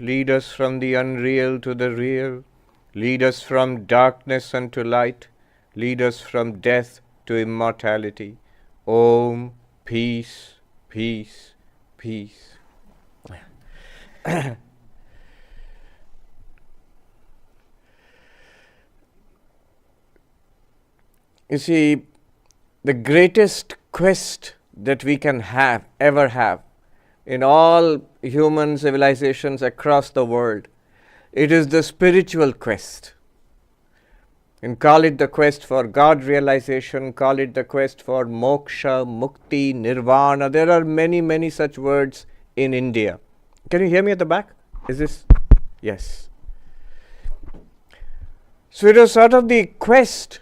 lead us from the unreal to the real, lead us from darkness unto light, lead us from death to immortality. Om, peace, peace, peace. You see, the greatest quest that we can ever have, in all human civilizations across the world, it is the spiritual quest. And call it the quest for God realization, call it the quest for moksha, mukti, nirvana. There are many, many such words in India. Can you hear me at the back? Is this? Yes. So it was sort of the quest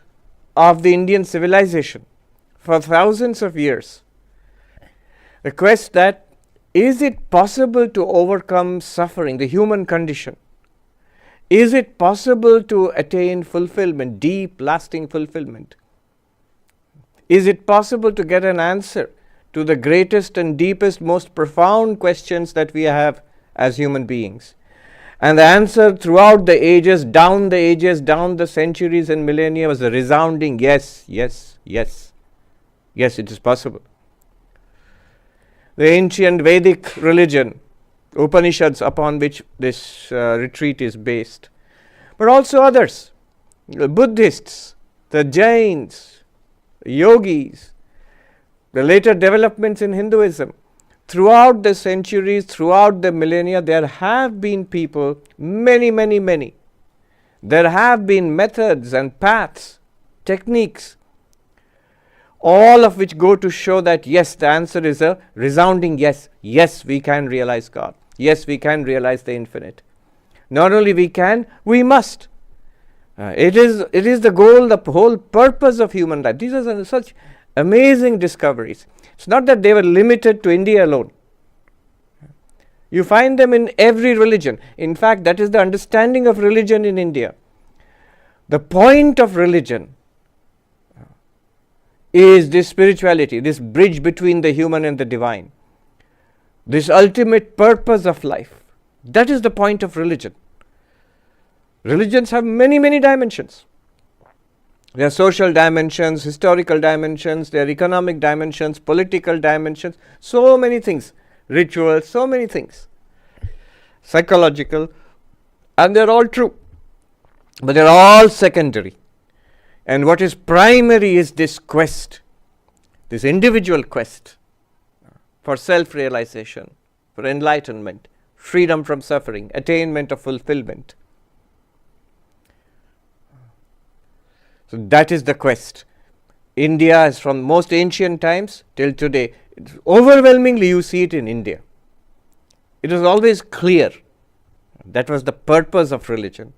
of the Indian civilization for thousands of years. The quest that, is it possible to overcome suffering, the human condition? Is it possible to attain fulfillment, deep, lasting fulfillment? Is it possible to get an answer to the greatest and deepest, most profound questions that we have as human beings? And the answer throughout the ages, down the centuries and millennia was a resounding yes, yes, yes. Yes, it is possible. The ancient Vedic religion, Upanishads, upon which this retreat is based, but also others, the Buddhists, the Jains, the yogis, the later developments in Hinduism. Throughout the centuries, throughout the millennia, there have been people, many, many, many. There have been methods and paths, techniques, all of which go to show that yes, the answer is a resounding yes. Yes, we can realize God. Yes, we can realize the infinite. Not only we can, we must. It is the goal, the whole purpose of human life. These are such amazing discoveries. It's not that they were limited to India alone. You find them in every religion. In fact, that is the understanding of religion in India. The point of religion is this spirituality, this bridge between the human and the divine, this ultimate purpose of life. That is the point of religion. Religions have many, many dimensions. There are social dimensions, historical dimensions, there are economic dimensions, political dimensions, so many things, rituals, so many things, psychological, and they're all true, but they're all secondary. And what is primary is this quest, this individual quest for self-realization, for enlightenment, freedom from suffering, attainment of fulfillment. So that is the quest. India is from most ancient times till today. Overwhelmingly you see it in India. It was always clear. That was the purpose of religion.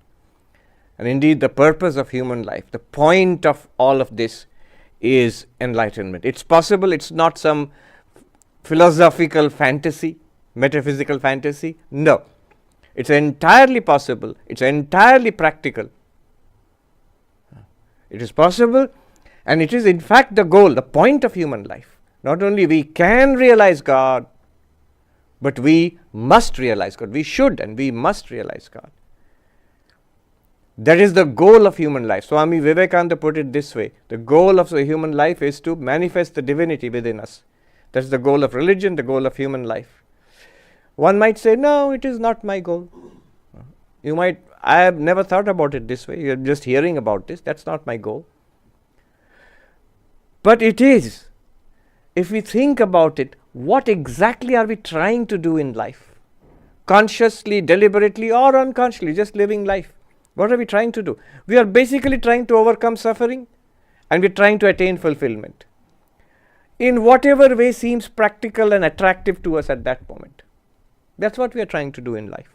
And indeed the purpose of human life. The point of all of this is enlightenment. It's possible, it's not some philosophical fantasy, metaphysical fantasy. No. It's entirely possible. It's entirely practical. It is possible, and it is in fact the goal, the point of human life. Not only we can realize God, but we must realize God. We should and we must realize God. That is the goal of human life. Swami Vivekananda put it this way: the goal of the human life is to manifest the divinity within us. That's the goal of religion, the goal of human life. One might say, no, it is not my goal. I have never thought about it this way. You're just hearing about this. That's not my goal. But it is. If we think about it, what exactly are we trying to do in life? Consciously, deliberately, or unconsciously, just living life. What are we trying to do? We are basically trying to overcome suffering, and we're trying to attain fulfillment in whatever way seems practical and attractive to us at that moment. That's what we are trying to do in life.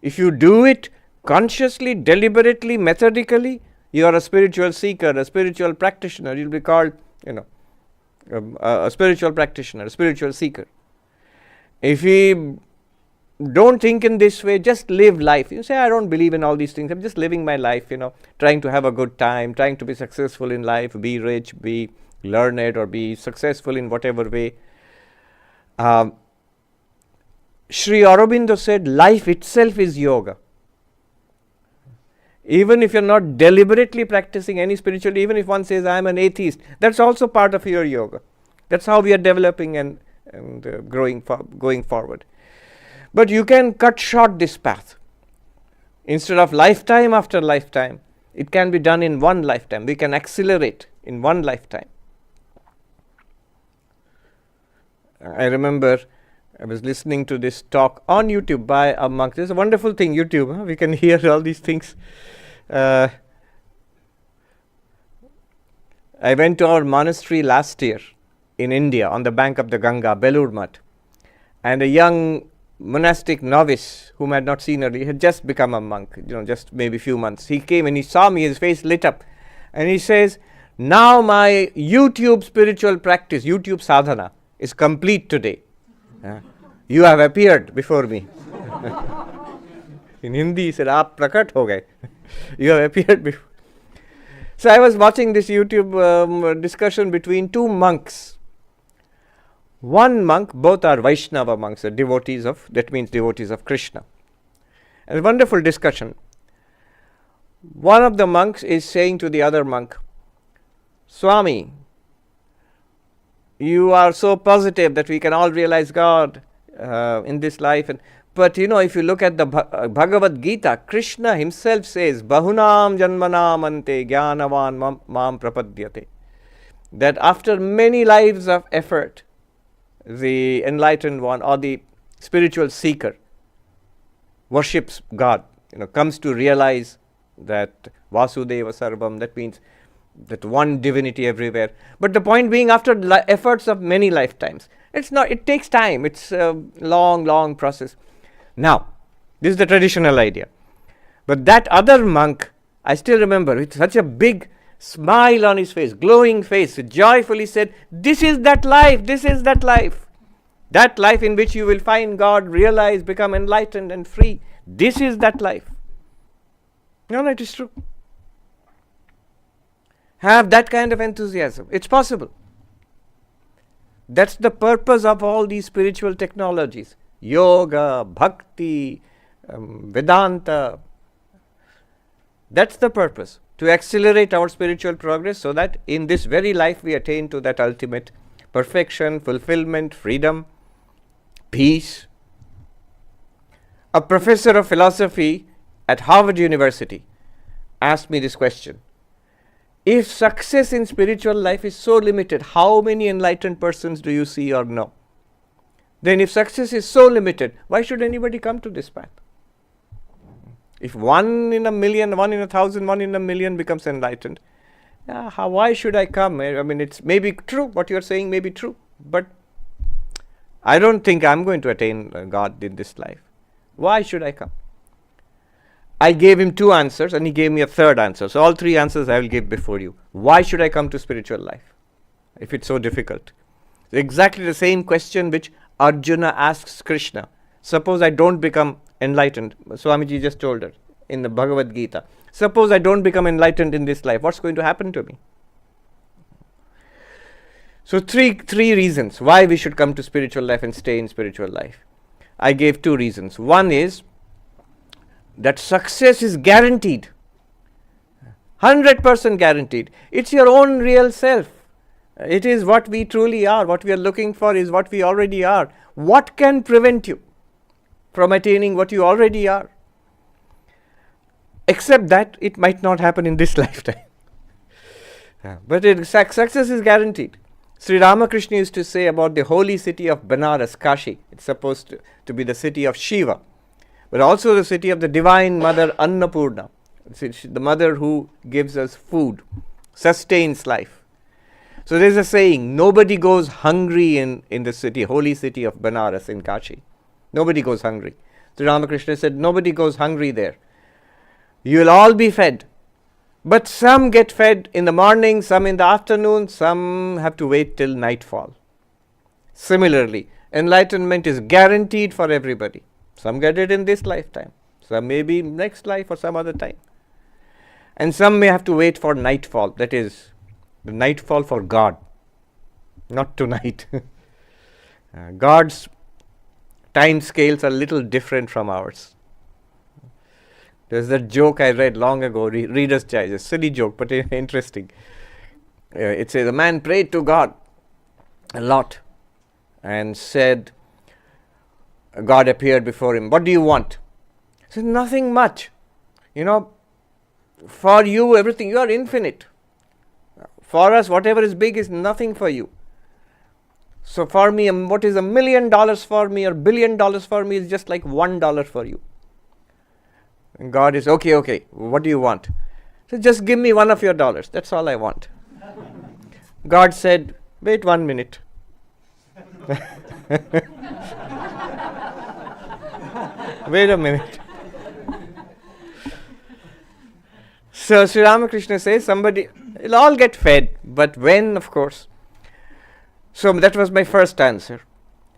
If you do it consciously, deliberately, methodically, you are a spiritual seeker, a spiritual practitioner. You'll be called, a spiritual practitioner, a spiritual seeker. If we don't think in this way, just live life. You say, I don't believe in all these things. I'm just living my life, trying to have a good time, trying to be successful in life, be rich, be learned, or be successful in whatever way. Sri Aurobindo said life itself is yoga. Even if you're not deliberately practicing any spiritual, even if one says, I am an atheist, that's also part of your yoga. That's how we are developing and going forward. But you can cut short this path. Instead of lifetime after lifetime, it can be done in one lifetime. We can accelerate in one lifetime. I remember I was listening to this talk on YouTube by a monk. It's a wonderful thing, YouTube. Huh? We can hear all these things. I went to our monastery last year in India on the bank of the Ganga, Belur Math. And a young monastic novice whom I had not seen earlier, he had just become a monk, just maybe a few months. He came and he saw me, his face lit up. And he says, now my YouTube spiritual practice, YouTube sadhana, is complete today. You have appeared before me. In Hindi, he said, Aap prakat ho gaye. You have appeared before. So I was watching this YouTube discussion between two monks. One monk, both are Vaishnava monks, devotees of Krishna. And a wonderful discussion. One of the monks is saying to the other monk, Swami, you are so positive that we can all realize God in this life. But if you look at the Bhagavad Gita, Krishna himself says, Bahunam janmanam ante jnanavan mam prapadyate. That after many lives of effort, the enlightened one or the spiritual seeker worships God, comes to realize that Vasudeva Sarvam, that means that one divinity everywhere. But the point being, after efforts of many lifetimes, it takes time. It's a long process. Now, this is the traditional idea. But that other monk, I still remember, with such a big smile on his face, glowing face, joyfully said, this is that life, this is that life. That life in which you will find God, realize, become enlightened and free. This is that life. No, it is true. Have that kind of enthusiasm. It's possible. That's the purpose of all these spiritual technologies. Yoga, Bhakti, Vedanta. That's the purpose. To accelerate our spiritual progress so that in this very life we attain to that ultimate perfection, fulfillment, freedom, peace. A professor of philosophy at Harvard University asked me this question. If success in spiritual life is so limited, how many enlightened persons do you see or know? Then if success is so limited, why should anybody come to this path? If 1 in a million, 1 in 1,000, 1 in a million becomes enlightened, why should I come? I mean, it's maybe true, what you're saying may be true, but I don't think I'm going to attain God in this life. Why should I come? I gave him 2 answers and he gave me a third answer. So all 3 answers I will give before you. Why should I come to spiritual life if it's so difficult? Exactly the same question which Arjuna asks Krishna. Suppose I don't become enlightened. Swamiji just told her in the Bhagavad Gita. Suppose I don't become enlightened in this life. What's going to happen to me? So three reasons why we should come to spiritual life and stay in spiritual life. I gave 2 reasons. One is that success is guaranteed. 100% guaranteed. It's your own real self. It is what we truly are. What we are looking for is what we already are. What can prevent you from attaining what you already are? Except that it might not happen in this lifetime. But success is guaranteed. Sri Ramakrishna used to say about the holy city of Banaras, Kashi. It's supposed to be the city of Shiva, but also the city of the Divine Mother Annapurna, the mother who gives us food, sustains life. So there's a saying, nobody goes hungry in the city, holy city of Banaras in Kashi. Nobody goes hungry. Sri Ramakrishna said, nobody goes hungry there. You will all be fed. But some get fed in the morning, some in the afternoon, some have to wait till nightfall. Similarly, enlightenment is guaranteed for everybody. Some get it in this lifetime, some maybe next life or some other time. And some may have to wait for nightfall, that is, the nightfall for God, not tonight. God's time scales are a little different from ours. There's that joke I read long ago, Reader's Digest, silly joke, but interesting. It says a man prayed to God a lot and said, God appeared before him. What do you want? He said, nothing much. For you, everything, you are infinite. For us, whatever is big is nothing for you. So for me, what is $1 million for me or $1 billion for me is just like $1 for you. And God is, okay, what do you want? So just give me one of your dollars. That's all I want. God said, wait 1 minute. Wait a minute. So Sri Ramakrishna says it'll all get fed, but when, of course. So that was my first answer.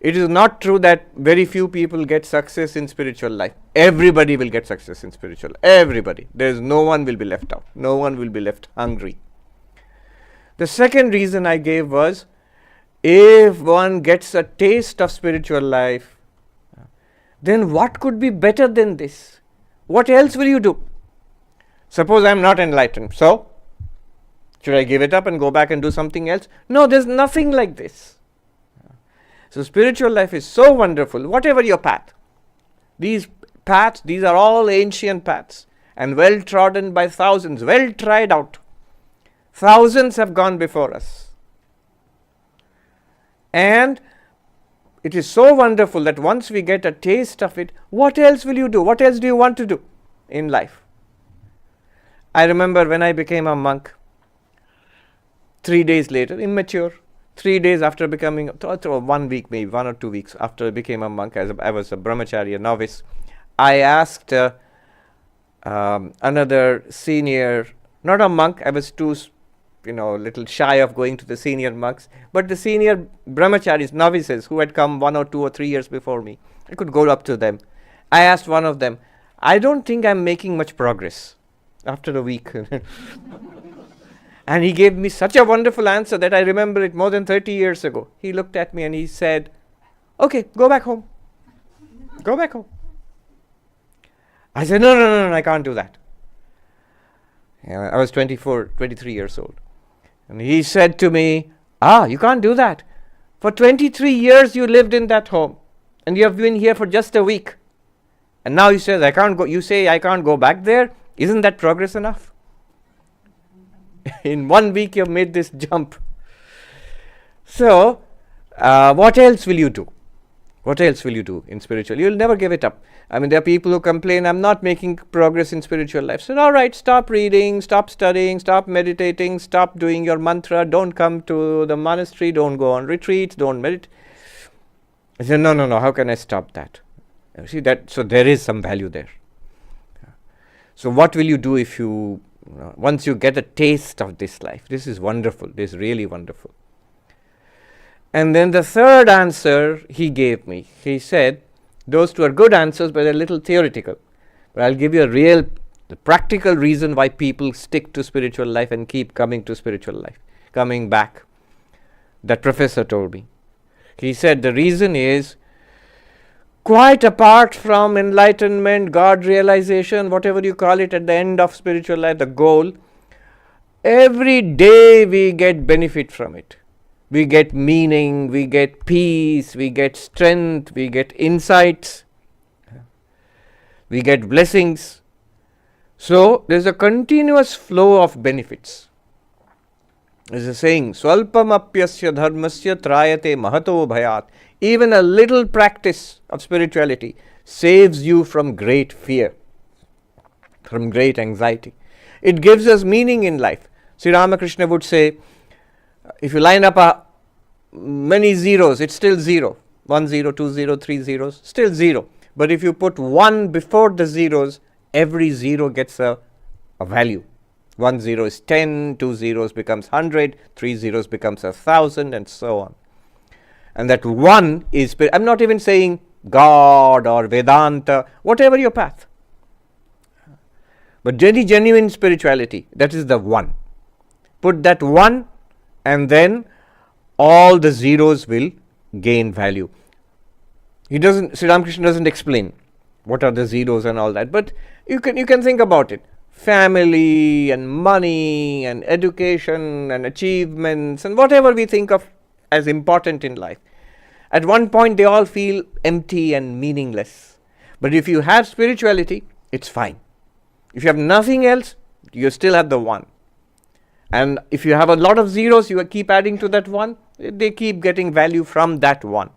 It is not true that very few people get success in spiritual life. Everybody will get success in spiritual life. Everybody. No one will be left out. No one will be left hungry. The second reason I gave was, if one gets a taste of spiritual life, then what could be better than this? What else will you do? Suppose I am not enlightened. So, should I give it up and go back and do something else? No, there's nothing like this. So spiritual life is so wonderful, whatever your path. These are all ancient paths and well trodden by thousands, well tried out. Thousands have gone before us. And it is so wonderful that once we get a taste of it, what else will you do? What else do you want to do in life? I remember when I became a monk, 3 days later, immature, 3 days after becoming, 1 week maybe, 1 or 2 weeks after I became a monk, I was a brahmachari, a novice, I asked another senior, not a monk, I was too, little shy of going to the senior monks, but the senior brahmacharis, novices, who had come 1 or 2 or 3 years before me, I could go up to them. I asked one of them, I don't think I'm making much progress after a week. And he gave me such a wonderful answer that I remember it more than 30 years ago. He looked at me and he said, okay, go back home. Go back home. I said, no, I can't do that. I was 23 years old. And he said to me, you can't do that. For 23 years you lived in that home. And you have been here for just a week. And now you say I can't go. You say I can't go back there. Isn't that progress enough? In 1 week you have made this jump. So, what else will you do? What else will you do in spiritual? You'll never give it up. I mean, there are people who complain, I'm not making progress in spiritual life. So, all right, stop reading, stop studying, stop meditating, stop doing your mantra, don't come to the monastery, don't go on retreats, don't meditate. I said, no, how can I stop that? You see that? So, there is some value there. So, what will you do if once you get a taste of this life? This is wonderful. This is really wonderful. And then the third answer he gave me, he said, those two are good answers, but they're a little theoretical. But I'll give you the practical reason why people stick to spiritual life and keep coming to spiritual life, coming back. That professor told me. He said the reason is, quite apart from enlightenment, God realization, whatever you call it at the end of spiritual life, the goal, every day we get benefit from it. We get meaning, we get peace, we get strength, we get insights, we get blessings. So, there is a continuous flow of benefits. There is a saying, Swalpam apyasya dharmasya trayate mahato bhayat. Even a little practice of spirituality saves you from great fear, from great anxiety. It gives us meaning in life. Sri Ramakrishna would say, if you line up many zeros, it's still 0. 1 0, 2 0, 3 zeros, still 0. But if you put 1 before the zeros, every 0 gets a value. 1 0 is 10, 2 zeros becomes 100, 3 zeros becomes 1,000, and so on. And that 1 is, I'm not even saying God or Vedanta, whatever your path. But genuine spirituality, that is the 1. Put that 1 and then all the zeros will gain value. Sri Ramakrishna doesn't explain what are the zeros and all that, but you can think about it. Family and money and education and achievements and whatever we think of as important in life, at one point they all feel empty and meaningless. But if you have spirituality, it's fine. If you have nothing else, you still have the one. And if you have a lot of zeros, you keep adding to that one, they keep getting value from that one.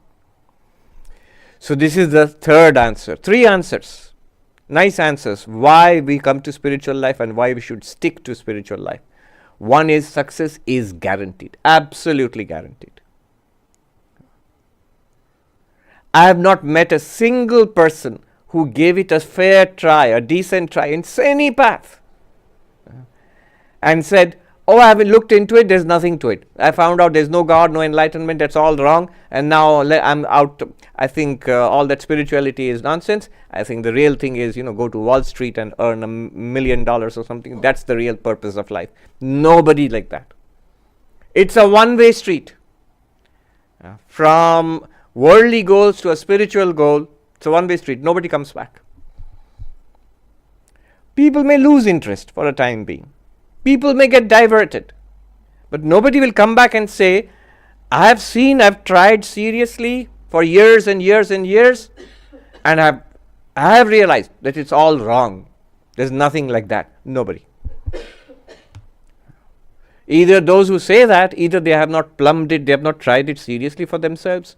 So this is the third answer. 3 answers, nice answers, why we come to spiritual life and why we should stick to spiritual life. One is success is guaranteed, absolutely guaranteed. I have not met a single person who gave it a fair try, a decent try in any path and said, oh, I haven't looked into it, there's nothing to it. I found out there's no God, no enlightenment, that's all wrong, and now I'm out. I think all that spirituality is nonsense. I think the real thing is, go to Wall Street and earn $1 million or something. That's the real purpose of life. Nobody like that. It's a one-way street. From worldly goals to a spiritual goal, it's a one-way street. Nobody comes back. People may lose interest for a time being. People may get diverted, but nobody will come back and say, I've tried seriously for years and years and years, and I have realized that it's all wrong. There's nothing like that. Nobody. Either those who say that, either they have not plumbed it, they have not tried it seriously for themselves,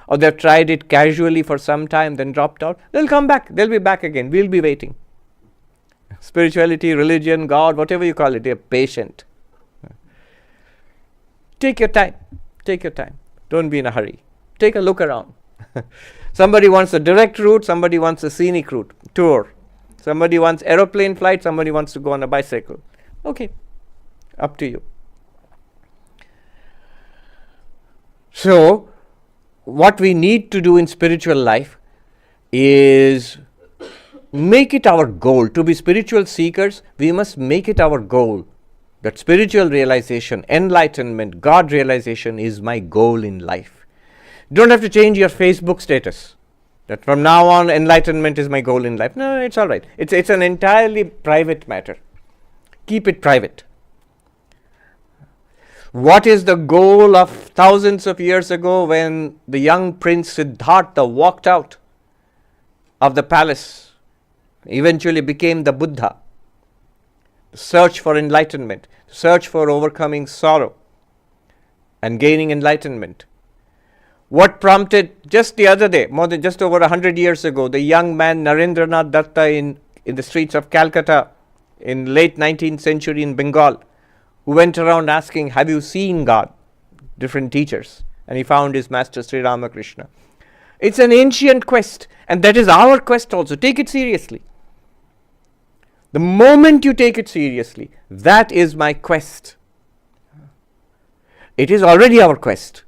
or they've tried it casually for some time, then dropped out. They'll come back. They'll be back again. We'll be waiting. Spirituality, religion, God, whatever you call it, they're patient. Take your time. Take your time. Don't be in a hurry. Take a look around. Somebody wants a direct route, somebody wants a scenic route, tour. Somebody wants aeroplane flight, somebody wants to go on a bicycle. Okay, up to you. So, what we need to do in spiritual life is make it our goal. To be spiritual seekers, we must make it our goal. That spiritual realization, enlightenment, God realization is my goal in life. You don't have to change your Facebook status. That from now on, enlightenment is my goal in life. No, it's all right. It's an entirely private matter. Keep it private. What is the goal of thousands of years ago when the young prince Siddhartha walked out of the palace, eventually became the Buddha? Search for enlightenment, search for overcoming sorrow and gaining enlightenment. What prompted, just the other day, more than just over 100 years ago, the young man Narendranath Datta in the streets of Calcutta in late 19th century in Bengal, who went around asking, have you seen God? Different teachers. And he found his master Sri Ramakrishna. It's an ancient quest, and that is our quest also. Take it seriously. The moment you take it seriously, that is my quest. It is already our quest.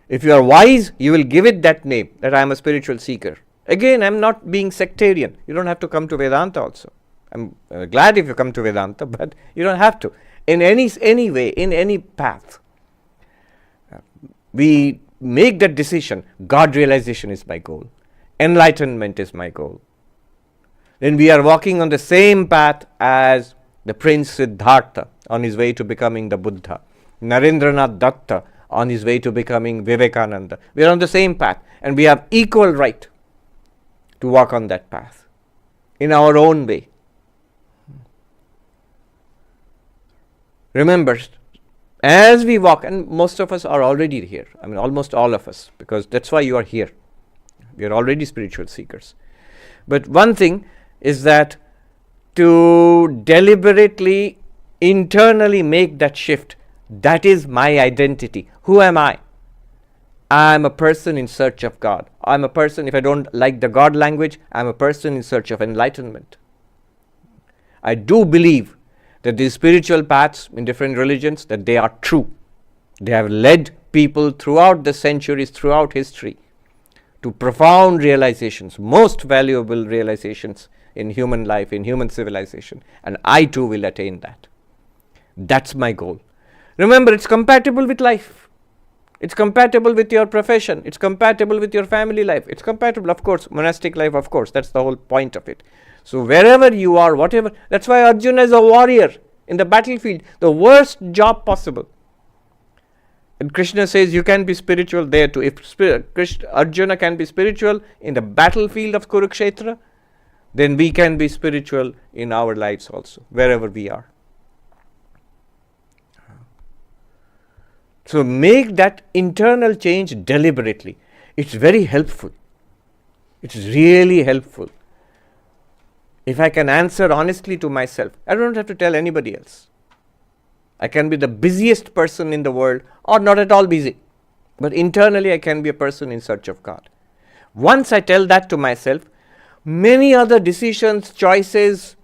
If you are wise, you will give it that name, that I am a spiritual seeker. Again, I am not being sectarian. You don't have to come to Vedanta also. I'm glad if you come to Vedanta, but you don't have to. In any way, in any path, we make that decision. God realization is my goal. Enlightenment is my goal. Then we are walking on the same path as the Prince Siddhartha on his way to becoming the Buddha. Narendranath Datta on his way to becoming Vivekananda. We are on the same path and we have equal right to walk on that path in our own way. Remember, as we walk, and most of us are already here, I mean almost all of us, because that's why you are here. We are already spiritual seekers. But one thing is that to deliberately, internally make that shift, that is my identity. Who am I? I am a person in search of God. I am a person, if I don't like the God language, I am a person in search of enlightenment. I do believe that these spiritual paths in different religions, that they are true. They have led people throughout the centuries, throughout history, to profound realizations, most valuable realizations in human life, in human civilization. And I too will attain that. That's my goal. Remember, it's compatible with life. It's compatible with your profession. It's compatible with your family life. It's compatible, of course, monastic life, of course. That's the whole point of it. So wherever you are, whatever, that's why Arjuna is a warrior in the battlefield, the worst job possible. And Krishna says you can be spiritual there too. If Arjuna can be spiritual in the battlefield of Kurukshetra, then we can be spiritual in our lives also, wherever we are. So make that internal change deliberately. It's very helpful. It's really helpful. If I can answer honestly to myself, I don't have to tell anybody else. I can be the busiest person in the world or not at all busy. But internally I can be a person in search of God. Once I tell that to myself, many other decisions, choices,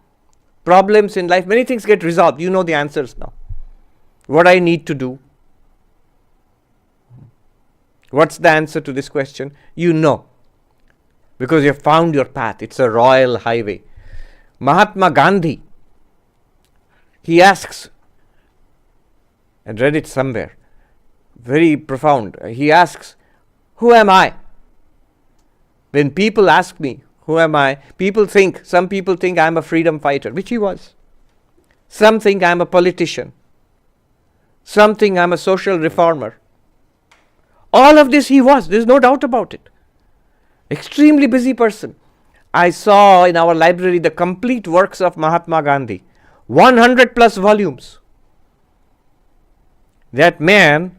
problems in life, many things get resolved. You know the answers now. What I need to do. What's the answer to this question? You know. Because you have found your path. It's a royal highway. Mahatma Gandhi, he asks, I read it somewhere, very profound. He asks, who am I? When people ask me, who am I? Some people think I am a freedom fighter, which he was. Some think I am a politician. Some think I am a social reformer. All of this he was, there is no doubt about it. Extremely busy person. I saw in our library the complete works of Mahatma Gandhi, 100 plus volumes. That man,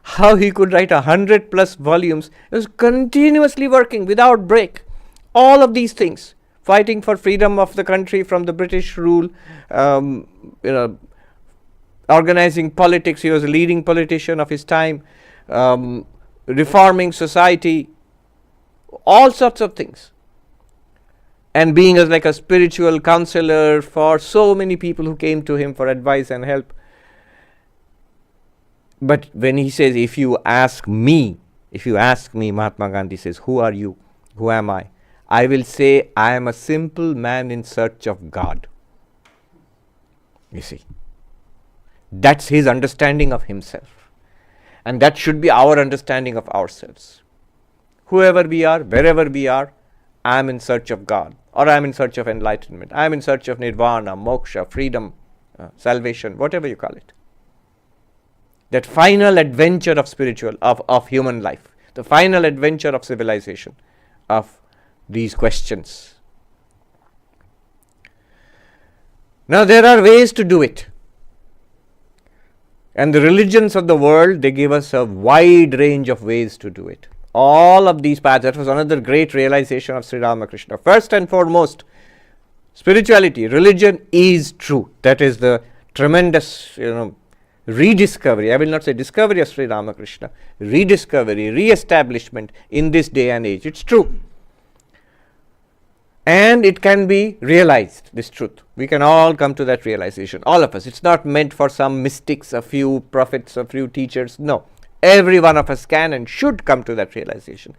how he could write 100 plus volumes, he was continuously working without break. All of these things, fighting for freedom of the country from the British rule, organizing politics. He was a leading politician of his time, reforming society, all sorts of things. And being like a spiritual counselor for so many people who came to him for advice and help. But when he says, if you ask me, Mahatma Gandhi says, who are you? Who am I? I will say, I am a simple man in search of God. You see, that's his understanding of himself. And that should be our understanding of ourselves. Whoever we are, wherever we are, I am in search of God, or I am in search of enlightenment. I am in search of nirvana, moksha, freedom, salvation, whatever you call it. That final adventure of spiritual, of human life, the final adventure of civilization, of these questions. Now there are ways to do it. And the religions of the world, they give us a wide range of ways to do it. All of these paths, that was another great realization of Sri Ramakrishna. First and foremost, spirituality, religion is true. That is the tremendous, rediscovery, I will not say discovery of Sri Ramakrishna, rediscovery, re-establishment in this day and age. It's true. And it can be realized, this truth. We can all come to that realization, all of us. It's not meant for some mystics, a few prophets, a few teachers. No, every one of us can and should come to that realization.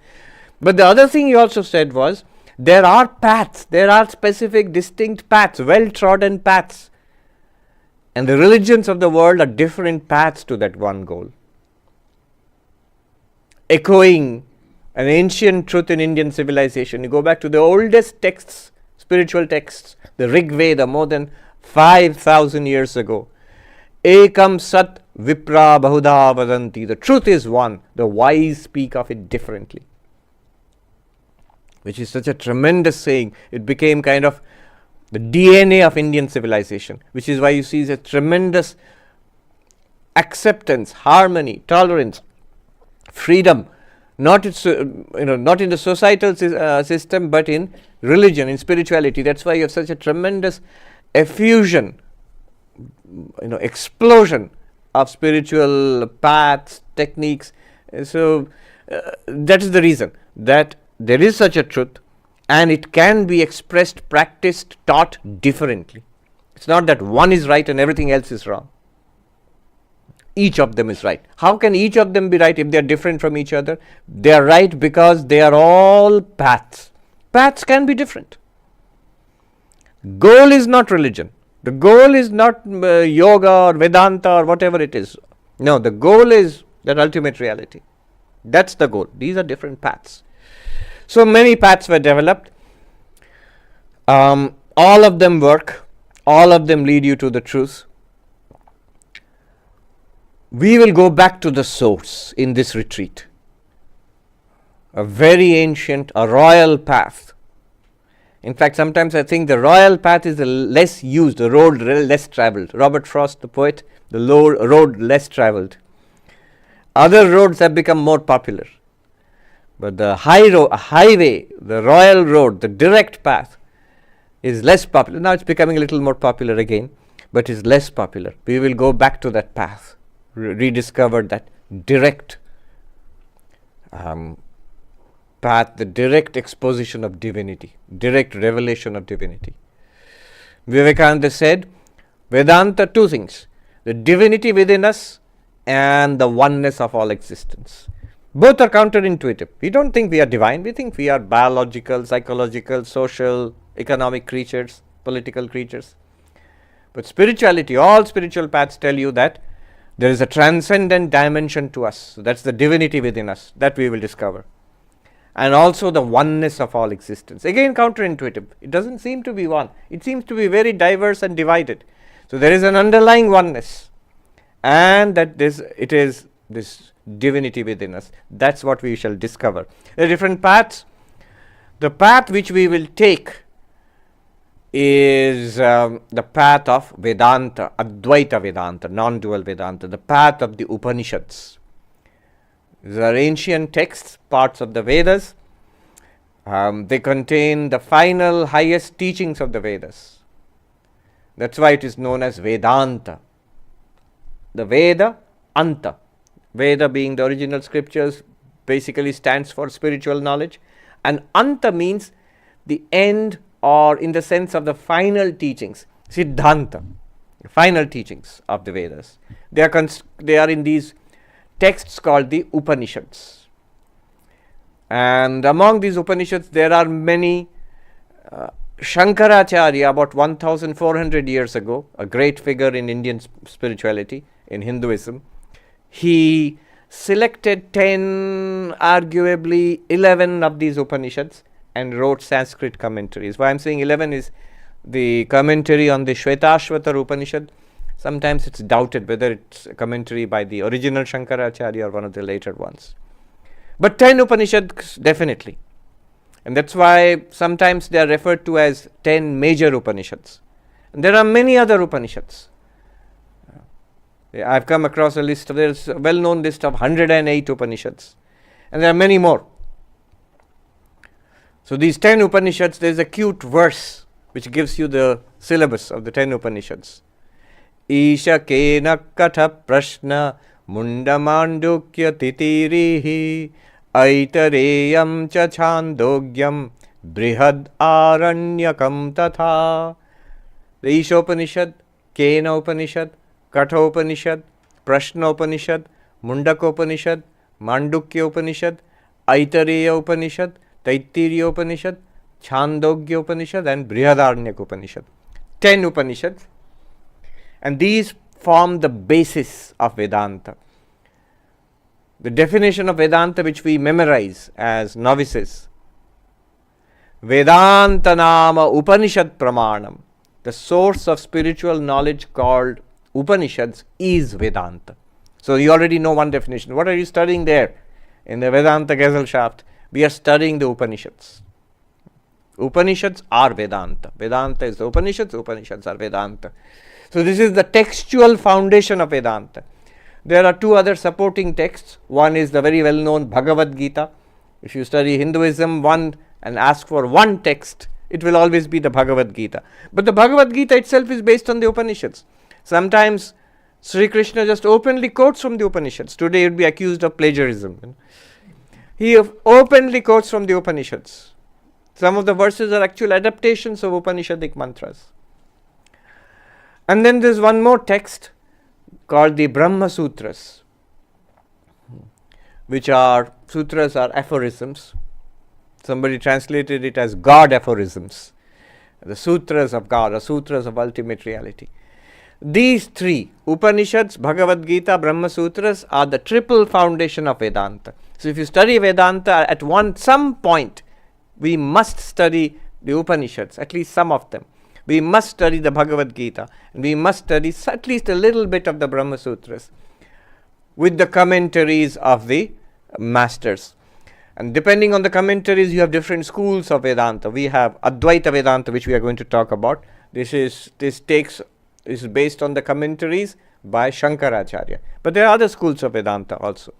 But the other thing he also said was, there are paths, there are specific distinct paths, well-trodden paths. And the religions of the world are different paths to that one goal. Echoing an ancient truth in Indian civilization, you go back to the oldest texts, spiritual texts, the Rig Veda, more than 5,000 years ago. Ekam sat vipra bahudha vadanti. The truth is one. The wise speak of it differently. Which is such a tremendous saying. It became kind of the DNA of Indian civilization, which is why you see a tremendous acceptance, harmony, tolerance, freedom, not in the societal system, but in religion, in spirituality. That's why you have such a tremendous effusion, explosion of spiritual paths, techniques. So that is the reason that there is such a truth. And it can be expressed, practiced, taught differently. It's not that one is right and everything else is wrong. Each of them is right. How can each of them be right if they are different from each other? They are right because they are all paths. Paths can be different. Goal is not religion. The goal is not yoga or Vedanta or whatever it is. No, the goal is that ultimate reality. That's the goal. These are different paths. So many paths were developed. All of them work. All of them lead you to the truth. We will go back to the source in this retreat. A very ancient, a royal path. In fact, sometimes I think the royal path is the less used, the road less traveled. Robert Frost, the poet, the road less traveled. Other roads have become more popular. But the highway, the royal road, the direct path is less popular. Now it's becoming a little more popular again, but is less popular. We will go back to that path, rediscover that direct path, the direct exposition of divinity, direct revelation of divinity. Vivekananda said, Vedanta, two things, the divinity within us and the oneness of all existence. Both are counterintuitive. We don't think we are divine. We think we are biological, psychological, social, economic creatures, political creatures. But spirituality, all spiritual paths tell you that there is a transcendent dimension to us. So that's the divinity within us that we will discover. And also the oneness of all existence. Again, counterintuitive. It doesn't seem to be one. It seems to be very diverse and divided. So there is an underlying oneness. And that it is this divinity within us. That's what we shall discover. There are different paths. The path which we will take is the path of Vedanta, Advaita Vedanta, non-dual Vedanta, the path of the Upanishads. These are ancient texts, parts of the Vedas. They contain the final, highest teachings of the Vedas. That's why it is known as Vedanta. The Veda, Anta. Veda being the original scriptures basically stands for spiritual knowledge. And Anta means the end, or in the sense of the final teachings, Siddhanta, the final teachings of the Vedas. They are in these texts called the Upanishads. And among these Upanishads, there are many. Shankaracharya, about 1400 years ago, a great figure in Indian spirituality, in Hinduism, he selected 10, arguably 11 of these Upanishads and wrote Sanskrit commentaries. Why I'm saying 11 is the commentary on the Shvetashvatar Upanishad. Sometimes it's doubted whether it's a commentary by the original Shankaracharya or one of the later ones. But 10 Upanishads definitely. And that's why sometimes they are referred to as 10 major Upanishads. And there are many other Upanishads. I've come across a list, there's a well-known list of 108 Upanishads. And there are many more. So these 10 Upanishads, there's a cute verse which gives you the syllabus of the 10 Upanishads. Isha kena katha prashna mundamandukya titirihi aitareyam cha chandogyam brihad aranyakam tatha. The Isha Upanishad, Kena Upanishad, Katha Upanishad, Prashna Upanishad, Mundaka Upanishad, Mandukya Upanishad, Aitareya Upanishad, Taittiriya Upanishad, Chandogya Upanishad and Brihadaranyaka Upanishad. 10 Upanishads. And these form the basis of Vedanta. The definition of Vedanta which we memorize as novices. Vedanta nama Upanishad Pramanam. The source of spiritual knowledge called Upanishads is Vedanta. So you already know one definition. What are you studying there? In the Vedanta Gesellschaft, we are studying the Upanishads. Upanishads are Vedanta. Vedanta is the Upanishads, Upanishads are Vedanta. So this is the textual foundation of Vedanta. There are two other supporting texts. One is the very well-known Bhagavad Gita. If you study Hinduism and ask for one text, it will always be the Bhagavad Gita. But the Bhagavad Gita itself is based on the Upanishads. Sometimes Sri Krishna just openly quotes from the Upanishads. Today he would be accused of plagiarism. He openly quotes from the Upanishads. Some of the verses are actual adaptations of Upanishadic mantras. And then there's one more text called the Brahma Sutras, which are, sutras are aphorisms. Somebody translated it as God aphorisms. The sutras of God, or sutras of ultimate reality. These three, Upanishads, Bhagavad Gita, Brahma Sutras, are the triple foundation of Vedanta. So if you study Vedanta, at some point, we must study the Upanishads, at least some of them. We must study the Bhagavad Gita, and we must study at least a little bit of the Brahma Sutras with the commentaries of the masters. And depending on the commentaries, you have different schools of Vedanta. We have Advaita Vedanta, which we are going to talk about. This is based on the commentaries by Shankaracharya. But there are other schools of Vedanta also.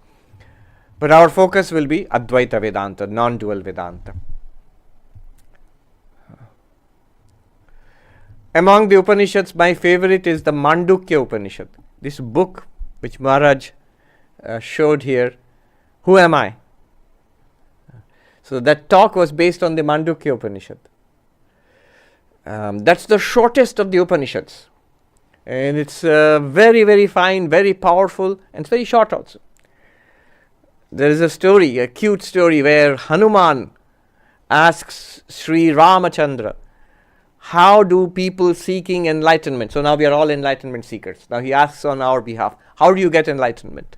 But our focus will be Advaita Vedanta, non-dual Vedanta. Among the Upanishads, my favorite is the Mandukya Upanishad. This book which Maharaj showed here, Who Am I? So that talk was based on the Mandukya Upanishad. That's the shortest of the Upanishads. And it's very, very fine, very powerful, and it's very short also. There is a story, a cute story, where Hanuman asks Sri Ramachandra, how do people seeking enlightenment? So now we are all enlightenment seekers. Now he asks on our behalf, how do you get enlightenment?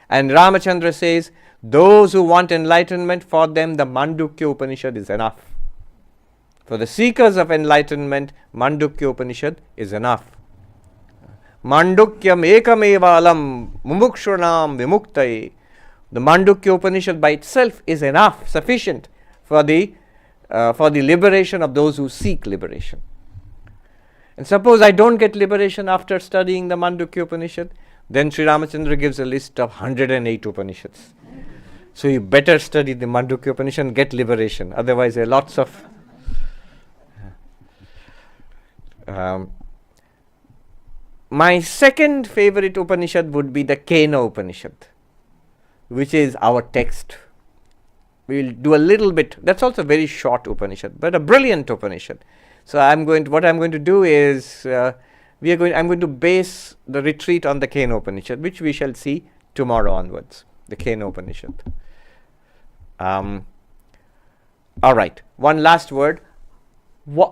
And Ramachandra says, those who want enlightenment, for them the Mandukya Upanishad is enough. For the seekers of enlightenment, Mandukya Upanishad is enough. Mandukyam ekameva alam mumukshunam vimuktai. The Mandukya Upanishad by itself is enough, sufficient for the liberation of those who seek liberation. And suppose I don't get liberation after studying the Mandukya Upanishad, then Sri Ramachandra gives a list of 108 Upanishads. So you better study the Mandukya Upanishad and get liberation. Otherwise there are lots of... my second favorite Upanishad would be the Kena Upanishad, which is our text. We will do a little bit. That's also a very short Upanishad, but a brilliant Upanishad. So what I'm going to do is I'm going to base the retreat on the Kena Upanishad, which we shall see tomorrow onwards. The Kena Upanishad. All right. One last word.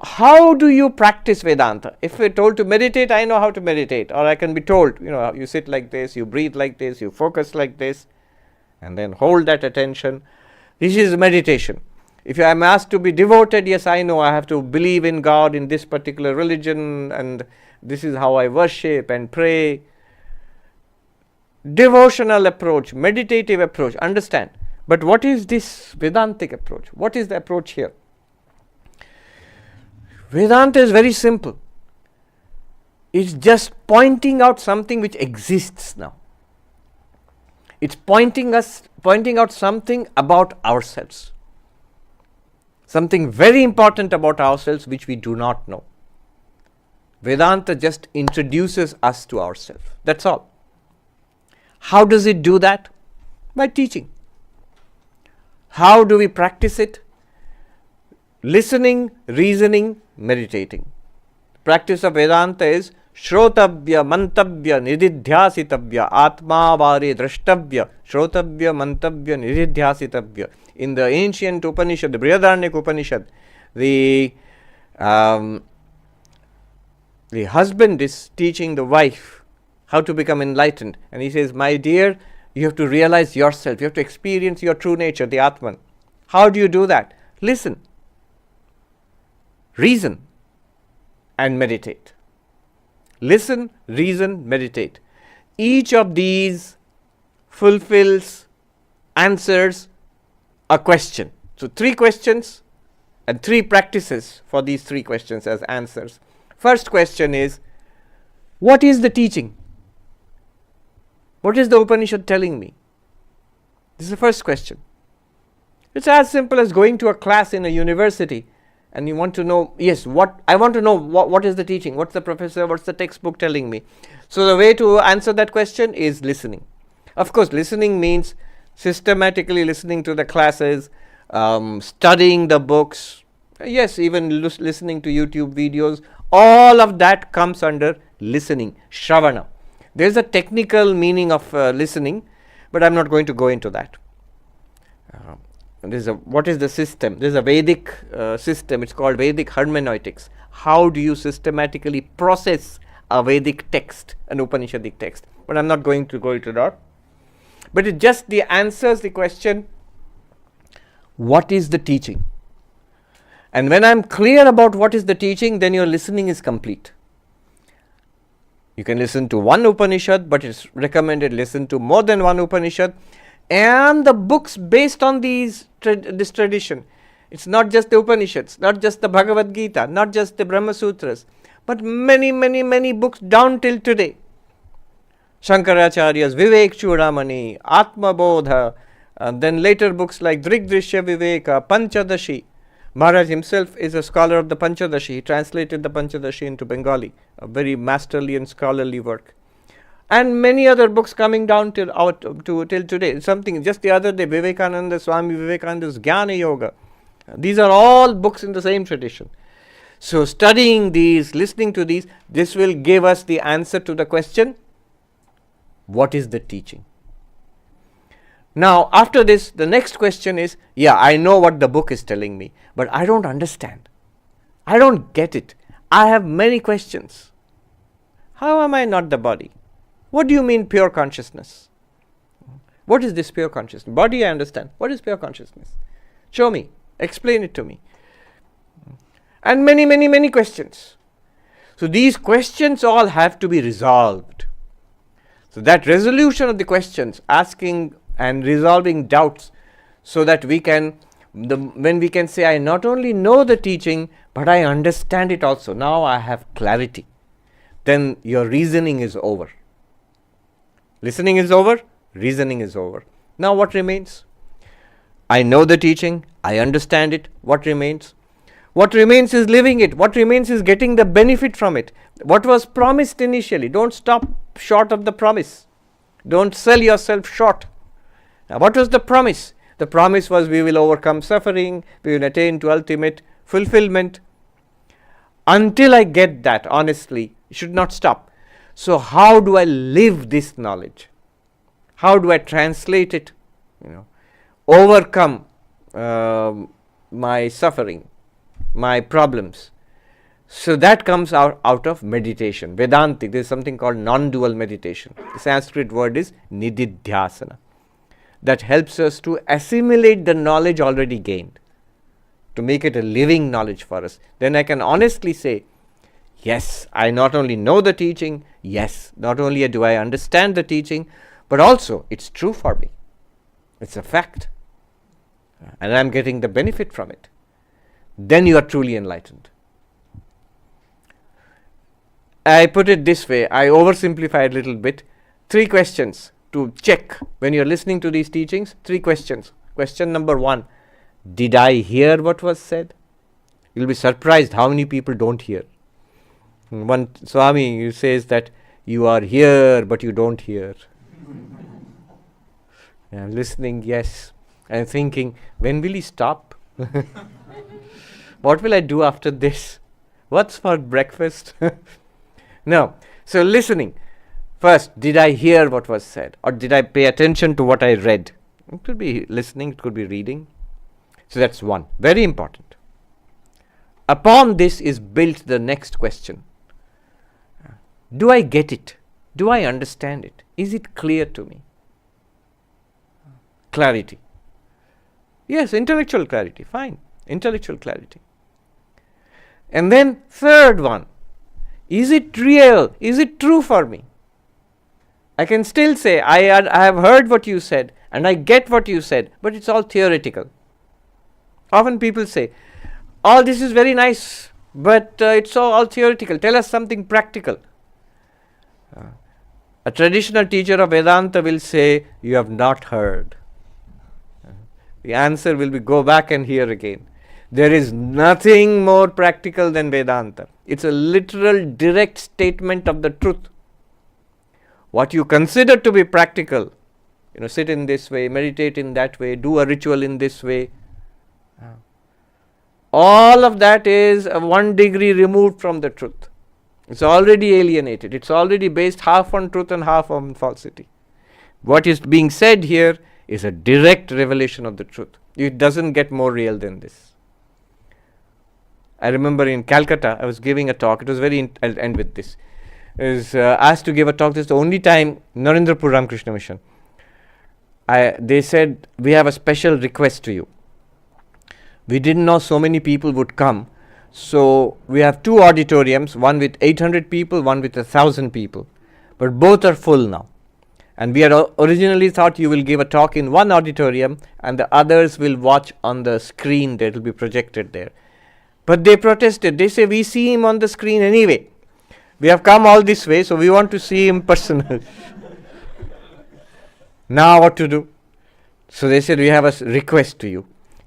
How do you practice Vedanta? If we're told to meditate, I know how to meditate, or I can be told, you sit like this, you breathe like this, you focus like this, and then hold that attention. This is meditation. If I am asked to be devoted, yes, I know I have to believe in God in this particular religion, and this is how I worship and pray. Devotional approach, meditative approach, understand. But what is this Vedantic approach? What is the approach here? Vedanta is very simple. It's just pointing out something which exists now. It's pointing out something about ourselves. Something very important about ourselves which we do not know. Vedanta just introduces us to ourselves. That's all. How does it do that? By teaching. How do we practice it? Listening, reasoning, meditating. Practice of Vedanta is Shrotabhya, Mantabhya, Nididhyasitabhya, Atma Vare Drashtavya, Shrotabhya, Mantabhya, Nididhyasitabhya. In the ancient Upanishad, the Brihadaranyaka Upanishad, the husband is teaching the wife how to become enlightened. And he says, my dear, you have to realize yourself. You have to experience your true nature, the Atman. How do you do that? Listen, reason, and meditate. Listen, reason, meditate. Each of these fulfills, answers a question. So 3 questions and 3 practices for these 3 questions as answers. First question is, what is the teaching? What is the Upanishad telling me? This is the first question. It's as simple as going to a class in a university and you want to know, I want to know what is the teaching, what's the professor, what's the textbook telling me. So the way to answer that question is listening. Of course, listening means systematically listening to the classes, studying the books, even listening to YouTube videos. All of that comes under listening, Shravana. There's a technical meaning of listening, but I'm not going to go into that. What is the system? There's a Vedic system. It's called Vedic hermeneutics. How do you systematically process a Vedic text, an Upanishadic text. But I'm not going to go into that. But it just answers the question, what is the teaching? And when I'm clear about what is the teaching, then your listening is complete. You can listen to one Upanishad, but it's recommended listen to more than one Upanishad. And the books based on this tradition. It's not just the Upanishads, not just the Bhagavad Gita, not just the Brahma Sutras, but many, many, many books down till today. Shankaracharya's Vivek Chudamani, Atma Bodha, and then later books like Drigdrishya Viveka, Panchadashi. Maharaj himself is a scholar of the Panchadashi. He translated the Panchadashi into Bengali, a very masterly and scholarly work. And many other books coming down till today. Something just the other day, Vivekananda, Swami Vivekananda's Jnana Yoga. These are all books in the same tradition. So studying these, listening to these, this will give us the answer to the question, what is the teaching? Now, after this, the next question is, I know what the book is telling me, but I don't understand. I don't get it. I have many questions. How am I not the body? What do you mean pure consciousness? What is this pure consciousness? Body I understand. What is pure consciousness? Show me. Explain it to me. And many, many, many questions. So these questions all have to be resolved. So that resolution of the questions, asking and resolving doubts, so that we can, when we can say, I not only know the teaching, but I understand it also. Now I have clarity. Then your reasoning is over. Listening is over, reasoning is over. Now what remains? I know the teaching, I understand it. What remains? What remains is living it. What remains is getting the benefit from it. What was promised initially, don't stop short of the promise. Don't sell yourself short. Now, what was the promise? The promise was we will overcome suffering, we will attain to ultimate fulfillment. Until I get that, honestly, it should not stop. So how do I live this knowledge? How do I translate it? Overcome my suffering, my problems. So that comes out of meditation. Vedantic, there is something called non-dual meditation. The Sanskrit word is nididhyasana. That helps us to assimilate the knowledge already gained, to make it a living knowledge for us. Then I can honestly say, yes, I not only know the teaching, yes, not only do I understand the teaching, but also it's true for me. It's a fact. And I'm getting the benefit from it. Then you are truly enlightened. I put it this way, I oversimplified a little bit. 3 questions to check when you're listening to these teachings. 3 questions. Question number 1, did I hear what was said? You'll be surprised how many people don't hear. One Swami says that you are here but you don't hear. I'm listening, yes. I'm thinking, when will he stop? What will I do after this? What's for breakfast? No. So listening. First, did I hear what was said? Or did I pay attention to what I read? It could be listening, it could be reading. So that's one. Very important. Upon this is built the next question. Do I get it? Do I understand it? Is it clear to me? Clarity. Yes, intellectual clarity. Fine. Intellectual clarity. And then third one. Is it real? Is it true for me? I can still say, I have heard what you said and I get what you said, but it's all theoretical. Often people say, all this is very nice, but it's all theoretical. Tell us something practical. A traditional teacher of Vedanta will say, you have not heard. The answer will be, go back and hear again. There is nothing more practical than Vedanta. It's a literal, direct statement of the truth. What you consider to be practical, sit in this way, meditate in that way, do a ritual in this way. All of that is 1 degree removed from the truth. It's already alienated. It's already based half on truth and half on falsity. What is being said here is a direct revelation of the truth. It doesn't get more real than this. I remember in Calcutta, I was giving a talk. It was I'll end with this. is asked to give a talk. This is the only time, Narendrapur Ramakrishna Mission. They said, we have a special request to you. We didn't know so many people would come. So we have two auditoriums, one with 800 people, one with 1,000 people. But both are full now. And we had originally thought you will give a talk in one auditorium and the others will watch on the screen that will be projected there. But they protested. They say, we see him on the screen anyway. We have come all this way, so we want to see him personally. Now what to do? So they said, we have a request to you.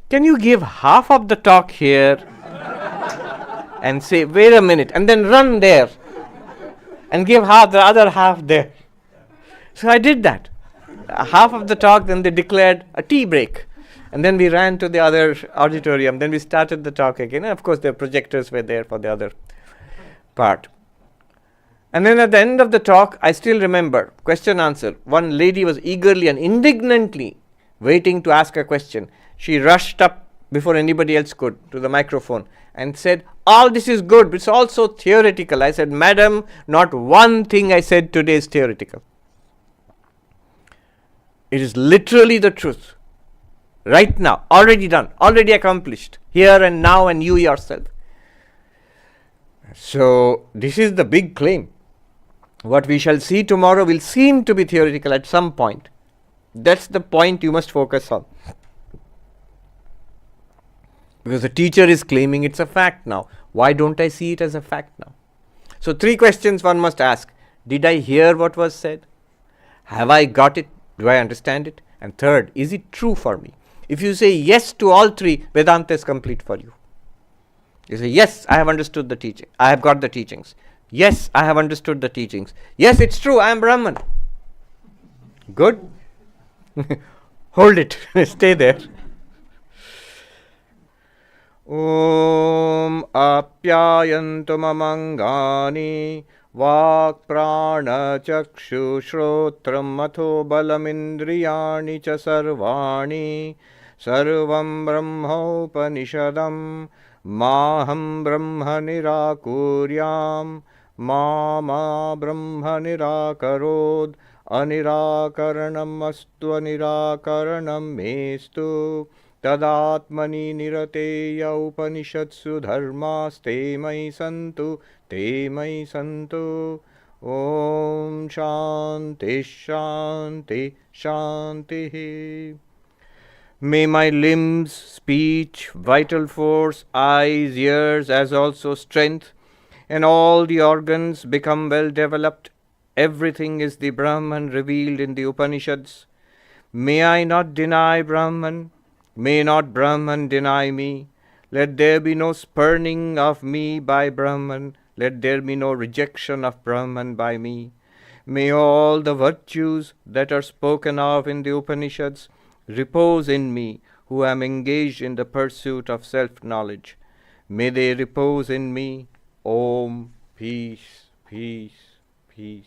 Can you give half of the talk here and say, wait a minute, and then run there and give the other half there? So I did that. Half of the talk, then they declared a tea break. And then we ran to the other auditorium. Then we started the talk again. And of course, the projectors were there for the other part. And then at the end of the talk, I still remember, question answer. One lady was eagerly and indignantly waiting to ask a question. She rushed up before anybody else could to the microphone and said, all this is good, but it's also theoretical. I said, madam, not one thing I said today is theoretical. It is literally the truth. Right now, already done, already accomplished, here and now, and you yourself. So, this is the big claim. What we shall see tomorrow will seem to be theoretical at some point. That's the point you must focus on. Because the teacher is claiming it's a fact now. Why don't I see it as a fact now? So, three questions one must ask. Did I hear what was said? Have I got it? Do I understand it? And third, is it true for me? If you say yes to all three, Vedanta is complete for you. You say, yes, I have understood the teaching. I have got the teachings. Yes, I have understood the teachings. Yes, it's true, I am Brahman. Good. Hold it. Stay there. Om apyayantu mamangani vak prana chakshu shrotram matho balamindriyani cha sarvani sarvam brahma upanishadam maham brahma nirakuryam ma brahma nirakarod anirakaranam astu anirakaranam mestu tadatmani nirateya upanishatsu dharmas te mai santu om shanti shanti shanti. May my limbs, speech, vital force, eyes, ears, as also strength, and all the organs become well developed. Everything is the Brahman revealed in the Upanishads. May I not deny Brahman. May not Brahman deny me. Let there be no spurning of me by Brahman. Let there be no rejection of Brahman by me. May all the virtues that are spoken of in the Upanishads repose in me, who am engaged in the pursuit of self-knowledge. May they repose in me. Om, peace, peace, peace.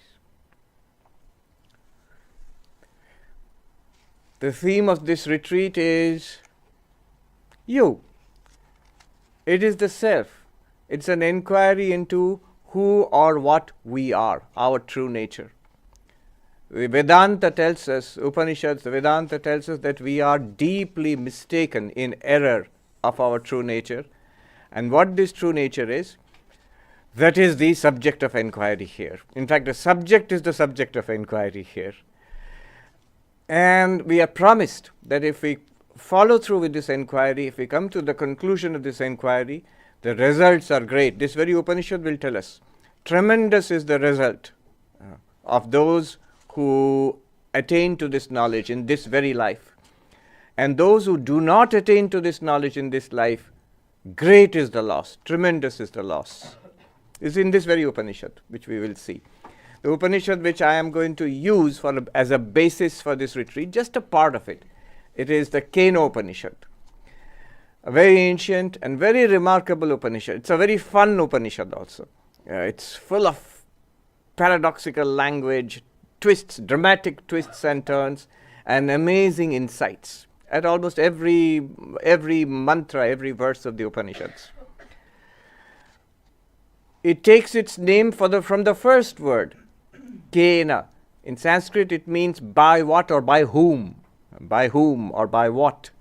The theme of this retreat is you. It is the self. It's an inquiry into who or what we are, our true nature. Vedanta tells us, Upanishads, Vedanta tells us that we are deeply mistaken in error of our true nature. And what this true nature is, that is the subject of inquiry here. In fact, the subject is the subject of inquiry here. And we are promised that if we follow through with this inquiry, if we come to the conclusion of this inquiry, the results are great. This very Upanishad will tell us. Tremendous is the result of those who attain to this knowledge in this very life. And those who do not attain to this knowledge in this life, great is the loss, tremendous is the loss. It's in this very Upanishad, which we will see. The Upanishad which I am going to use as a basis for this retreat, just a part of it. It is the Kena Upanishad. A very ancient and very remarkable Upanishad. It's a very fun Upanishad also. It's full of paradoxical language, twists, dramatic twists and turns, and amazing insights at almost every mantra, every verse of the Upanishads. It takes its name from the first word, kena. In Sanskrit, it means by what or by whom. By whom or by what.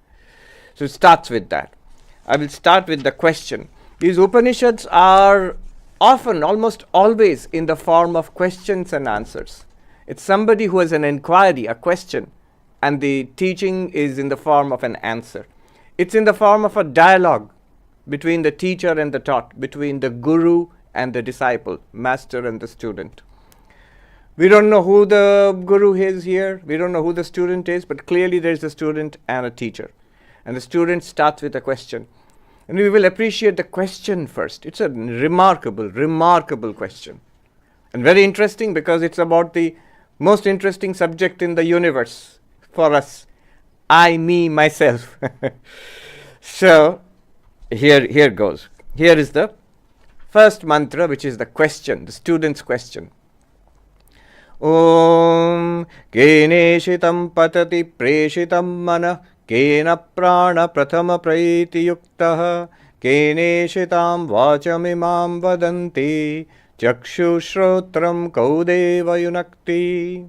So it starts with that. I will start with the question. These Upanishads are often, almost always, in the form of questions and answers. It's somebody who has an inquiry, a question, and the teaching is in the form of an answer. It's in the form of a dialogue between the teacher and the taught, between the guru and the disciple, master and the student. We don't know who the guru is here, we don't know who the student is, but clearly there is a student and a teacher. And the student starts with a question. And we will appreciate the question first. It's a remarkable question. And very interesting because it's about the most interesting subject in the universe for us. I, me, myself. So, here goes. Here is the first mantra, which is the question, the student's question. Om keneshitam patati preshitam mana kena prana prathama praiti yuktaha keneshitam vachamimam vadanti chakshu shrotram kaudeva yunakti.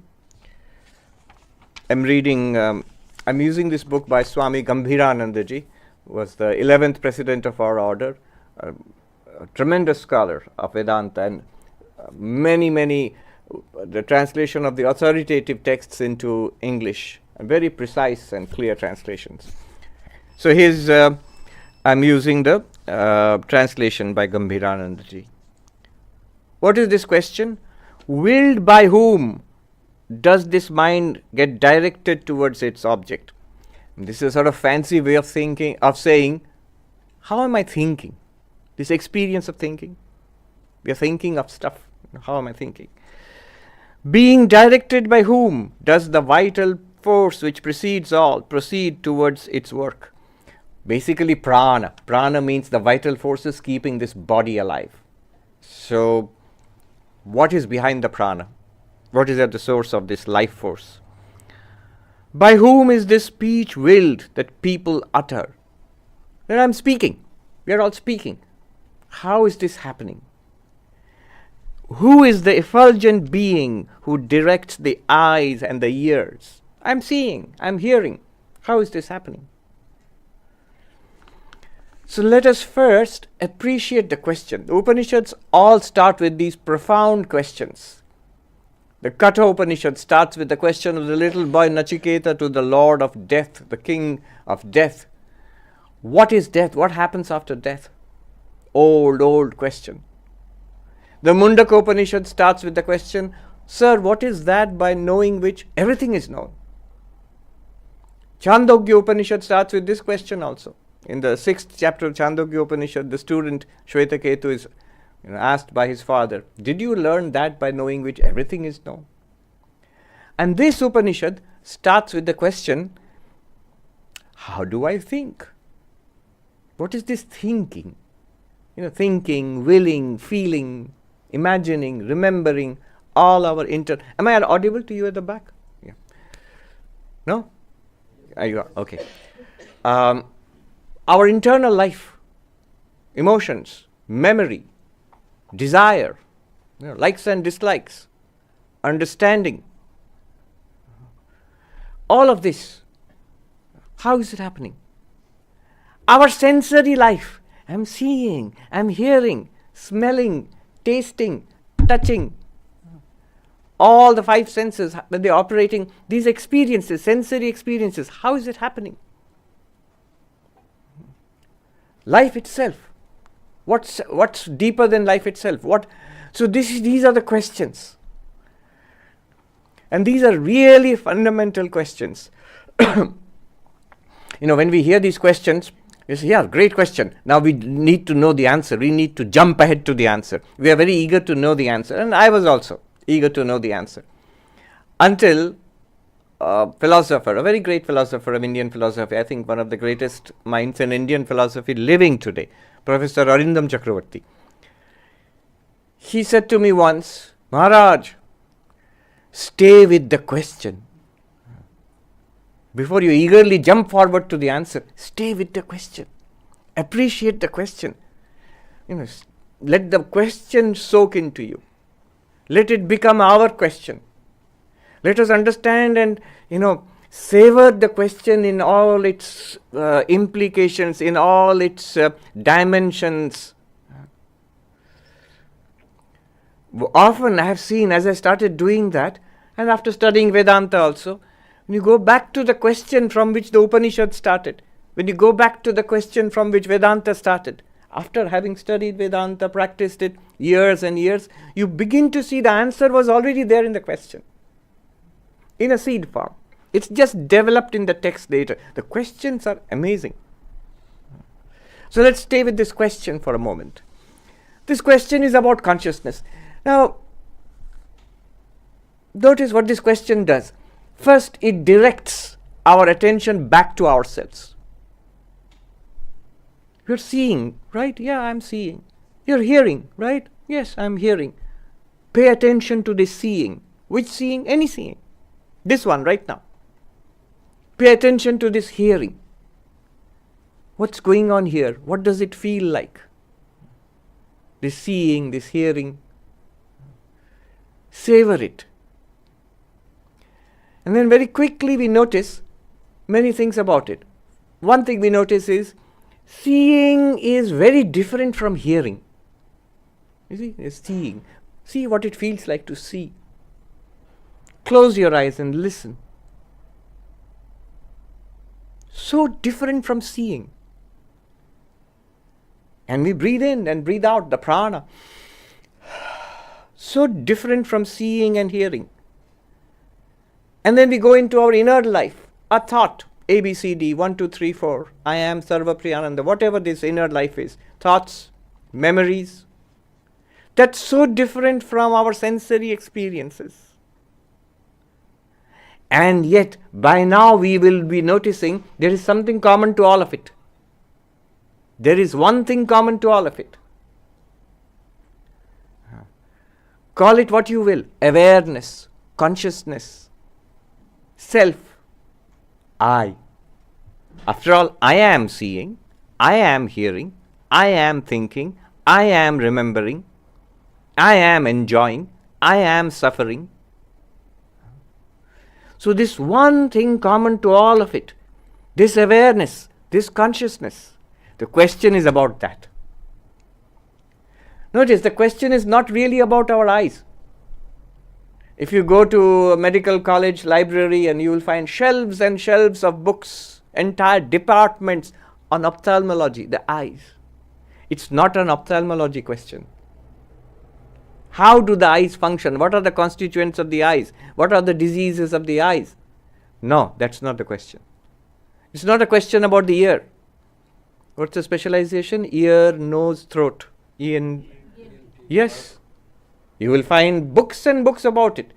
I'm using this book by Swami Gambhiranandaji, who was the 11th president of our order, a tremendous scholar of Vedanta, and many the translation of the authoritative texts into English, and very precise and clear translations. So I'm using the translation by Gambhiranandaji. What is this question? Willed by whom does this mind get directed towards its object? And this is a sort of fancy way of saying, how am I thinking? This experience of thinking. We are thinking of stuff. How am I thinking? Being directed by whom does the vital force which precedes all proceed towards its work? Basically prana. Prana means the vital forces keeping this body alive. So what is behind the prana? What is at the source of this life force? By whom is this speech willed that people utter? Then I'm speaking. We are all speaking. How is this happening? Who is the effulgent being who directs the eyes and the ears? I'm seeing, I'm hearing. How is this happening? So let us first appreciate the question. The Upanishads all start with these profound questions. The Katha Upanishad starts with the question of the little boy Nachiketa to the Lord of Death, the King of Death. What is death? What happens after death? Old question. The Mundaka Upanishad starts with the question, Sir, what is that by knowing which everything is known? Chandogya Upanishad starts with this question also. In the 6th chapter of Chandogya Upanishad, the student Shvetaketu is asked by his father, did you learn that by knowing which everything is known? And this Upanishad starts with the question, how do I think? What is this thinking? Thinking, willing, feeling, imagining, remembering, all our Am I audible to you at the back? Yeah. No? You are? Okay. Our internal life, emotions, memory, desire, likes and dislikes, understanding, all of this, how is it happening? Our sensory life, I'm seeing, I'm hearing, smelling, tasting, touching, all the 5 senses, when they're operating, these experiences, sensory experiences, how is it happening? Life itself. What's deeper than life itself? So these are the questions. And these are really fundamental questions. When we hear these questions, we say, yeah, great question. Now we need to know the answer. We need to jump ahead to the answer. We are very eager to know the answer. And I was also eager to know the answer. Until a philosopher, a very great philosopher of Indian philosophy, I think one of the greatest minds in Indian philosophy living today, Professor Arindam Chakravarti. He said to me once, Maharaj, stay with the question. Before you eagerly jump forward to the answer, stay with the question. Appreciate the question. let the question soak into you. Let it become our question. Let us understand and, savor the question in all its implications, in all its dimensions. Often I have seen, as I started doing that, and after studying Vedanta also, when you go back to the question from which the Upanishad started, when you go back to the question from which Vedanta started, after having studied Vedanta, practiced it years and years, you begin to see the answer was already there in the question, in a seed form. It's just developed in the text later. The questions are amazing. So let's stay with this question for a moment. This question is about consciousness. Now, notice what this question does. First, it directs our attention back to ourselves. You're seeing, right? Yeah, I'm seeing. You're hearing, right? Yes, I'm hearing. Pay attention to this seeing. Which seeing? Any seeing. This one right now. Pay attention to this hearing. What's going on here? What does it feel like? This seeing, this hearing. Savor it. And then very quickly we notice many things about it. One thing we notice is seeing is very different from hearing. You see, it's seeing. See what it feels like to see. Close your eyes and listen. So different from seeing. And we breathe in and breathe out the prana. So different from seeing and hearing. And then we go into our inner life, a thought, A, B, C, D, 1, 2, 3, 4, I am Sarvapriyananda, whatever this inner life is, thoughts, memories. That's so different from our sensory experiences. And yet, by now we will be noticing there is something common to all of it. There is one thing common to all of it. Call it what you will. Awareness, consciousness, self, I. After all, I am seeing, I am hearing, I am thinking, I am remembering, I am enjoying, I am suffering. So this one thing common to all of it, this awareness, this consciousness, the question is about that. Notice the question is not really about our eyes. If you go to a medical college library and you will find shelves and shelves of books, entire departments on ophthalmology, the eyes. It's not an ophthalmology question. How do the eyes function? What are the constituents of the eyes? What are the diseases of the eyes? No, that's not the question. It's not a question about the ear. What's the specialization? Ear, nose, throat. Yes. You will find books and books about it.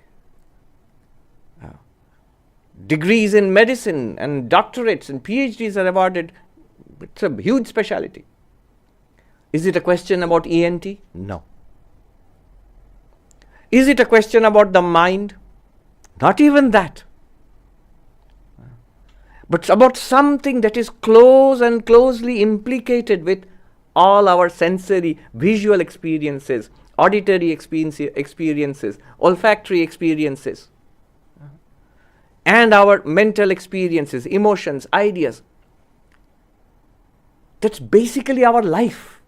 Degrees in medicine and doctorates and PhDs are awarded. It's a huge specialty. Is it a question about ENT? No. Is it a question about the mind? Not even that. But about something that is close and closely implicated with all our sensory, visual experiences, auditory experiences, olfactory experiences, and our mental experiences, emotions, ideas. That's basically our life.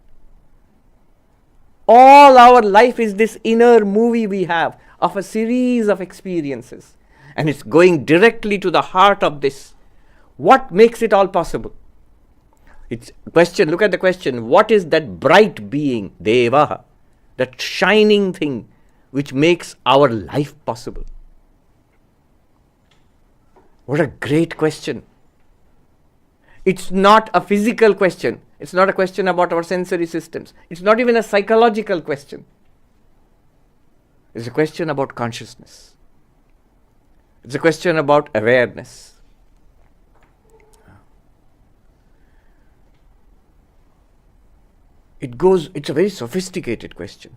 All our life is this inner movie we have of a series of experiences. And it's going directly to the heart of this. What makes it all possible? It's question, look at the question. What is that bright being, Deva, that shining thing which makes our life possible? What a great question. It's not a physical question. It's not a question about our sensory systems. It's not even a psychological question. It's a question about consciousness. It's a question about awareness. It's a very sophisticated question.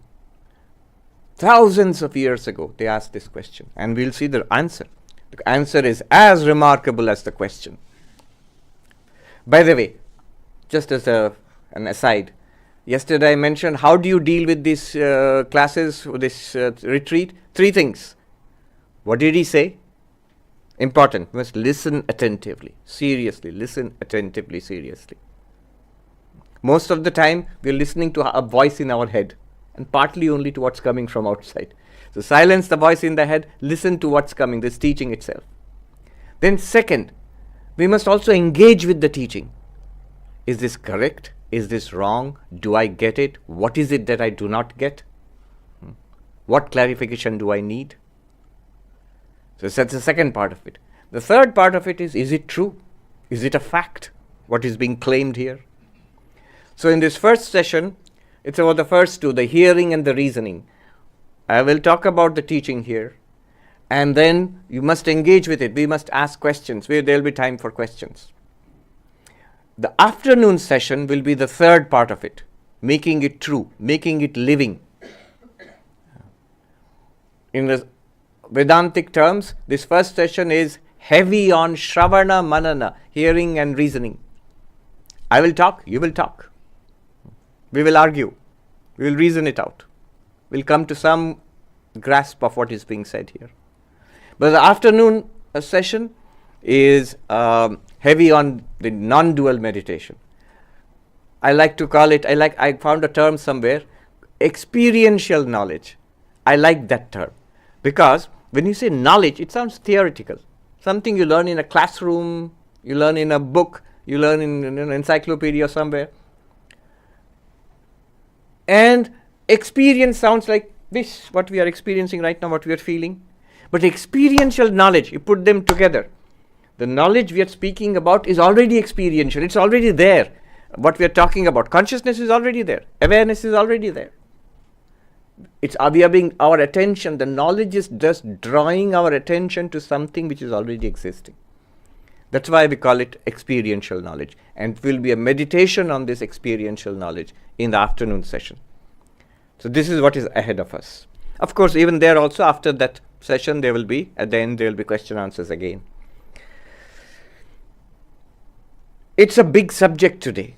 Thousands of years ago, they asked this question, and we'll see the answer. The answer is as remarkable as the question. By the way, just as an aside, Yesterday I mentioned, how do you deal with these classes, this retreat? 3 things. What did he say? Important. You must listen attentively, seriously. Listen attentively, seriously. Most of the time, we are listening to a voice in our head, and partly only to what's coming from outside. So silence the voice in the head, listen to what's coming, this teaching itself. Then second, we must also engage with the teaching. Is this correct? Is this wrong? Do I get it? What is it that I do not get? What clarification do I need? So that's the second part of it. The third part of it is it true? Is it a fact? What is being claimed here? So in this first session, it's about the first 2, the hearing and the reasoning. I will talk about the teaching here. And then you must engage with it. We must ask questions. There will be time for questions. The afternoon session will be the third part of it, making it true, making it living. In the Vedantic terms, this first session is heavy on Shravana Manana, hearing and reasoning. I will talk, you will talk. We will argue, we will reason it out. We'll come to some grasp of what is being said here. But the afternoon session is heavy on the non-dual meditation. I like to call it, I found a term somewhere, experiential knowledge. I like that term because when you say knowledge, it sounds theoretical. Something you learn in a classroom, you learn in a book, you learn in an encyclopedia somewhere. And experience sounds like this, what we are experiencing right now, what we are feeling. But experiential knowledge, you put them together. The knowledge we are speaking about is already experiential. It's already there. What we are talking about, consciousness is already there. Awareness is already there. We are being, our attention, the knowledge is just drawing our attention to something which is already existing. That's why we call it experiential knowledge. And it will be a meditation on this experiential knowledge in the afternoon session. So this is what is ahead of us. Of course, even there also, after that session, there will be, at the end, there will be question answers again. It's a big subject today.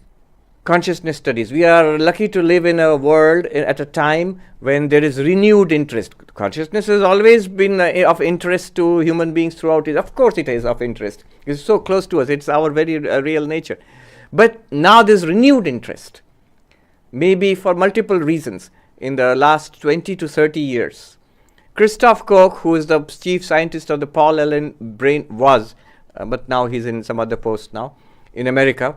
Consciousness studies. We are lucky to live in a world at a time when there is renewed interest. Consciousness has always been of interest to human beings throughout it. Of course it is of interest. It's so close to us. It's our very real nature. But now there's renewed interest. Maybe for multiple reasons in the last 20 to 30 years. Christoph Koch, who is the chief scientist of the Paul Allen brain, but now he's in some other post now in America.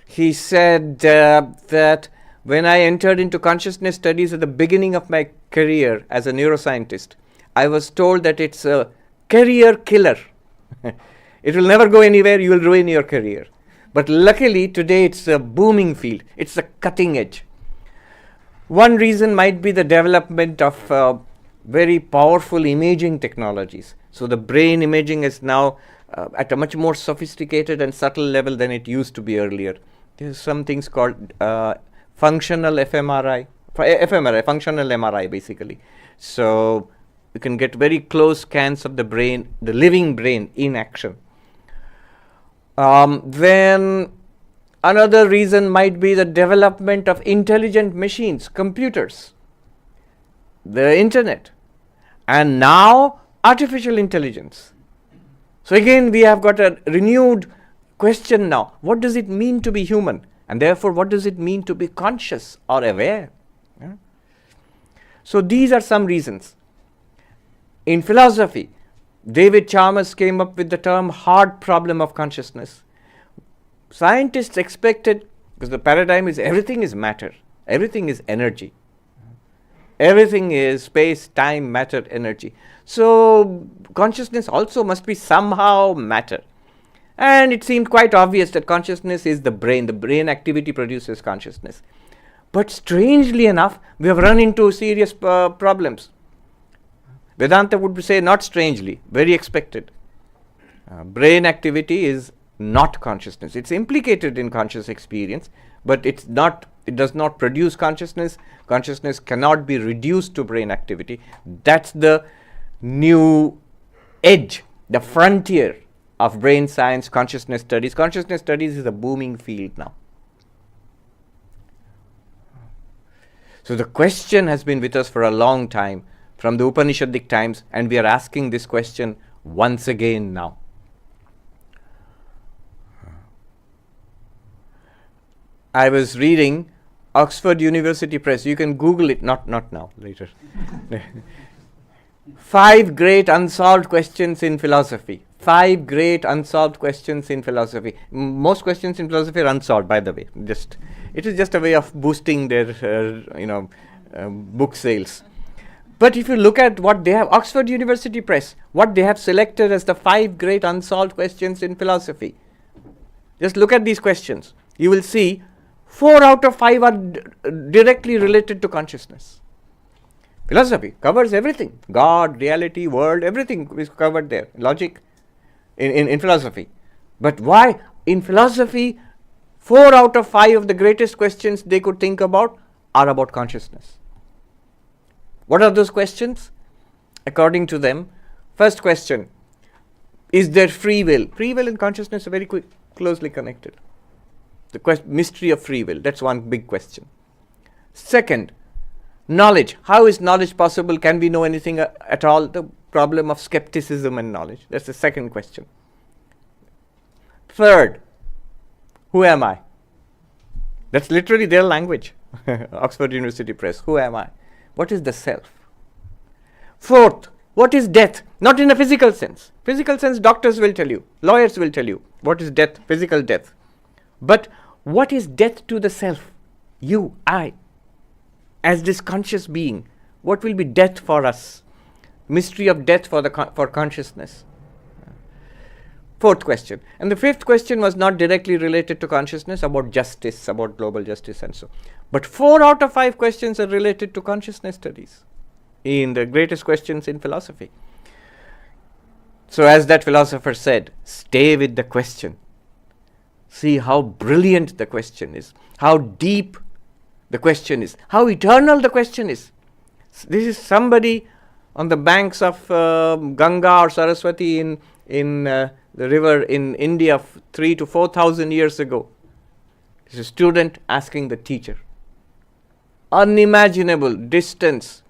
He said that when I entered into consciousness studies at the beginning of my career as a neuroscientist, I was told that it's a career killer. It will never go anywhere, you will ruin your career. But luckily today it's a booming field, it's a cutting edge. One reason might be the development of very powerful imaging technologies. So the brain imaging is now at a much more sophisticated and subtle level than it used to be earlier. There's some things called functional fMRI, functional MRI basically. So you can get very close scans of the brain, the living brain in action. Then another reason might be the development of intelligent machines, computers, the internet, and now artificial intelligence. So again, we have got a renewed question now. What does it mean to be human? And therefore, what does it mean to be conscious or aware? Yeah? So these are some reasons. In philosophy, David Chalmers came up with the term hard problem of consciousness. Scientists expected, because the paradigm is everything is matter, everything is energy. Everything is space, time, matter, energy. So consciousness also must be somehow matter. And it seemed quite obvious that consciousness is the brain. The brain activity produces consciousness. But strangely enough, we have run into serious problems. Vedanta would say not strangely, very expected. Brain activity is not consciousness. It's implicated in conscious experience, but it does not produce consciousness. Consciousness cannot be reduced to brain activity. That's the new edge, the frontier of brain science, consciousness studies. Consciousness studies is a booming field now. So the question has been with us for a long time, from the Upanishadic times, and we are asking this question once again now. I was reading Oxford University Press. You can Google it, not now, later. 5 great unsolved questions in philosophy. 5 great unsolved questions in philosophy. Most questions in philosophy are unsolved, by the way. It is just a way of boosting their, book sales. But if you look at what they have, Oxford University Press, what they have selected as the 5 great unsolved questions in philosophy. Just look at these questions. You will see 4 out of 5 are directly related to consciousness. Philosophy covers everything. God, reality, world, everything is covered there. Logic in philosophy. But why? In philosophy, 4 out of 5 of the greatest questions they could think about are about consciousness. What are those questions? According to them, first question, is there free will? Free will and consciousness are very closely connected. The mystery of free will, that's one big question. Second, knowledge. How is knowledge possible? Can we know anything at all? The problem of skepticism and knowledge. That's the second question. Third, who am I? That's literally their language. Oxford University Press. Who am I? What is the self? Fourth, what is death? Not in a physical sense. Physical sense, doctors will tell you, lawyers will tell you what is death, physical death. But what is death to the self? You, I, as this conscious being, what will be death for us? Mystery of death for consciousness. Fourth question. And the fifth question was not directly related to consciousness, about justice, about global justice and so. But 4 out of 5 questions are related to consciousness studies in the greatest questions in philosophy. So as that philosopher said, stay with the question. See how brilliant the question is, how deep the question is, how eternal the question is. This is somebody on the banks of Ganga or Saraswati in the river in India 3,000 to 4,000 years ago. It's a student asking the teacher. Unimaginable distance,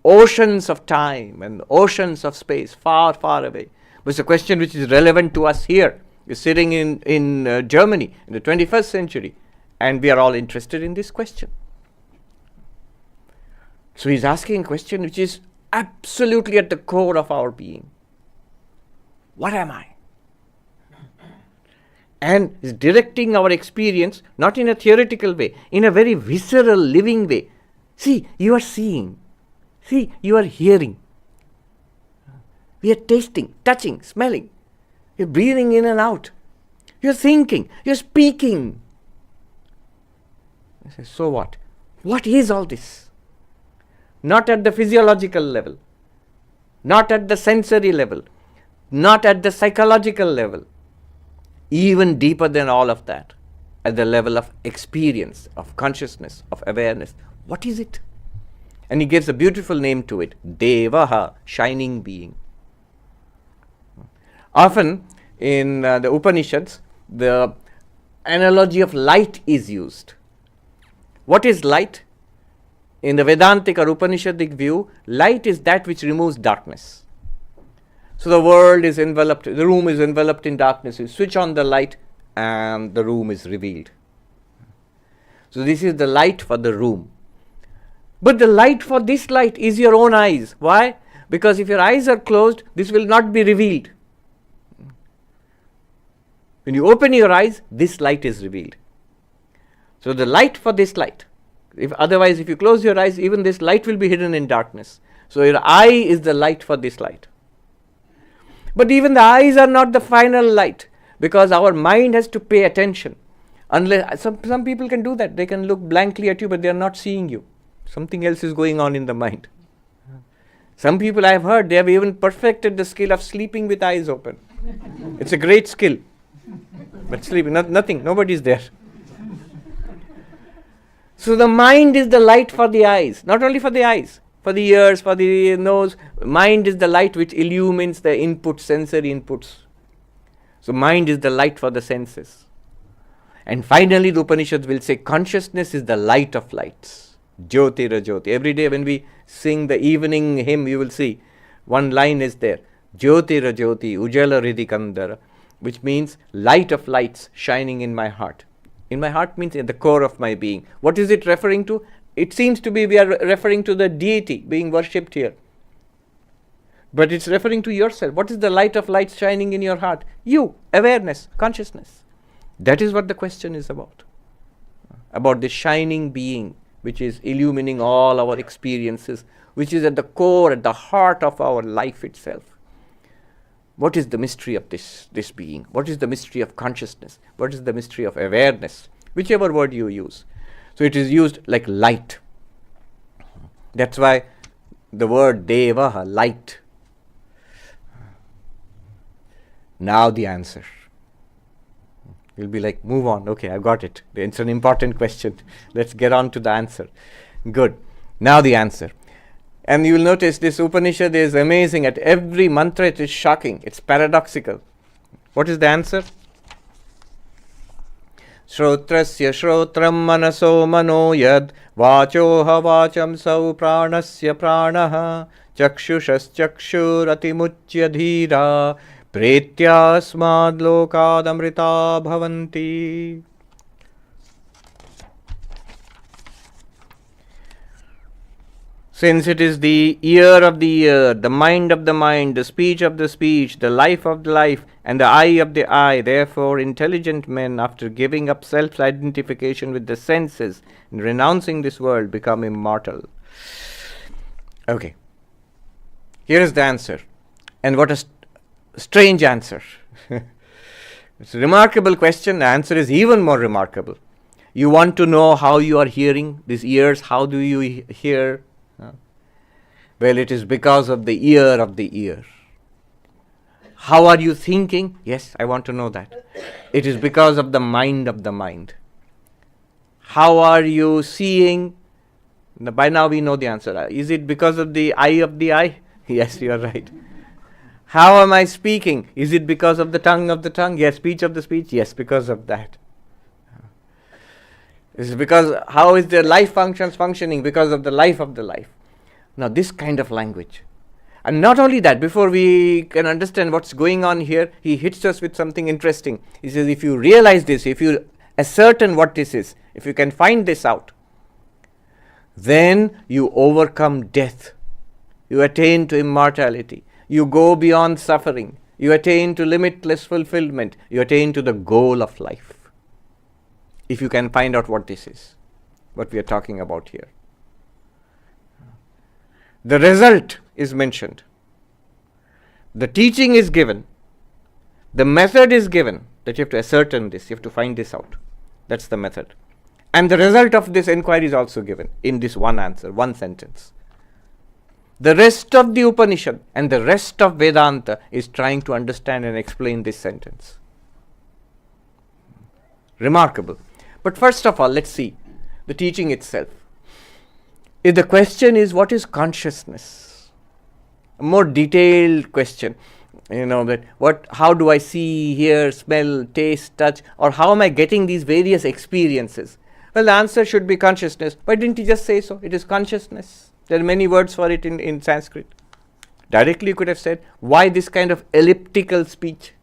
oceans of time and oceans of space, far, far away. But it's a question which is relevant to us here. We're sitting in Germany in the 21st century, and we are all interested in this question. So he's asking a question which is absolutely at the core of our being. What am I? And is directing our experience not in a theoretical way, in a very visceral, living way. See, you are seeing. See, you are hearing. We are tasting, touching, smelling. You're breathing in and out. You're thinking. You're speaking. I say, so what? What is all this? Not at the physiological level. Not at the sensory level. Not at the psychological level. Even deeper than all of that. At the level of experience, of consciousness, of awareness. What is it? And he gives a beautiful name to it. Devaha, shining being. Often in the Upanishads, the analogy of light is used. What is light? In the Vedantic or Upanishadic view, light is that which removes darkness. So the world is enveloped, the room is enveloped in darkness. You switch on the light and the room is revealed. So this is the light for the room. But the light for this light is your own eyes. Why? Because if your eyes are closed, this will not be revealed. When you open your eyes, this light is revealed. So the light for this light. Otherwise, if you close your eyes, even this light will be hidden in darkness. So your eye is the light for this light. But even the eyes are not the final light, because our mind has to pay attention. Unless some people can do that. They can look blankly at you, but they are not seeing you. Something else is going on in the mind. Some people I have heard, they have even perfected the skill of sleeping with eyes open. It's a great skill. But sleeping, nothing, nobody is there. So the mind is the light for the eyes, not only for the eyes, for the ears, for the nose. Mind is the light which illumines the input, sensory inputs. So mind is the light for the senses. And finally the Upanishads will say consciousness is the light of lights. Jyotira Jyoti. Every day when we sing the evening hymn, you will see one line is there. Jyotira Jyoti Ujala Ridhi Kandara, which means light of lights shining in my heart. In my heart means in the core of my being. What is it referring to? It seems to be we are referring to the deity being worshipped here. But it's referring to yourself. What is the light of lights shining in your heart? You, awareness, consciousness. That is what the question is about. About the shining being which is illumining all our experiences, which is at the core, at the heart of our life itself. What is the mystery of this being? What is the mystery of consciousness? What is the mystery of awareness? Whichever word you use. So it is used like light. That's why the word Devaha, light. Now the answer. You'll be like, move on. Okay, I got it. It's an important question. Let's get on to the answer. Good. Now the answer. And you will notice this Upanishad is amazing. At every mantra it is shocking. It's paradoxical. What is the answer? Shrotrasya shrotram manaso mano yad vachoha vacham sau pranasya pranaha chakshushas chakshuratimuchya dhira pretyasmad lokad amrita bhavanti. Since it is the ear of the ear, the mind of the mind, the speech of the speech, the life of the life, and the eye of the eye, therefore intelligent men, after giving up self-identification with the senses and renouncing this world, become immortal. Okay. Here is the answer. And what a strange answer. It's a remarkable question. The answer is even more remarkable. You want to know how you are hearing, these ears, how do you hear? Well, it is because of the ear of the ear. How are you thinking? Yes, I want to know that. It is because of the mind of the mind. How are you seeing? By now we know the answer. Is it because of the eye of the eye? Yes, you are right. How am I speaking? Is it because of the tongue of the tongue? Yes, speech of the speech? Yes, because of that. Is it because how is their life functioning? Because of the life of the life. Now this kind of language. And not only that, before we can understand what's going on here, he hits us with something interesting. He says, if you realize this, if you ascertain what this is, if you can find this out, then you overcome death. You attain to immortality. You go beyond suffering. You attain to limitless fulfillment. You attain to the goal of life. If you can find out what this is, what we are talking about here. The result is mentioned. The teaching is given. The method is given that you have to ascertain this, you have to find this out. That's the method. And the result of this inquiry is also given in this one answer, one sentence. The rest of the Upanishad and the rest of Vedanta is trying to understand and explain this sentence. Remarkable. But first of all, let's see the teaching itself. If the question is, what is consciousness? A more detailed question. How do I see, hear, smell, taste, touch, or how am I getting these various experiences? Well, the answer should be consciousness. Why didn't he just say so? It is consciousness. There are many words for it in Sanskrit. Directly you could have said, why this kind of elliptical speech?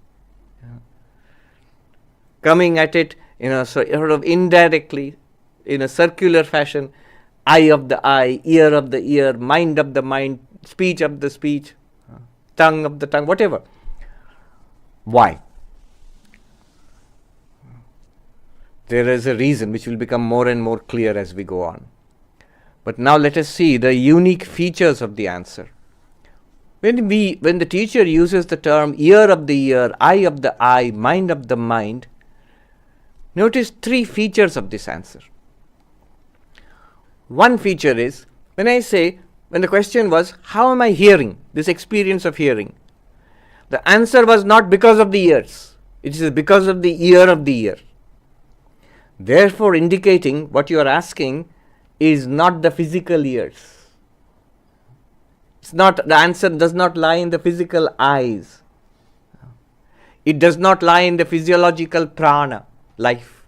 Coming at it sort of indirectly, in a circular fashion, eye of the eye, ear of the ear, mind of the mind, speech of the speech, tongue of the tongue, whatever. Why? There is a reason which will become more and more clear as we go on. But now let us see the unique features of the answer. When the teacher uses the term ear of the ear, eye of the eye, mind of the mind, notice three features of this answer. One feature is, when the question was, how am I hearing, this experience of hearing? The answer was not because of the ears. It is because of the ear of the ear. Therefore, indicating what you are asking is not the physical ears. The answer does not lie in the physical eyes. It does not lie in the physiological prana, life.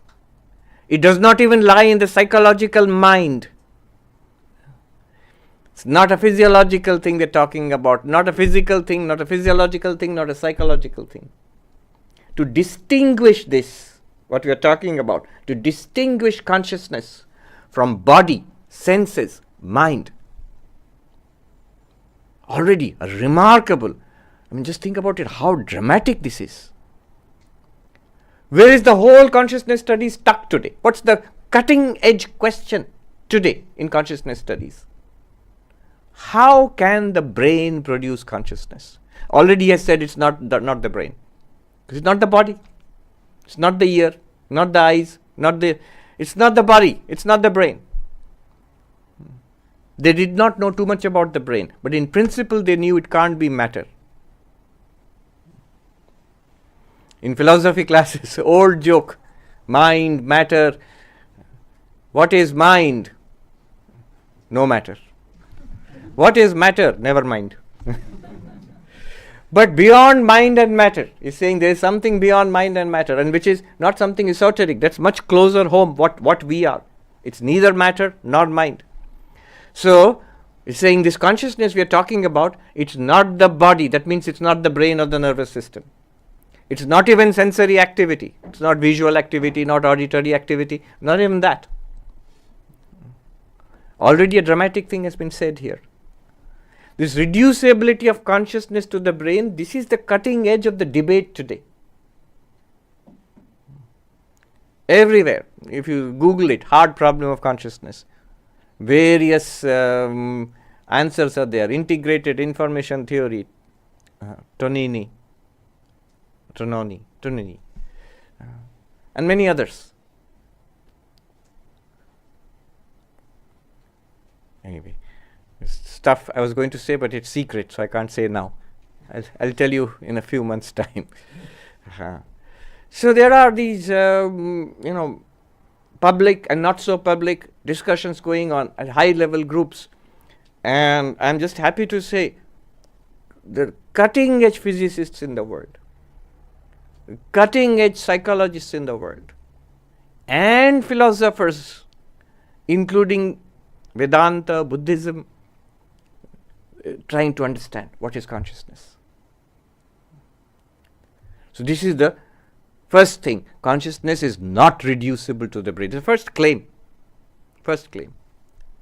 It does not even lie in the psychological mind. It's not a physiological thing we're talking about, not a physical thing, not a physiological thing, not a psychological thing. To distinguish this, what we are talking about, to distinguish consciousness from body, senses, mind. Already a remarkable, just think about it, how dramatic this is. Where is the whole consciousness study stuck today? What's the cutting edge question today in consciousness studies? How can the brain produce consciousness? Already I said it's not the brain. It's not the body. It's not the ear, not the eyes, it's not the body, it's not the brain. They did not know too much about the brain, but in principle they knew it can't be matter. In philosophy classes, old joke, mind, matter. What is mind? No matter. What is matter? Never mind. But beyond mind and matter, is saying there is something beyond mind and matter, and which is not something esoteric, that's much closer home what we are. It's neither matter nor mind. So, it's saying this consciousness we are talking about, it's not the body, that means it's not the brain or the nervous system. It's not even sensory activity, it's not visual activity, not auditory activity, not even that. Already a dramatic thing has been said here. This reducibility of consciousness to the brain, this is the cutting edge of the debate today. Everywhere, if you Google it, hard problem of consciousness, various answers are there. Integrated information theory, Tonini, and many others. Anyway, stuff I was going to say, but it's secret, so I can't say now. I'll tell you in a few months' time. So there are these, public and not so public discussions going on at high-level groups, and I'm just happy to say the cutting-edge physicists in the world, cutting-edge psychologists in the world, and philosophers, including Vedanta, Buddhism, trying to understand what is consciousness. So this is the first thing. Consciousness is not reducible to the brain. The first claim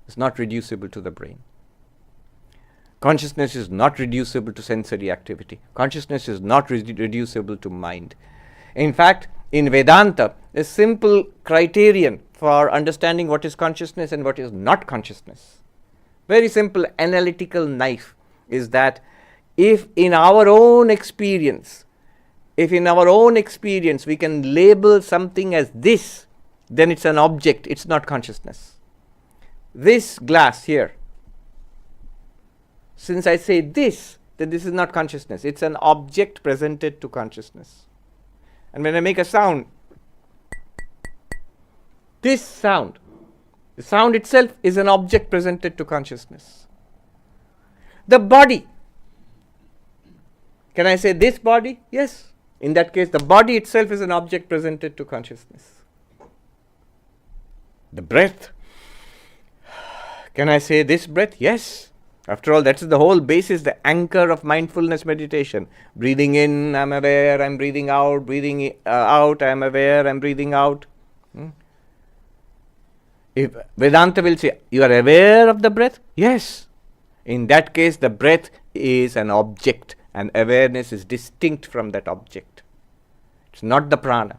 is not reducible to the brain. Consciousness is not reducible to sensory activity. Consciousness is not reducible to mind. In fact, in Vedanta, a simple criterion for understanding what is consciousness and what is not consciousness, very simple analytical knife, is that if in our own experience we can label something as this, then it's an object, it's not consciousness. This glass here, since I say this, then this is not consciousness, it's an object presented to consciousness. And when I make a sound, this sound, the sound itself is an object presented to consciousness. The body, can I say this body? Yes. In that case, the body itself is an object presented to consciousness. The breath, can I say this breath? Yes. After all, that's the whole basis, the anchor of mindfulness meditation. Breathing in, I'm aware, I'm breathing out. Breathing out, I'm aware, I'm breathing out. If Vedanta will say, you are aware of the breath? Yes. In that case, the breath is an object, and awareness is distinct from that object. It's not the prana.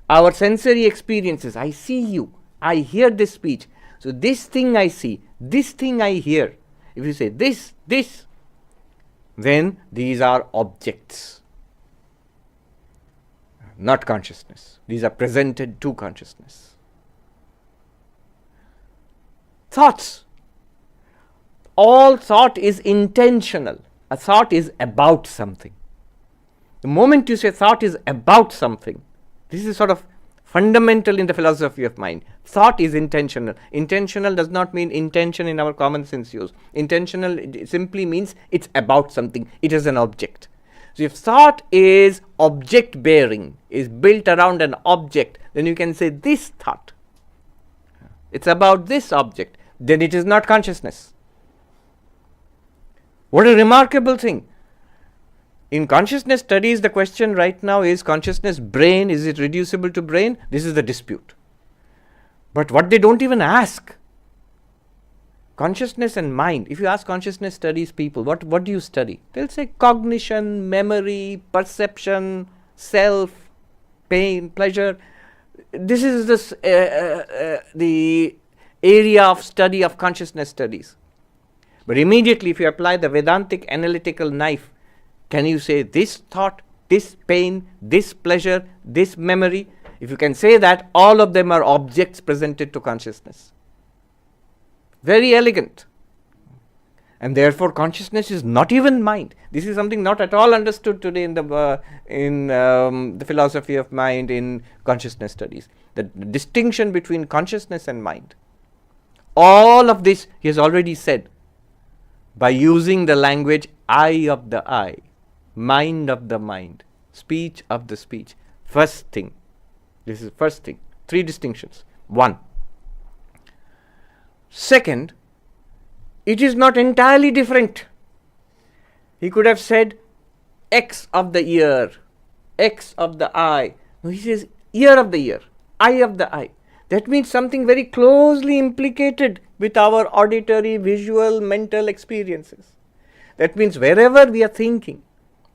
Our sensory experiences, I see you, I hear this speech. So this thing I see, this thing I hear. If you say this, then these are objects, not consciousness. These are presented to consciousness. Thoughts. All thought is intentional. A thought is about something. The moment you say thought is about something, this is sort of fundamental in the philosophy of mind. Thought is intentional. Intentional does not mean intention in our common sense use. Intentional simply means it's about something. It is an object. So if thought is object bearing, is built around an object, then you can say this thought. It's about this object. then it is not consciousness. What a remarkable thing. In consciousness studies, the question right now is consciousness brain, is it reducible to brain? This is the dispute. But what they don't even ask, consciousness and mind. If you ask consciousness studies people, what do you study? They'll say cognition, memory, perception, self, pain, pleasure. This is the area of study of consciousness studies. But immediately if you apply the Vedantic analytical knife, can you say this thought, this pain, this pleasure, this memory? If you can say that, all of them are objects presented to consciousness. Very elegant. And therefore consciousness is not even mind. This is something not at all understood today in the philosophy of mind, in consciousness studies. The distinction between consciousness and mind. All of this he has already said by using the language eye of the eye, mind of the mind, speech of the speech. First thing. This is first thing. 3 distinctions. 1. Second, it is not entirely different. He could have said X of the ear, X of the eye. No, he says ear of the ear, eye of the eye. That means something very closely implicated with our auditory, visual, mental experiences. That means wherever we are thinking,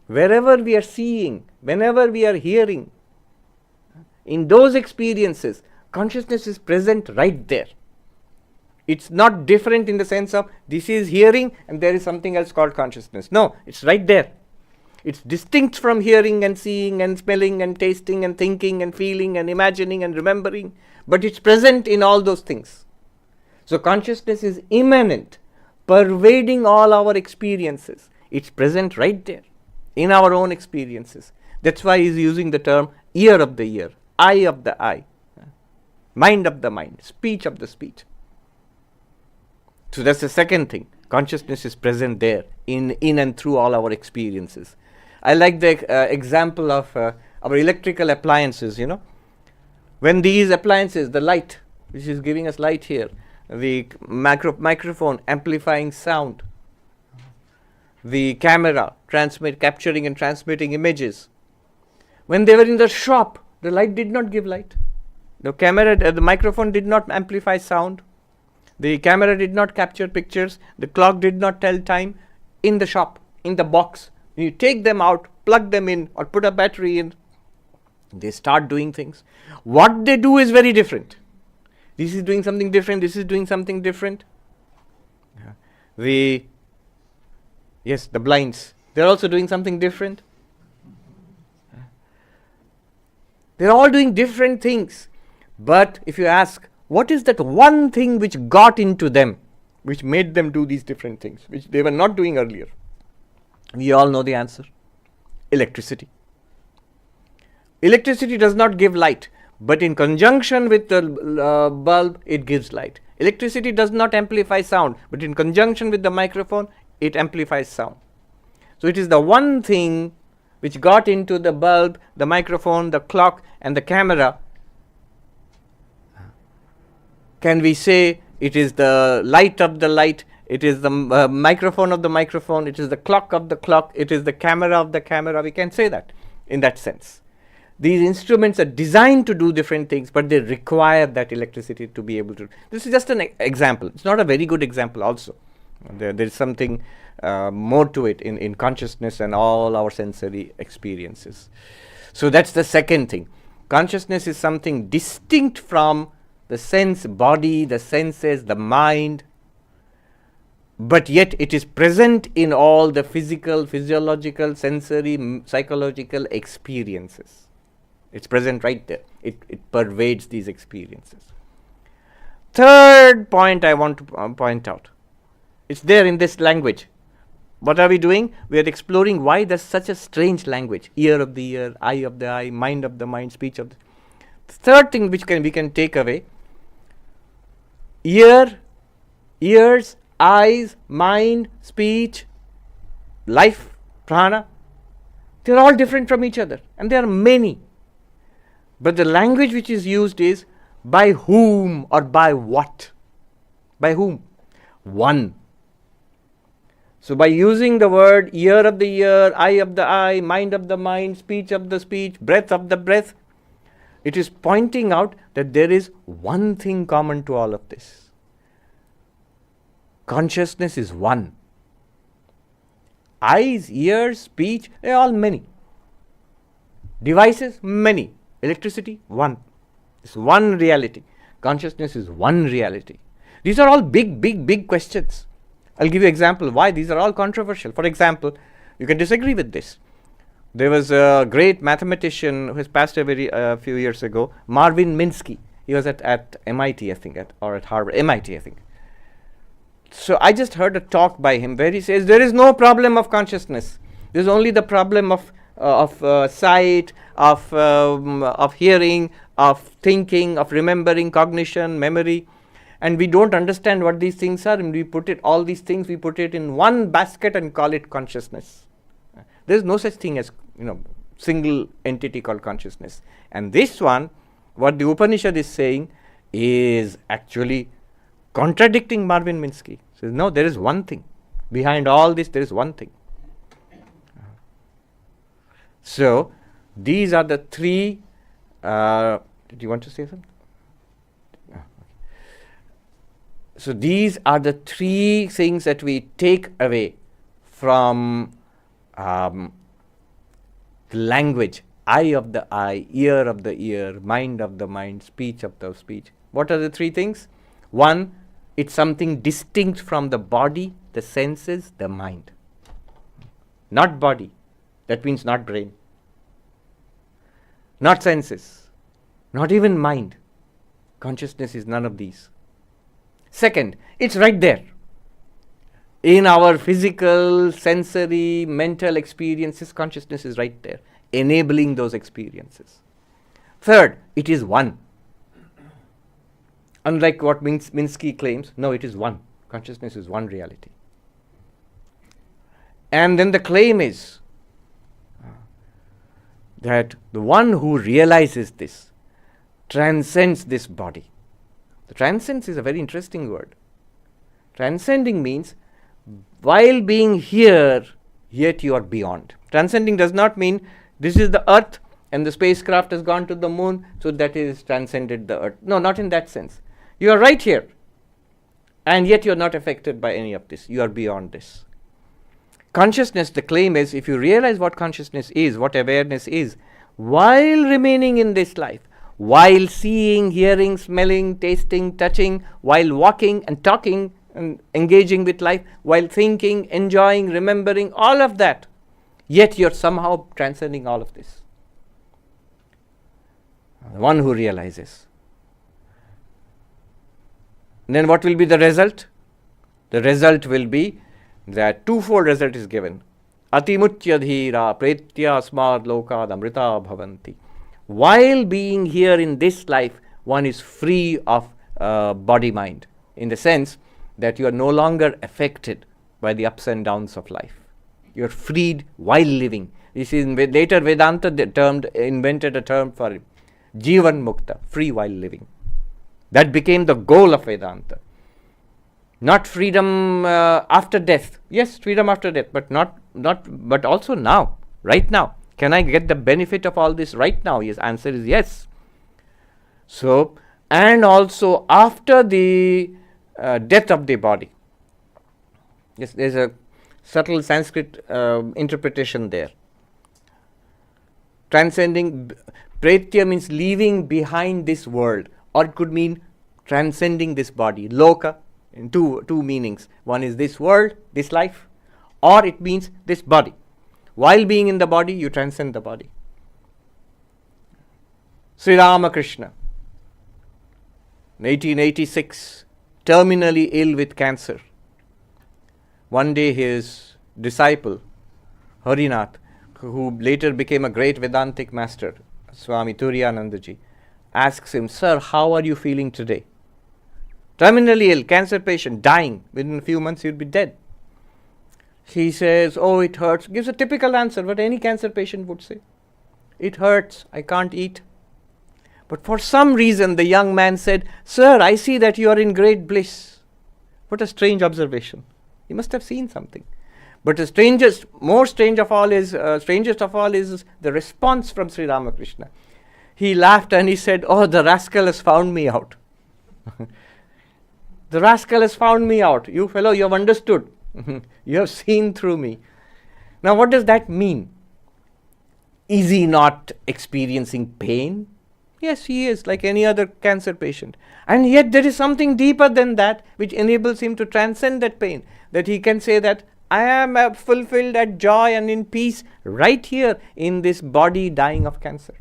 wherever we are seeing, whenever we are hearing, in those experiences, consciousness is present right there. It's not different in the sense of this is hearing and there is something else called consciousness. No, it's right there. It's distinct from hearing and seeing and smelling and tasting and thinking and feeling and imagining and remembering, but it's present in all those things. So consciousness is immanent, pervading all our experiences. It's present right there in our own experiences. That's why he's using the term ear of the ear, eye of the eye, mind of the mind, speech of the speech. So that's the second thing. Consciousness is present there in and through all our experiences. I like the example of our electrical appliances, When these appliances, the light, which is giving us light here, the microphone amplifying sound, the camera capturing and transmitting images. When they were in the shop, the light did not give light. The microphone did not amplify sound. The camera did not capture pictures. The clock did not tell time. In the shop, in the box, when you take them out, plug them in, or put a battery in, they start doing things. What they do is very different. This is doing something different. This is doing something different. The blinds, they're also doing something different. They're all doing different things. But if you ask, what is that one thing which got into them, which made them do these different things, which they were not doing earlier? We all know the answer. Electricity. Electricity does not give light, but in conjunction with the bulb, it gives light. Electricity does not amplify sound, but in conjunction with the microphone, it amplifies sound. So it is the one thing which got into the bulb, the microphone, the clock, and the camera. Can we say it is the light of the light, it is the microphone of the microphone, it is the clock of the clock, it is the camera of the camera? We can say that in that sense. These instruments are designed to do different things, but they require that electricity to be able to. This is just an example. It's not a very good example also. There is something more to it in consciousness and all our sensory experiences. So that's the second thing. Consciousness is something distinct from the sense body, the senses, the mind, but yet it is present in all the physical, physiological, sensory, psychological experiences. It's present right there. It pervades these experiences. Third point I want to point out. It's there in this language. What are we doing? We are exploring why there's such a strange language. Ear of the ear, eye of the eye, mind of the mind, speech of the. The third thing which we can take away. Ears, eyes, mind, speech, life, prana. They're all different from each other. And there are many. But the language which is used is by whom or by what. By whom? One. So by using the word ear of the ear, eye of the eye, mind of the mind, speech of the speech, breath of the breath, it is pointing out that there is one thing common to all of this. Consciousness is one. Eyes, ears, speech, they are all many. Devices, many. Electricity, one. It's one reality. Consciousness is one reality. These are all big questions. I'll give you an example why these are all controversial. For example, you can disagree with this. There was a great mathematician who has passed away a few years ago, Marvin Minsky. He was at MIT, I think, or at Harvard. MIT, I think. So I just heard a talk by him where he says there is no problem of consciousness. There's only the problem of sight, of hearing, of thinking, of remembering, cognition, memory. And we don't understand what these things are, and we put it in one basket and call it consciousness. There is no such thing as single entity called consciousness. And this one, what the Upanishad is saying, is actually contradicting Marvin Minsky. It says, no, there is one thing. Behind all this, there is one thing. So, these are the three. Did you want to say something? So, these are the three things that we take away from the language. Eye of the eye, ear of the ear, mind of the mind, speech of the speech. What are the three things? One, it's something distinct from the body, the senses, the mind. Not body. That means not brain. Not senses. Not even mind. Consciousness is none of these. Second, it's right there. In our physical, sensory, mental experiences, consciousness is right there, enabling those experiences. Third, it is one. Unlike what Minsky claims, no, it is one. Consciousness is one reality. And then the claim is that the one who realizes this transcends this body. The transcends is a very interesting word. Transcending means while being here, yet you are beyond. Transcending does not mean this is the earth and the spacecraft has gone to the moon, so that is transcended the earth. No, not in that sense. You are right here, and yet you are not affected by any of this. You are beyond this. Consciousness, the claim is, if you realize what consciousness is, what awareness is, while remaining in this life, while seeing, hearing, smelling, tasting, touching, while walking and talking and engaging with life, while thinking, enjoying, remembering, all of that, yet you're somehow transcending all of this. The one who realizes. Then what will be the result? The result will be that twofold result is given. Atimuchya dhira pretya asmad lokad amrita bhavanti. While being here in this life, one is free of body-mind, in the sense that you are no longer affected by the ups and downs of life. You are freed while living. This is later Vedanta invented a term for it. Jivan Mukta, free while living. That became the goal of Vedanta. Not freedom after death. Yes, freedom after death, but also now, right now. Can I get the benefit of all this right now? His answer is yes. So, and also after the death of the body. Yes, there's a subtle Sanskrit interpretation there. Transcending, pretya means leaving behind this world, or it could mean transcending this body. Loka, in two meanings. One is this world, this life, or it means this body. While being in the body, you transcend the body. Sri Ramakrishna, 1886, terminally ill with cancer. One day his disciple, Harinath, who later became a great Vedantic master, Swami Turiyanandaji, asks him, "Sir, how are you feeling today?" Terminally ill, cancer patient, dying. Within a few months he would be dead. He says, "Oh, it hurts." Gives a typical answer, what any cancer patient would say. "It hurts, I can't eat." But for some reason the young man said, "Sir, I see that you are in great bliss." What a strange observation. He must have seen something. But the strangest of all is the response from Sri Ramakrishna. He laughed and he said, "Oh, the rascal has found me out." The rascal has found me out. You fellow, you have understood. You have seen through me. Now, what does that mean? Is he not experiencing pain? Yes, he is, like any other cancer patient. And yet there is something deeper than that which enables him to transcend that pain. That he can say that I am fulfilled at joy and in peace right here in this body dying of cancer.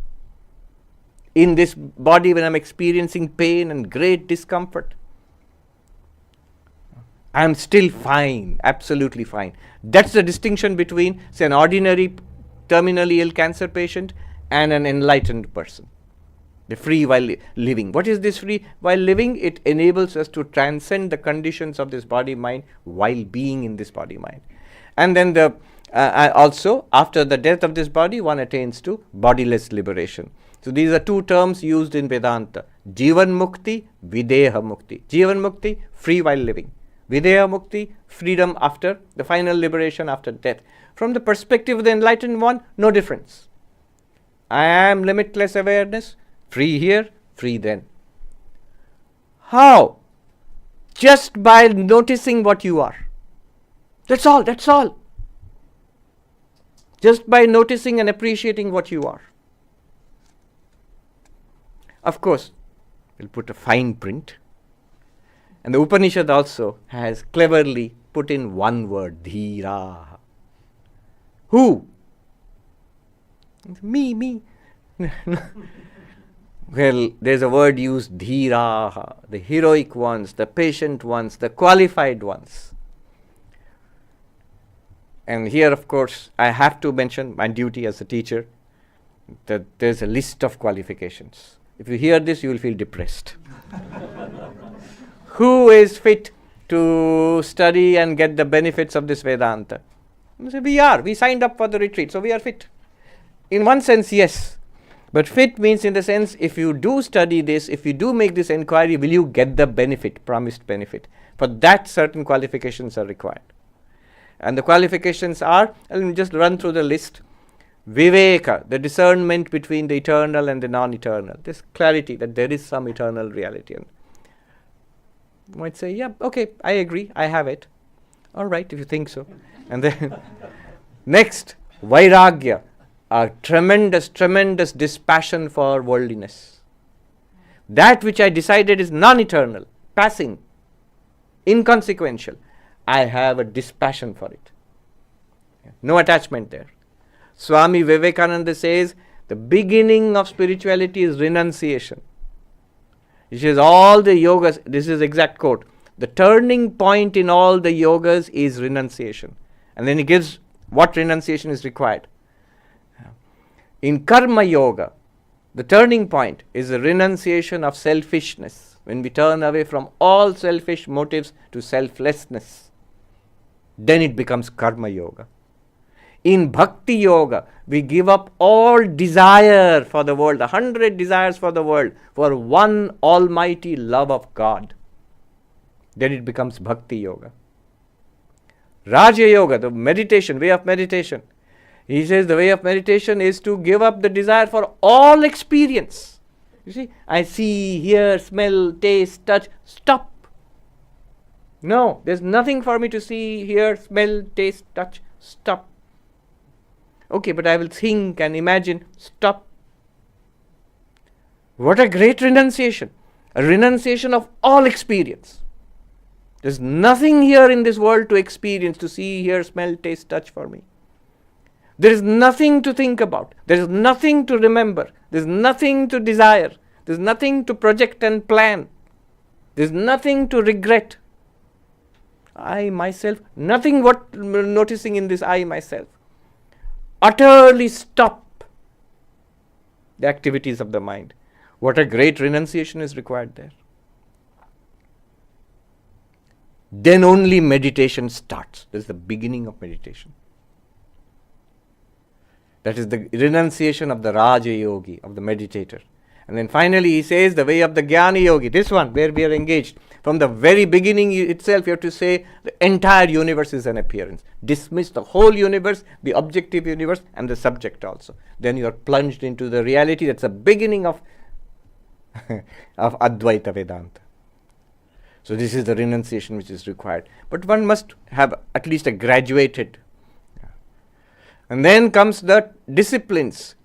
In this body when I am experiencing pain and great discomfort. I am still fine, absolutely fine. That's the distinction between, say, an ordinary terminally ill cancer patient and an enlightened person. The free while living. What is this free while living? It enables us to transcend the conditions of this body-mind while being in this body-mind. And then also, after the death of this body, one attains to bodiless liberation. So these are two terms used in Vedanta. Jivan Mukti, Videha Mukti. Jivan Mukti, free while living. Videha Mukti, freedom after the final liberation after death. From the perspective of the enlightened one, no difference. I am limitless awareness, free here, free then. How? Just by noticing what you are. That's all. Just by noticing and appreciating what you are. Of course, we'll put a fine print. And the Upanishad also has cleverly put in one word, Dhira. Who? Me. Well, there's a word used, Dhira, the heroic ones, the patient ones, the qualified ones. And here, of course, I have to mention my duty as a teacher, that there's a list of qualifications. If you hear this, you will feel depressed. Who is fit to study and get the benefits of this Vedanta? You say, we signed up for the retreat, so we are fit. In one sense, yes. But fit means in the sense, if you do study this, if you do make this inquiry, will you get the benefit, promised benefit? For that, certain qualifications are required. And the qualifications are, I'll just run through the list. Viveka, the discernment between the eternal and the non-eternal. This clarity that there is some eternal reality. And you might say, yeah, okay, I agree, I have it. All right, if you think so. And then next, Vairagya, a tremendous dispassion for worldliness. That which I decided is non-eternal, passing, inconsequential. I have a dispassion for it. No attachment there. Swami Vivekananda says, the beginning of spirituality is renunciation. He says all the yogas, this is exact quote, the turning point in all the yogas is renunciation. And then he gives what renunciation is required. In Karma Yoga, the turning point is the renunciation of selfishness. When we turn away from all selfish motives to selflessness, then it becomes Karma Yoga. In Bhakti Yoga, we give up all desire for the world, 100 desires for the world, for one almighty love of God. Then it becomes Bhakti Yoga. Raja Yoga, the meditation, way of meditation. He says the way of meditation is to give up the desire for all experience. You see, I see, hear, smell, taste, touch, stop. No, there's nothing for me to see, hear, smell, taste, touch, stop. Okay, but I will think and imagine, stop. What a great renunciation. A renunciation of all experience. There's nothing here in this world to experience, to see, hear, smell, taste, touch for me. There is nothing to think about. There is nothing to remember. There is nothing to desire. There is nothing to project and plan. There is nothing to regret. I myself, nothing what noticing in this I myself. Utterly stop the activities of the mind. What a great renunciation is required there. Then only meditation starts. This is the beginning of meditation. That is the renunciation of the Raja Yogi, of the meditator. And then finally he says the way of the Jnana Yogi, this one where we are engaged. From the very beginning itself, you have to say the entire universe is an appearance. Dismiss the whole universe, the objective universe, and the subject also. Then you are plunged into the reality. That's the beginning of Advaita Vedanta. So this is the renunciation which is required. But one must have at least a graduated. And then comes the disciplines,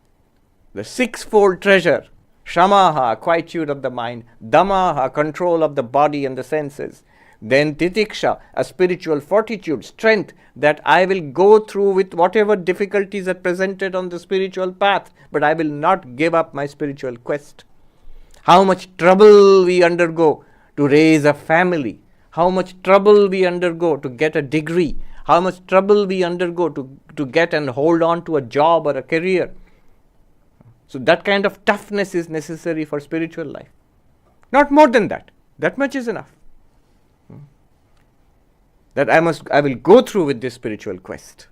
the sixfold treasure. Shamaha, quietude of the mind. Damaha, control of the body and the senses. Then titiksha, a spiritual fortitude, strength that I will go through with whatever difficulties are presented on the spiritual path, but I will not give up my spiritual quest. How much trouble we undergo to raise a family, how much trouble we undergo to get a degree, how much trouble we undergo to get and hold on to a job or a career. So that kind of toughness is necessary for spiritual life. Not more than that. That much is enough. That I will go through with this spiritual quest.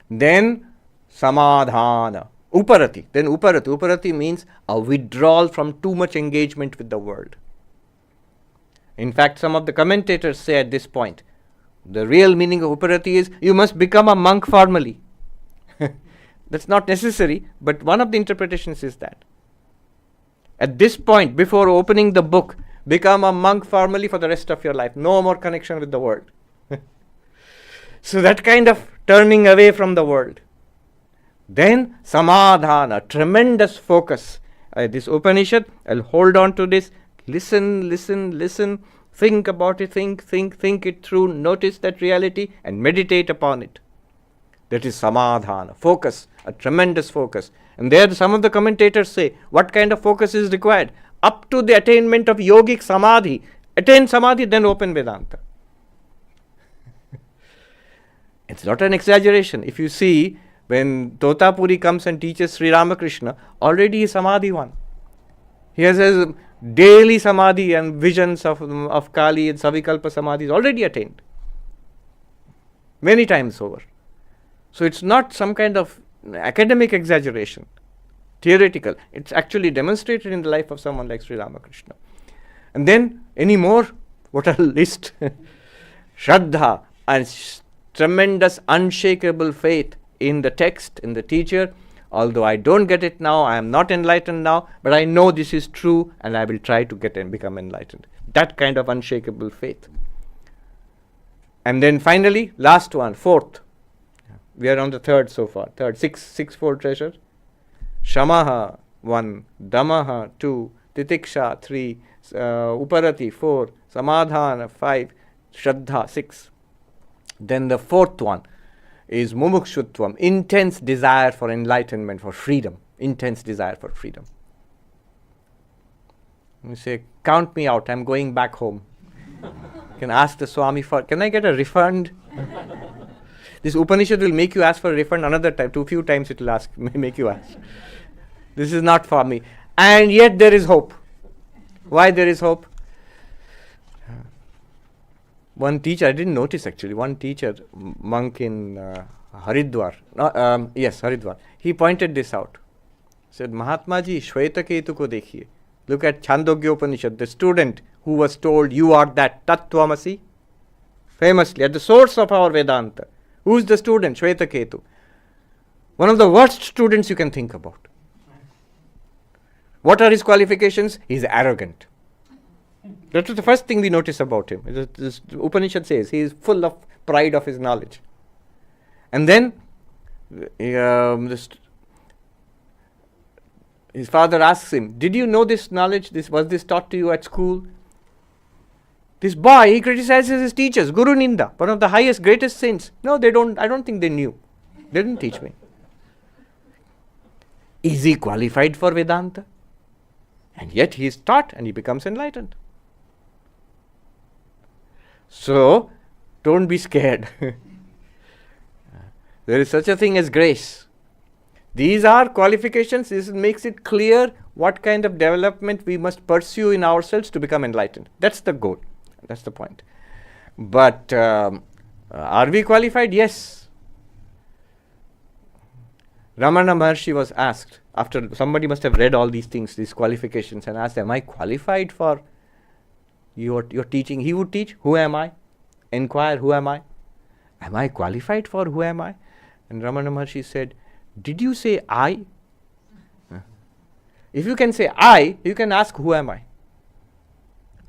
Then samadhana, uparati. Then uparati. Uparati means a withdrawal from too much engagement with the world. In fact, some of the commentators say at this point, the real meaning of uparati is you must become a monk formally. That's not necessary, but one of the interpretations is that. At this point, before opening the book, become a monk formally for the rest of your life. No more connection with the world. So that kind of turning away from the world. Then samadhana, tremendous focus. This Upanishad, I'll hold on to this. Listen, listen, listen. Think about it, think it through. Notice that reality and meditate upon it. That is samadhana, focus, a tremendous focus. And there some of the commentators say, what kind of focus is required? Up to the attainment of yogic samadhi. Attain samadhi, then open Vedanta. It's not an exaggeration. If you see, when Totapuri comes and teaches Sri Ramakrishna, already he is samadhi one. He has his daily samadhi and visions of Kali and Savikalpa samadhi is already attained. Many times over. So it's not some kind of academic exaggeration, theoretical. It's actually demonstrated in the life of someone like Sri Ramakrishna. And then, any more? What a list. Shraddha, and tremendous unshakable faith in the text, in the teacher. Although I don't get it now, I am not enlightened now, but I know this is true and I will try to get and become enlightened. That kind of unshakable faith. And then finally, last one, fourth. We are on the third so far. Third, sixfold treasure. Shamaha, 1. Damaha, 2. Titiksha, 3. Uparati, 4. Samadhana, 5. Shraddha, 6. Then the fourth one is mumukshutvam, intense desire for enlightenment, for freedom. Intense desire for freedom. You say, count me out, I'm going back home. You can ask the Swami for, can I get a refund? This Upanishad will make you ask for a refund another time. Too few times it will make you ask. This is not for me. And yet there is hope. Why there is hope? One teacher, I didn't notice actually, one teacher, monk in Haridwar, Haridwar, he pointed this out. He said, Mahatma ji, Shweta Ketu ko dekhiye. Look at Chandogya Upanishad, the student who was told, you are that Tattvamasi. Famously, at the source of our Vedanta. Who is the student? Shweta Ketu. One of the worst students you can think about. What are his qualifications? He is arrogant. That was the first thing we notice about him. This Upanishad says he is full of pride of his knowledge. And then his father asks him, did you know this knowledge? Was this taught to you at school? This boy, he criticizes his teachers, Guru Ninda, one of the highest, greatest saints. No, they don't, I don't think they knew. They didn't teach me. Is he qualified for Vedanta? And yet he is taught and he becomes enlightened. So, don't be scared. There is such a thing as grace. These are qualifications. This makes it clear what kind of development we must pursue in ourselves to become enlightened. That's the goal. That's the point. But are we qualified? Yes. Ramana Maharshi was asked, after somebody must have read all these things, these qualifications, and asked, am I qualified for your teaching? He would teach, who am I? Inquire, who am I? Am I qualified for who am I? And Ramana Maharshi said, did you say I? If you can say I, you can ask, who am I?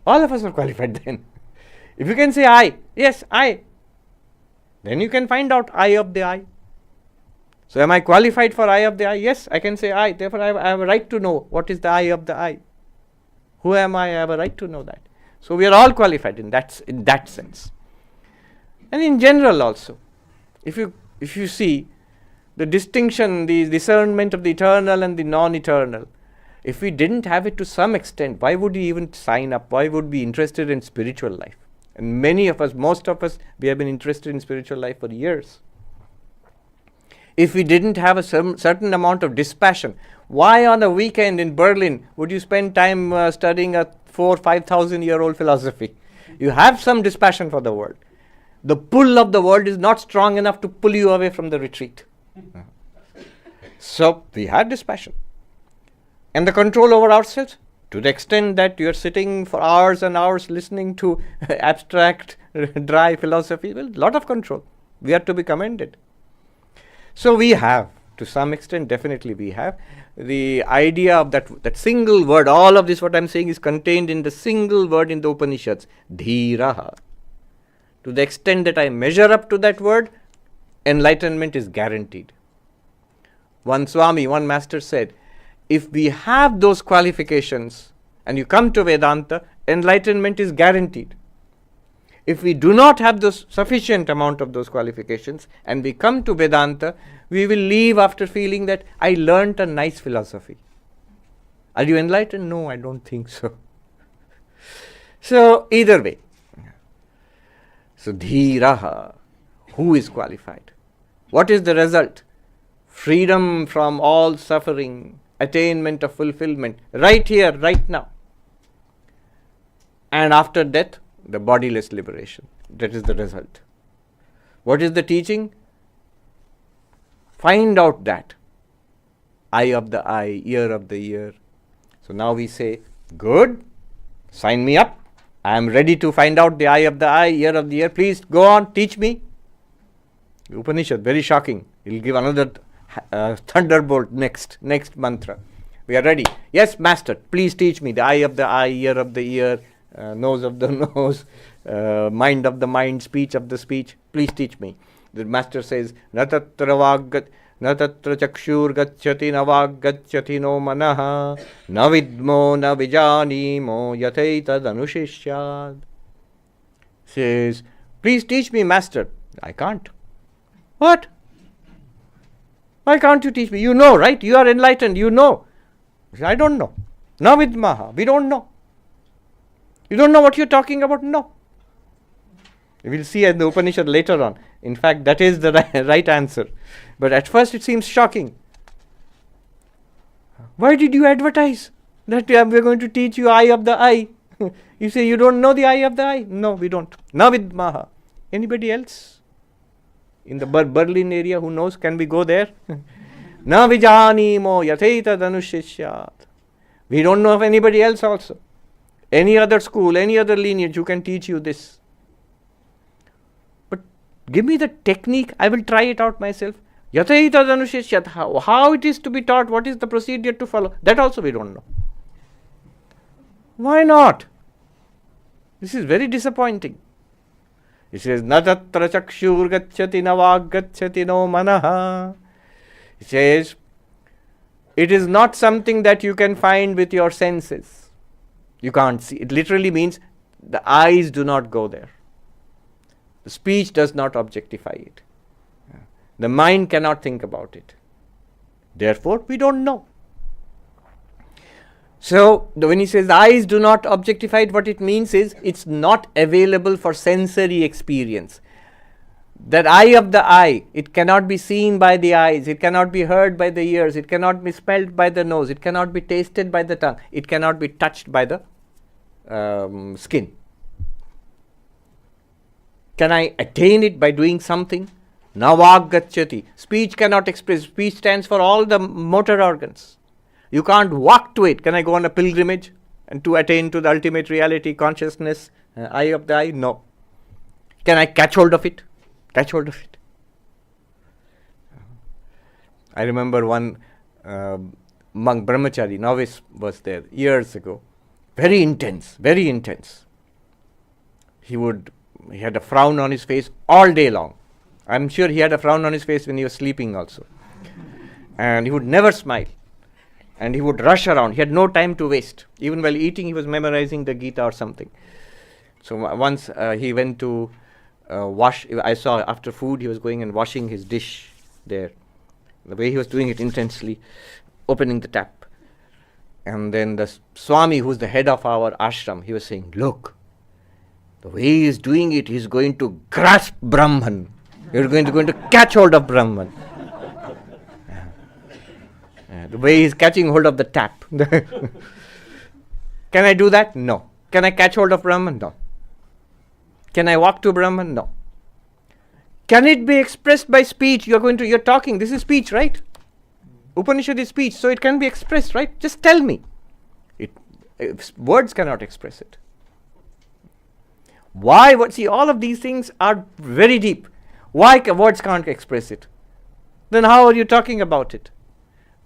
All of us are qualified then. If you can say I, yes, I, then you can find out I of the I. So am I qualified for I of the I? Yes, I can say I. Therefore, I have a right to know what is the I of the I. Who am I? I have a right to know that. So we are all qualified in that sense. And in general also, if you see the distinction, the discernment of the eternal and the non-eternal, if we didn't have it to some extent, why would we even sign up? Why would we be interested in spiritual life? And many of us, most of us, we have been interested in spiritual life for years. If we didn't have a certain amount of dispassion, why on a weekend in Berlin would you spend time studying a 4,000-5,000 year old philosophy? You have some dispassion for the world. The pull of the world is not strong enough to pull you away from the retreat. So we had dispassion. And the control over ourselves, to the extent that you are sitting for hours and hours listening to abstract, dry philosophy, well, a lot of control. We are to be commended. So we have, to some extent, definitely we have, the idea of that single word. All of this, what I am saying, is contained in the single word in the Upanishads, dhiraha. To the extent that I measure up to that word, enlightenment is guaranteed. One Swami, one master said, if we have those qualifications and you come to Vedanta, enlightenment is guaranteed. If we do not have the sufficient amount of those qualifications and we come to Vedanta, we will leave after feeling that I learnt a nice philosophy. Are you enlightened? No, I don't think so. So either way. So dhiraha, who is qualified? What is the result? Freedom from all suffering, attainment of fulfillment, right here, right now. And after death, the bodiless liberation. That is the result. What is the teaching? Find out that. Eye of the eye, ear of the ear. So now we say, good, sign me up. I am ready to find out the eye of the eye, ear of the ear. Please go on, teach me. Upanishad, very shocking. He will give another thunderbolt next mantra. We are ready. Yes, master, please teach me the eye of the eye, ear of the ear, nose of the nose, mind of the mind, speech of the speech. Please teach me. The master says, na tatra chakshur gacchati na vag gacchati no manaha na vidmo na vijanimo yateitad anushishyad. Says, please teach me, master. I can't. What? Why can't you teach me? You know, right? You are enlightened. You know. I don't know. Na vidmaha. We don't know. You don't know what you're talking about? No. We will see in the Upanishad later on. In fact, that is the right answer. But at first it seems shocking. Why did you advertise that we are going to teach you eye of the eye? You say you don't know the eye of the eye? No, we don't. Na vidmaha. Anybody else? In the Berlin area who knows? Can we go there? Na vijanimo yateita danushishyat. We don't know of anybody else also. Any other school, any other lineage who can teach you this. But give me the technique, I will try it out myself. Yateita danushishyat. How it is to be taught, what is the procedure to follow? That also we don't know. Why not? This is very disappointing. He says, na tatra chakshur gacchati na vag gacchati no manaha. He says, it is not something that you can find with your senses. You can't see. It literally means the eyes do not go there. The speech does not objectify it. The mind cannot think about it. Therefore, we don't know. So, when he says eyes do not objectify it, what it means is it's not available for sensory experience. That eye of the eye, it cannot be seen by the eyes, it cannot be heard by the ears, it cannot be smelled by the nose, it cannot be tasted by the tongue, it cannot be touched by the skin. Can I attain it by doing something? Navag gacchati. Speech cannot express. Speech stands for all the motor organs. You can't walk to it. Can I go on a pilgrimage and to attain to the ultimate reality, consciousness, eye of the eye? No. Can I catch hold of it? Catch hold of it. I remember one monk, brahmachari, novice was there years ago. Very intense, very intense. He had a frown on his face all day long. I'm sure he had a frown on his face when he was sleeping also. And he would never smile. And he would rush around. He had no time to waste. Even while eating, he was memorizing the Gita or something. So once he went to wash. I saw after food he was going and washing his dish there. The way he was doing it intensely, opening the tap. And then the Swami, who's the head of our ashram, he was saying, look, the way he is doing it, he's going to grasp Brahman. You're going to catch hold of Brahman. The way he's catching hold of the tap. Can I do that? No. Can I catch hold of Brahman? No. Can I walk to Brahman? No. Can it be expressed by speech? You're talking. This is speech, right? Upanishad is speech, so it can be expressed, right? Just tell me. Words cannot express it. Why? See, all of these things are very deep. Why words can't express it? Then how are you talking about it?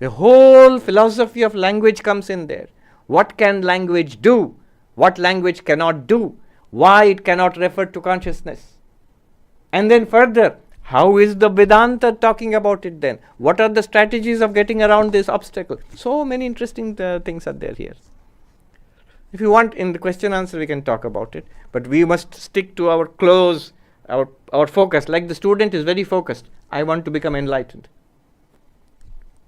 The whole philosophy of language comes in there. What can language do? What language cannot do? Why it cannot refer to consciousness? And then further, how is the Vedanta talking about it then? What are the strategies of getting around this obstacle? So many interesting things are there here. If you want, in the question answer, we can talk about it. But we must stick to our our focus. Like the student is very focused. I want to become enlightened.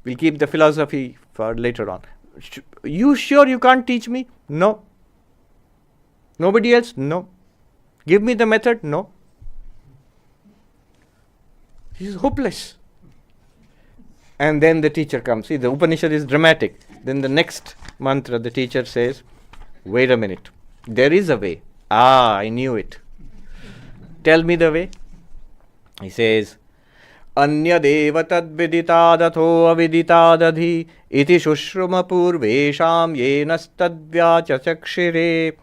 We'll keep the philosophy for later on. You sure you can't teach me? No. Nobody else? No. Give me the method? No. He's hopeless. And then the teacher comes. See, the Upanishad is dramatic. Then the next mantra, the teacher says, wait a minute. There is a way. I knew it. Tell me the way. He says, Anya deva tad viditadatho aviditadadhi iti shushruma purvesham yenastadvyachachakshire.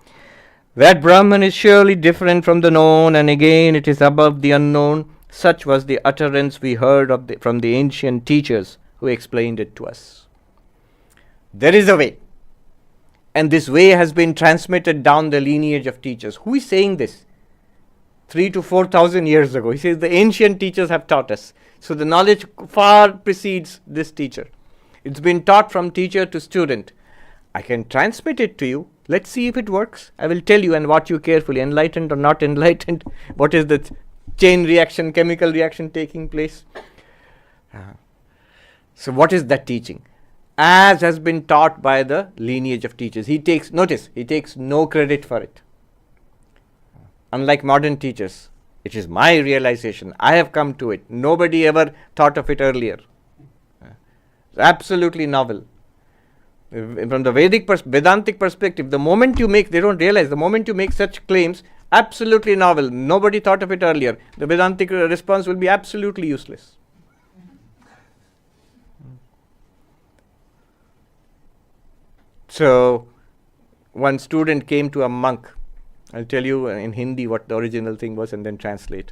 That Brahman is surely different from the known, and again it is above the unknown. Such was the utterance we heard from the ancient teachers who explained it to us. There is a way. And this way has been transmitted down the lineage of teachers. Who is saying this? 3,000 to 4,000 years ago. He says the ancient teachers have taught us. So the knowledge far precedes this teacher. It's been taught from teacher to student. I can transmit it to you. Let's see if it works. I will tell you and watch you carefully, enlightened or not enlightened. What is the chain reaction, chemical reaction taking place? So what is that teaching? As has been taught by the lineage of teachers. He takes no credit for it. Unlike modern teachers, it is my realization. I have come to it. Nobody ever thought of it earlier. It's absolutely novel. From the Vedantic perspective, the moment you make, they don't realize, the moment you make such claims, absolutely novel. Nobody thought of it earlier. The Vedantic response will be absolutely useless. So, one student came to a monk. I'll tell you in Hindi what the original thing was and then translate.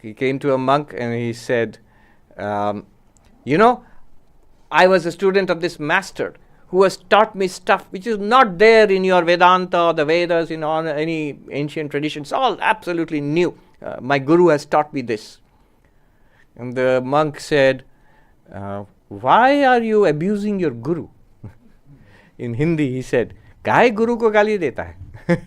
He came to a monk and he said, I was a student of this master who has taught me stuff which is not there in your Vedanta or the Vedas, in any ancient traditions. All absolutely new. My guru has taught me this. And the monk said, why are you abusing your guru? In Hindi he said, "Kahe guru ko gali deta hai?"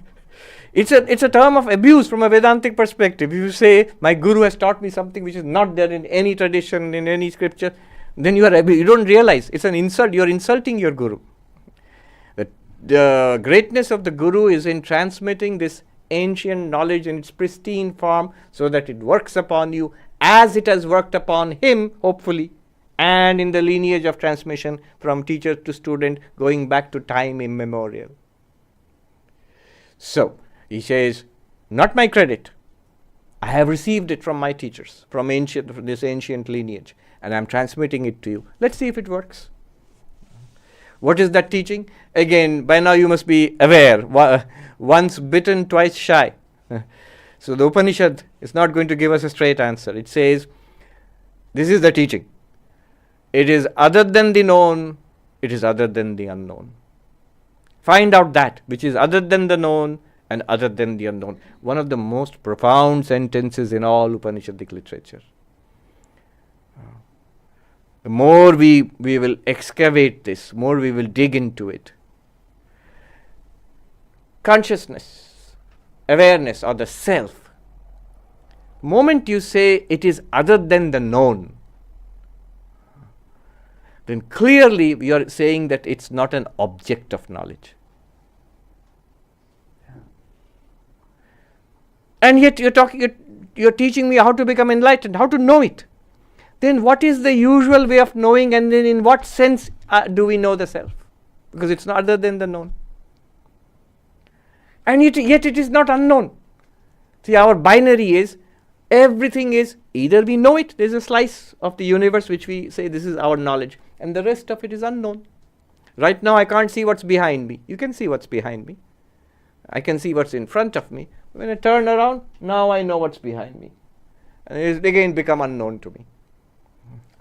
It's a term of abuse from a Vedantic perspective. If you say, my guru has taught me something which is not there in any tradition, in any scripture, then you don't realize. It's an insult. You're insulting your guru. The greatness of the guru is in transmitting this ancient knowledge in its pristine form so that it works upon you as it has worked upon him, hopefully, and in the lineage of transmission from teacher to student going back to time immemorial. So, he says, not my credit. I have received it from my teachers, from this ancient lineage, and I am transmitting it to you. Let's see if it works. What is that teaching? Again, by now you must be aware, once bitten, twice shy. So the Upanishad is not going to give us a straight answer. It says, this is the teaching. It is other than the known, it is other than the unknown. Find out that which is other than the known and other than the unknown. One of the most profound sentences in all Upanishadic literature. The more we will excavate this, more we will dig into it. Consciousness, awareness, or the self. The moment you say it is other than the known, then clearly we are saying that it's not an object of knowledge. And yet you're teaching me how to become enlightened, how to know it. Then what is the usual way of knowing, and then in what sense do we know the self? Because it's not other than the known. And yet it is not unknown. See, our binary is, everything is, either we know it, there's a slice of the universe which we say this is our knowledge, and the rest of it is unknown. Right now I can't see what's behind me. You can see what's behind me. I can see what's in front of me. When I turn around, now I know what's behind me. And it has again become unknown to me.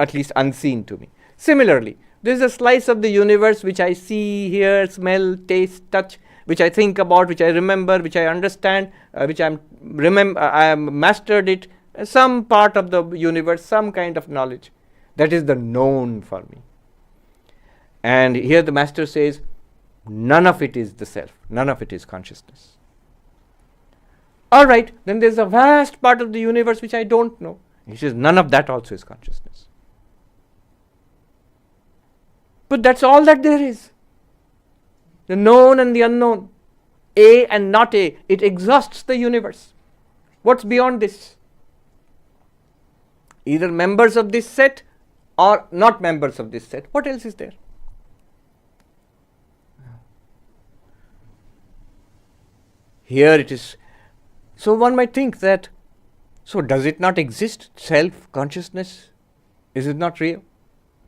At least unseen to me. Similarly, there is a slice of the universe which I see, hear, smell, taste, touch, which I think about, which I remember, which I understand, which I have mastered it, some part of the universe, some kind of knowledge. That is the known for me. And here the master says, none of it is the self, none of it is consciousness. All right, then there's a vast part of the universe which I don't know. He says, none of that also is consciousness. But that's all that there is. The known and the unknown. A and not A. It exhausts the universe. What's beyond this? Either members of this set or not members of this set. What else is there? Here it is. So one might think that, so does it not exist? Self-consciousness? Is it not real?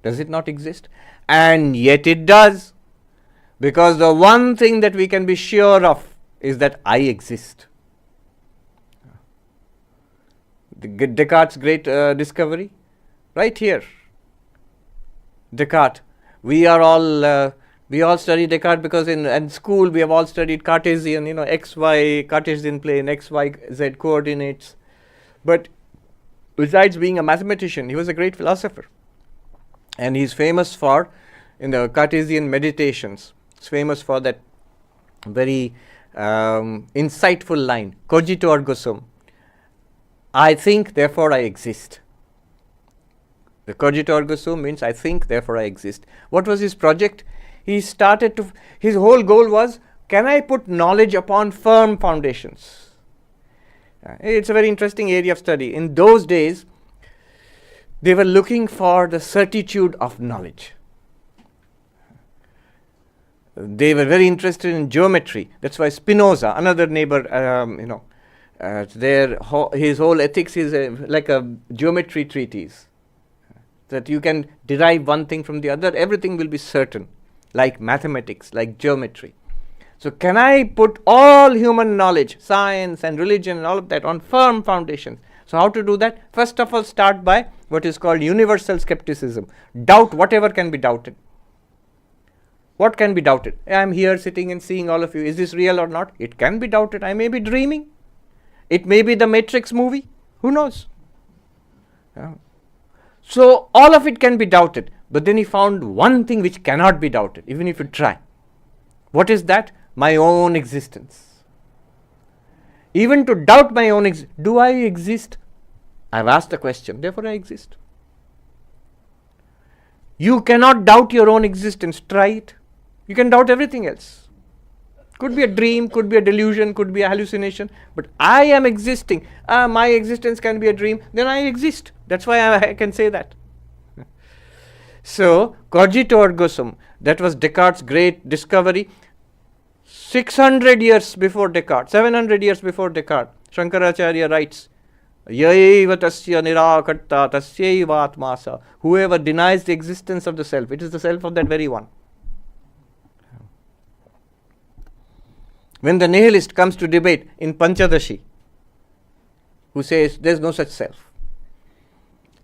Does it not exist? And yet it does. Because the one thing that we can be sure of is that I exist. Descartes' great discovery, right here. Descartes. We all study Descartes because in school we have all studied Cartesian, XY, Cartesian plane, X, Y, Z coordinates. But besides being a mathematician, he was a great philosopher. And he's famous for, in the Cartesian meditations, he's famous for that very insightful line, cogito ergo sum. I think, therefore I exist. The cogito ergo sum means I think, therefore I exist. What was his project? His whole goal was, can I put knowledge upon firm foundations? It's a very interesting area of study. In those days, they were looking for the certitude of knowledge. They were very interested in geometry. That's why Spinoza, another neighbor, his whole ethics is like a geometry treatise. That you can derive one thing from the other, everything will be certain, like mathematics, like geometry. So can I put all human knowledge, science and religion and all of that on firm foundations? So how to do that? First of all, start by what is called universal skepticism. Doubt whatever can be doubted. What can be doubted? I am here sitting and seeing all of you. Is this real or not? It can be doubted. I may be dreaming. It may be the Matrix movie. Who knows? Yeah. So all of it can be doubted. But then he found one thing which cannot be doubted, even if you try. What is that? My own existence. Even to doubt my own existence. Do I exist? I have asked the question, therefore I exist. You cannot doubt your own existence. Try it. You can doubt everything else. Could be a dream, could be a delusion, could be a hallucination. But I am existing. My existence can be a dream. Then I exist. That's why I can say that. So, cogito ergo sum, that was Descartes' great discovery. 600 years before Descartes, 700 years before Descartes, Shankaracharya writes, Yaiva tasya nirakarta tasyaiva atmasa. Whoever denies the existence of the self, it is the self of that very one. When the nihilist comes to debate in Panchadashi, who says there is no such self,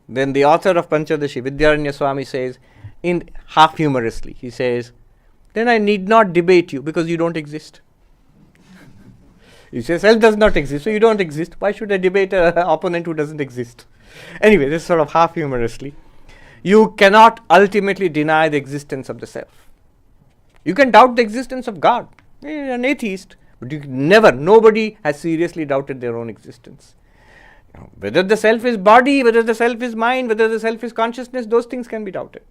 then the author of Panchadashi, Vidyaranya Swami, says, in half humorously, he says, then I need not debate you because you don't exist. You say self does not exist, so you don't exist. Why should I debate an opponent who doesn't exist? Anyway, this is sort of half humorously. You cannot ultimately deny the existence of the self. You can doubt the existence of God. You're an atheist, but you never, nobody has seriously doubted their own existence. Whether the self is body, whether the self is mind, whether the self is consciousness, those things can be doubted.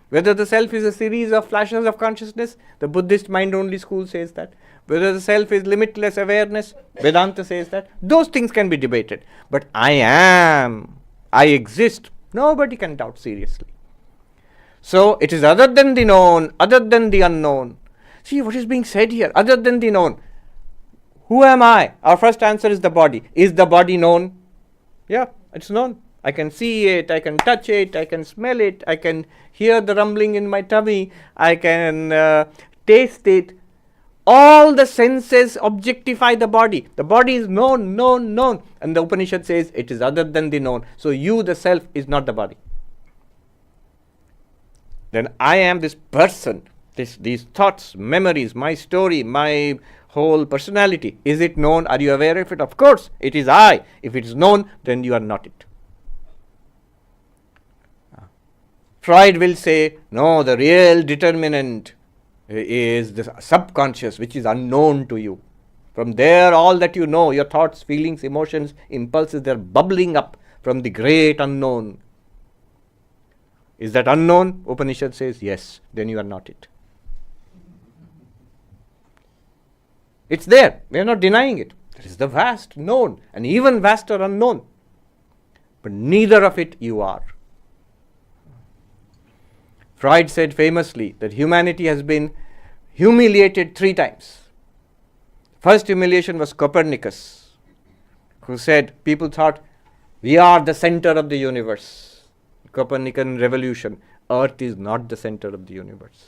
Whether the self is a series of flashes of consciousness, the Buddhist mind-only school says that. Whether the self is limitless awareness, Vedanta says that. Those things can be debated. But I am, I exist, nobody can doubt seriously. So it is other than the known, other than the unknown. See what is being said here, other than the known. Who am I? Our first answer is the body. Is the body known? Yeah, it's known. I can see it, I can touch it, I can smell it, I can hear the rumbling in my tummy, I can taste it. All the senses objectify the body. The body is known, known, known. And the Upanishad says it is other than the known. So you, the self, is not the body. Then I am this person, these thoughts, memories, my story, my whole personality. Is it known? Are you aware of it? Of course, it is I. If it is known, then you are not it. Freud will say, no, the real determinant is the subconscious, which is unknown to you. From there, all that you know, your thoughts, feelings, emotions, impulses, they're bubbling up from the great unknown. Is that unknown? Upanishad says, yes, then you are not it. It's there. We are not denying it. There is the vast known and even vaster unknown. But neither of it you are. Freud said famously that humanity has been humiliated 3 times. First humiliation was Copernicus, who said, people thought, we are the center of the universe. Copernican revolution. Earth is not the center of the universe.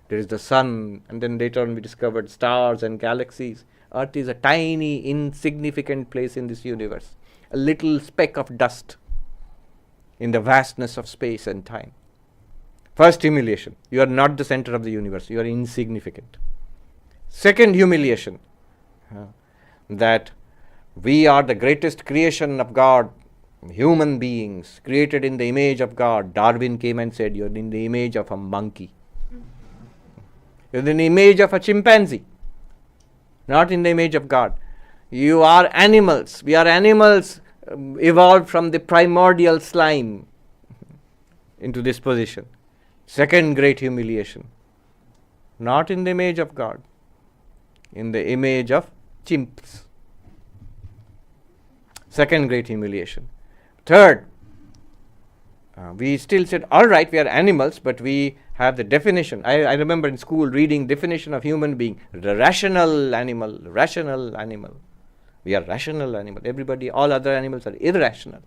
There is the sun, and then later on we discovered stars and galaxies. Earth is a tiny, insignificant place in this universe. A little speck of dust in the vastness of space and time. First humiliation, you are not the center of the universe, you are insignificant. Second humiliation, that we are the greatest creation of God, human beings, created in the image of God. Darwin came and said, you are in the image of a monkey. You are in the image of a chimpanzee, not in the image of God. You are animals. We are animals evolved from the primordial slime into this position. Second great humiliation, not in the image of God, in the image of chimps. Second great humiliation. Third, we still said, all right, we are animals, but we have the definition. I remember in school reading definition of human being, the rational animal, rational animal. We are rational animal. Everybody, all other animals are irrational.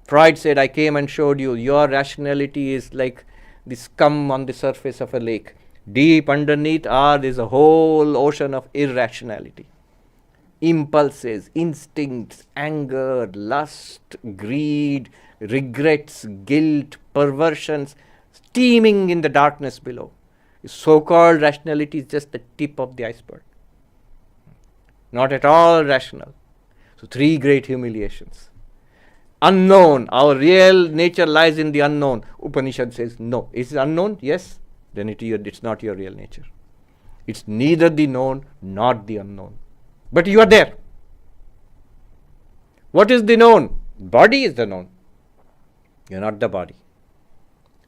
Freud said, I came and showed you, your rationality is like the scum on the surface of a lake. Deep underneath there's a whole ocean of irrationality. Impulses, instincts, anger, lust, greed, regrets, guilt, perversions, steaming in the darkness below. So-called rationality is just the tip of the iceberg. Not at all rational. So 3 great humiliations. Unknown, our real nature lies in the unknown. Upanishad says, no. Is it unknown? Yes. Then it's not your real nature. It's neither the known nor the unknown. But you are there. What is the known? Body is the known. You are not the body.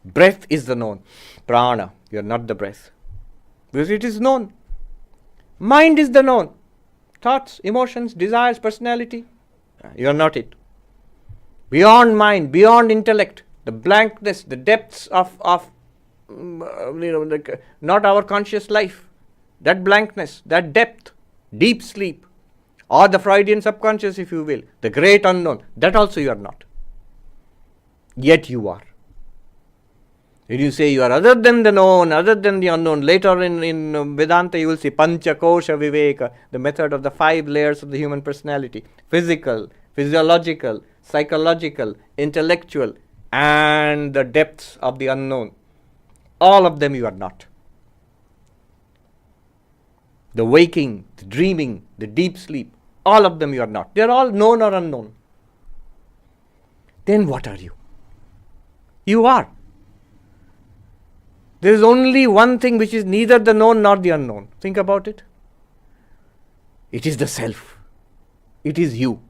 Breath is the known. Prana, you are not the breath. Because it is known. Mind is the known. Thoughts, emotions, desires, personality. You are not it. Beyond mind, beyond intellect, the blankness, the depths of not our conscious life, that blankness, that depth, deep sleep, or the Freudian subconscious, if you will, the great unknown, that also you are not. Yet you are. When you say you are other than the known, other than the unknown, later in Vedanta you will see Pancha Kosha Viveka, the method of the 5 layers of the human personality: physical, physiological, psychological, intellectual, and the depths of the unknown. All of them you are not. The waking, the dreaming, the deep sleep, all of them you are not. They are all known or unknown. Then what are you? You are. There is only one thing which is neither the known nor the unknown. Think about it. It is the self. It is you.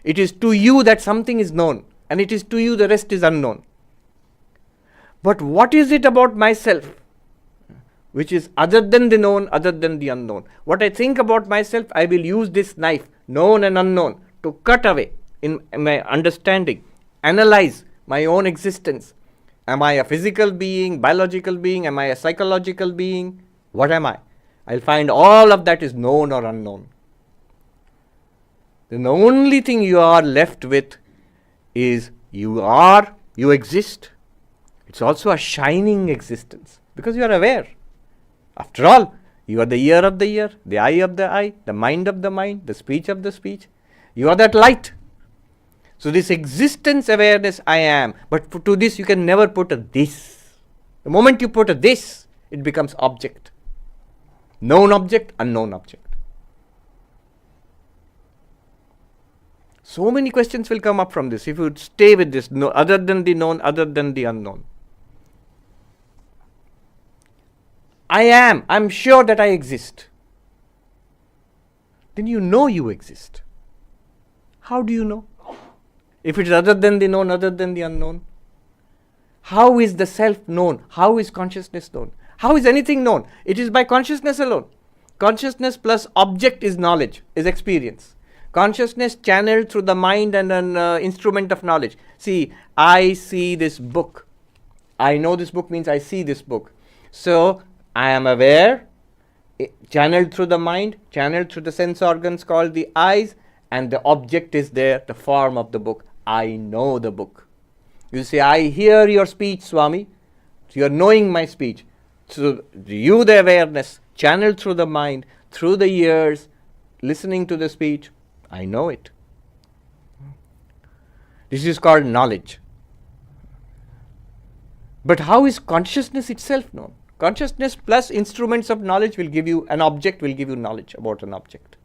It is to you that something is known, and it is to you the rest is unknown. But what is it about myself which is other than the known, other than the unknown? What I think about myself, I will use this knife, known and unknown, to cut away in my understanding, analyze my own existence. Am I a physical being, biological being? Am I a psychological being? What am I? I'll find all of that is known or unknown. Then the only thing you are left with is you are, you exist. It's also a shining existence because you are aware. After all, you are the ear of the ear, the eye of the eye, the mind of the mind, the speech of the speech. You are that light. So this existence awareness I am, but to this you can never put a this. The moment you put a this, it becomes object. Known object, unknown object. So many questions will come up from this if you stay with this, no, other than the known, other than the unknown. I am, I'm sure that I exist. Then you know you exist. How do you know? If it is other than the known, other than the unknown, how is the self known? How is consciousness known? How is anything known? It is by consciousness alone. Consciousness plus object is knowledge, is experience. Consciousness channeled through the mind and an instrument of knowledge. See, I see this book. I know this book means I see this book. So, I am aware, channeled through the mind, channeled through the sense organs called the eyes, and the object is there, the form of the book. I know the book. You say, I hear your speech, Swami. So you are knowing my speech. So you, the awareness, channeled through the mind, through the ears, listening to the speech, I know it. This is called knowledge. But how is consciousness itself known? Consciousness plus instruments of knowledge will give you, an object will give you knowledge about an object.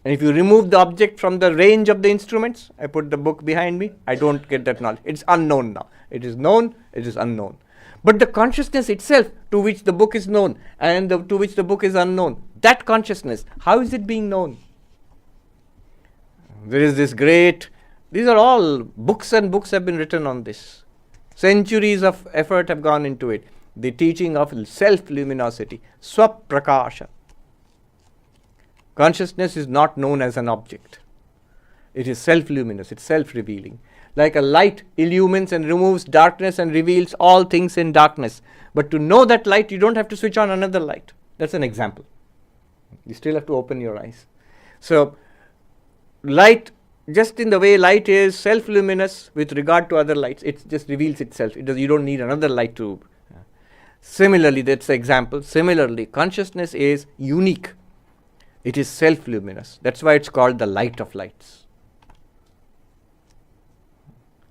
And if you remove the object from the range of the instruments, I put the book behind me, I don't get that knowledge. It's unknown now. It is known, it is unknown. But the consciousness itself to which the book is known and to which the book is unknown, that consciousness, how is it being known? There is this great, these are all books and books have been written on this. Centuries of effort have gone into it. The teaching of self-luminosity, swaprakasha. Consciousness is not known as an object. It is self-luminous, it's self-revealing. Like a light illumines and removes darkness and reveals all things in darkness. But to know that light, you don't have to switch on another light. That's an example. You still have to open your eyes. So, light, just in the way light is self-luminous with regard to other lights, it just reveals itself. You don't need another light to. Similarly, that's the example. Similarly, consciousness is unique. It is self-luminous. That's why it's called the light of lights.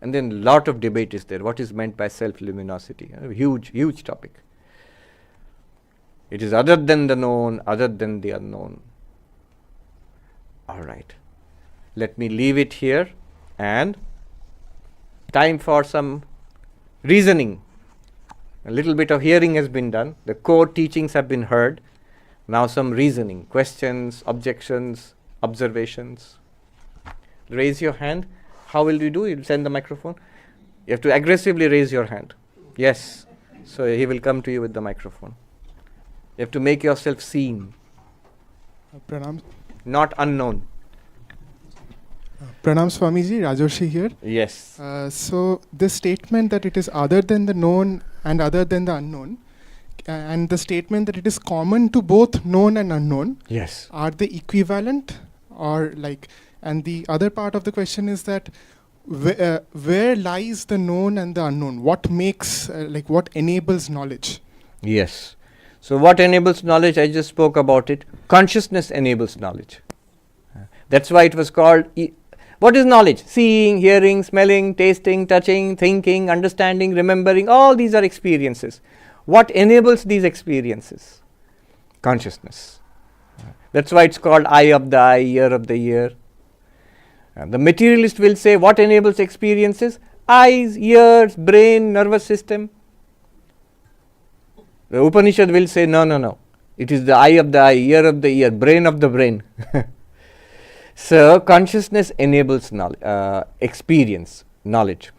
And then a lot of debate is there. What is meant by self-luminosity? A huge, huge topic. It is other than the known, other than the unknown. All right. Let me leave it here and time for some reasoning. A little bit of hearing has been done. The core teachings have been heard. Now some reasoning, questions, objections, observations. Raise your hand. How will you do? You'll send the microphone. You have to aggressively raise your hand. Yes. So he will come to you with the microphone. You have to make yourself seen. Pranam. Not unknown. Pranam Swamiji, Rajoshi here. Yes. So this statement that it is other than the known and other than the unknown, and the statement that it is common to both known and unknown, Yes. are they equivalent, or like? And the other part of the question is that where lies the known and the unknown? What makes what enables knowledge? Yes. So what enables knowledge? I just spoke about it. Consciousness enables knowledge. That's why it was called. What is knowledge? Seeing, hearing, smelling, tasting, touching, thinking, understanding, remembering. All these are experiences. What enables these experiences? Consciousness. That's why it's called eye of the eye, ear of the ear. The materialist will say, what enables experiences? Eyes, ears, brain, nervous system. The Upanishad will say, no. It is the eye of the eye, ear of the ear, brain of the brain. So, consciousness enables knowledge, experience, knowledge.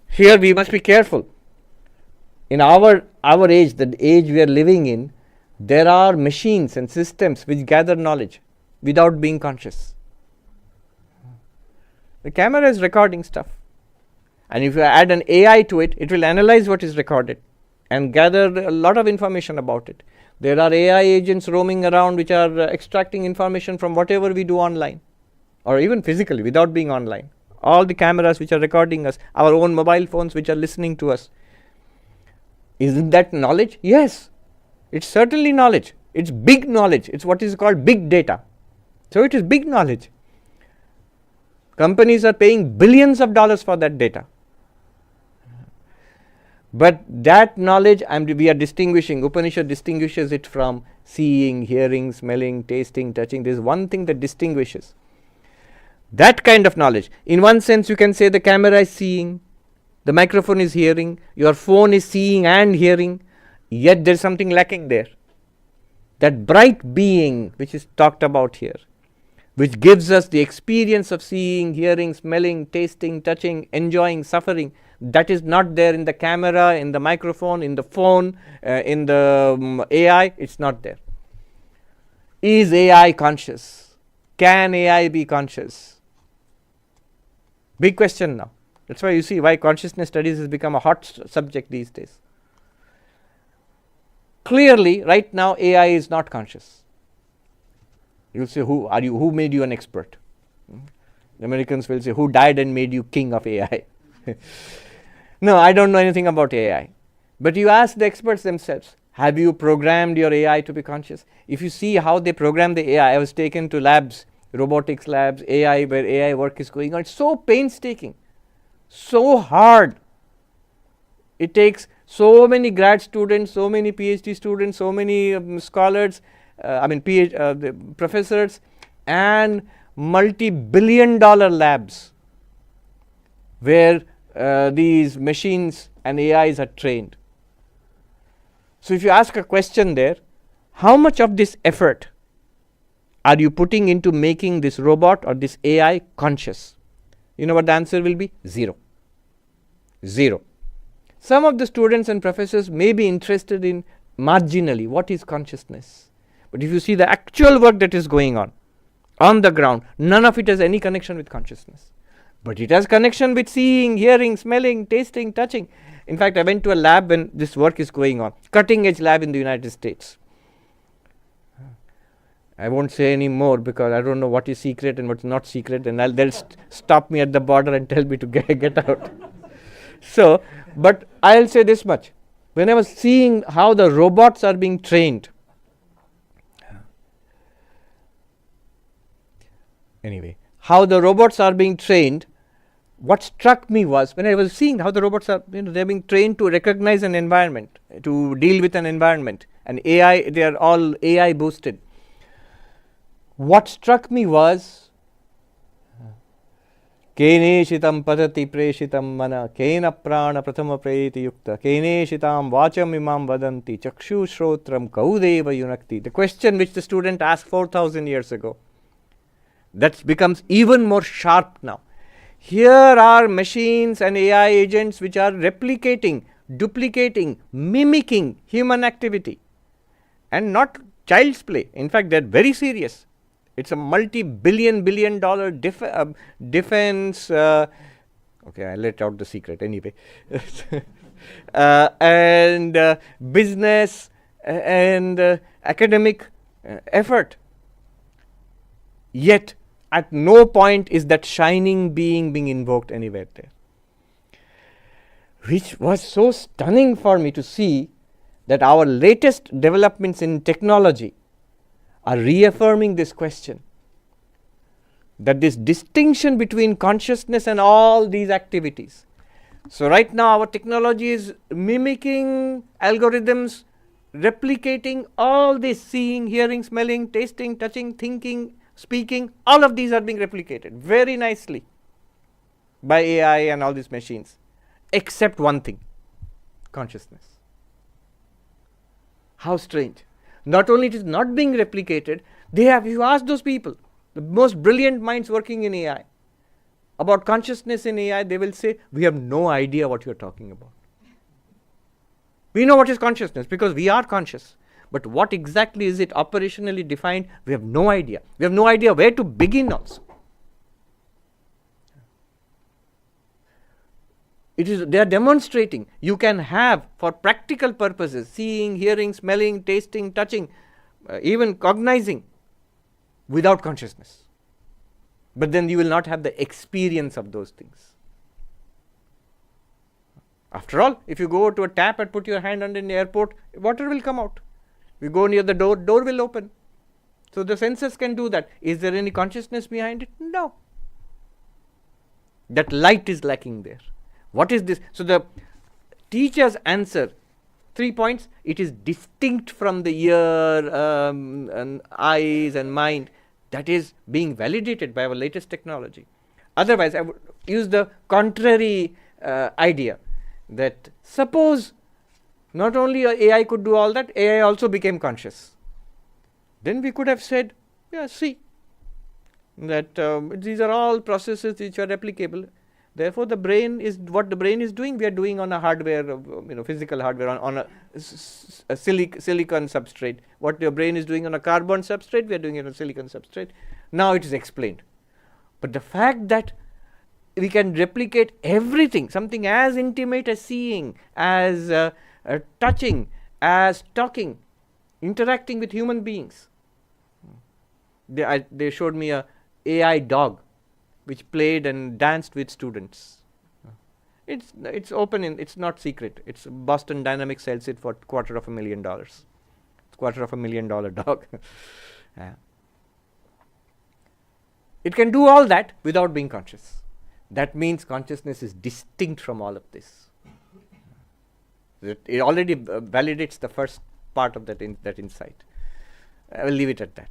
Here we must be careful. In our age, the age we are living in, there are machines and systems which gather knowledge without being conscious. The camera is recording stuff. And if you add an AI to it, it will analyze what is recorded and gather a lot of information about it. There are AI agents roaming around which are extracting information from whatever we do online or even physically without being online. All the cameras which are recording us, our own mobile phones which are listening to us. Isn't that knowledge? Yes, it's certainly knowledge. It's big knowledge. It's what is called big data. So it is big knowledge. Companies are paying billions of dollars for that data. But that knowledge, we are distinguishing, Upanishad distinguishes it from seeing, hearing, smelling, tasting, touching. There is one thing that distinguishes. That kind of knowledge. In one sense, you can say the camera is seeing, the microphone is hearing, your phone is seeing and hearing, yet there is something lacking there. That bright being which is talked about here, which gives us the experience of seeing, hearing, smelling, tasting, touching, enjoying, suffering, that is not there in the camera, in the microphone, in the phone, in the AI, it's not there. Is AI conscious? Can AI be conscious? Big question now. That's why you see why consciousness studies has become a hot subject these days. Clearly, right now, AI is not conscious. You will say, who are you? Who made you an expert? The Americans will say, who died and made you king of AI? No, I don't know anything about AI. But you ask the experts themselves, have you programmed your AI to be conscious? If you see how they program the AI, I was taken to labs, robotics labs, AI, where AI work is going on. It's so painstaking, so hard. It takes so many grad students, so many PhD students, so many scholars, the professors, and multi-billion-dollar labs where these machines and AIs are trained. So if you ask a question there, how much of this effort are you putting into making this robot or this AI conscious? You know what the answer will be? Zero. Some of the students and professors may be interested in marginally what is consciousness. But if you see the actual work that is going on the ground, none of it has any connection with consciousness. But it has connection with seeing, hearing, smelling, tasting, touching. In fact, I went to a lab when this work is going on, cutting edge lab in the United States. I won't say any more because I don't know what is secret and what's not secret, and they'll stop me at the border and tell me to get out. So, but I'll say this much. When I was seeing how the robots are being trained, how the robots are being trained, what struck me was when I was seeing how the robots are, they're being trained to recognize an environment, to deal with an environment, and AI, they are all AI boosted. What struck me was, Keneshitam padati preshitam mana, kena prana prathama preti yukta, keneshitam vacham imam vadanti, chakshu shrotram kaudeva yunakti. The question which the student asked 4,000 years ago, that becomes even more sharp now. Here are machines and AI agents which are replicating, duplicating, mimicking human activity, and not child's play. In fact, they're very serious. It's a multi-billion dollar defense. Okay, I let out the secret anyway. and business and academic effort. Yet, at no point is that shining being being invoked anywhere there. Which was so stunning for me to see that our latest developments in technology are reaffirming this question. That this distinction between consciousness and all these activities. So right now our technology is mimicking algorithms, replicating all this seeing, hearing, smelling, tasting, touching, thinking, speaking, all of these are being replicated very nicely by AI and all these machines, except one thing, consciousness. How strange. Not only it is not being replicated, if you ask those people, the most brilliant minds working in AI, about consciousness in AI, they will say, we have no idea what you are talking about. We know what is consciousness because we are conscious. But what exactly is it operationally defined? We have no idea. We have no idea where to begin also. They are demonstrating you can have, for practical purposes, seeing, hearing, smelling, tasting, touching, even cognizing, without consciousness. But then you will not have the experience of those things. After all, if you go to a tap and put your hand under in the airport, water will come out. You go near the door, door will open. So the senses can do that. Is there any consciousness behind it? No. That light is lacking there. What is this? So the teacher's answer, 3 points, it is distinct from the ear, and eyes and mind. That is being validated by our latest technology. Otherwise, I would use the contrary idea that suppose not only AI could do all that, AI also became conscious. Then we could have said, yeah, see, that these are all processes which are replicable. Therefore, the brain is what the brain is doing, we are doing on a hardware, physical hardware, on a silicon substrate. What your brain is doing on a carbon substrate, we are doing it on a silicon substrate. Now it is explained. But the fact that we can replicate everything, something as intimate as seeing, as touching, as talking, interacting with human beings. They showed me a AI dog which played and danced with students. It's open, it's not secret. It's Boston Dynamics sells it for $250,000. It's $250,000 dog. Yeah. It can do all that without being conscious. That means consciousness is distinct from all of this. It already validates the first part of that insight. I will leave it at that.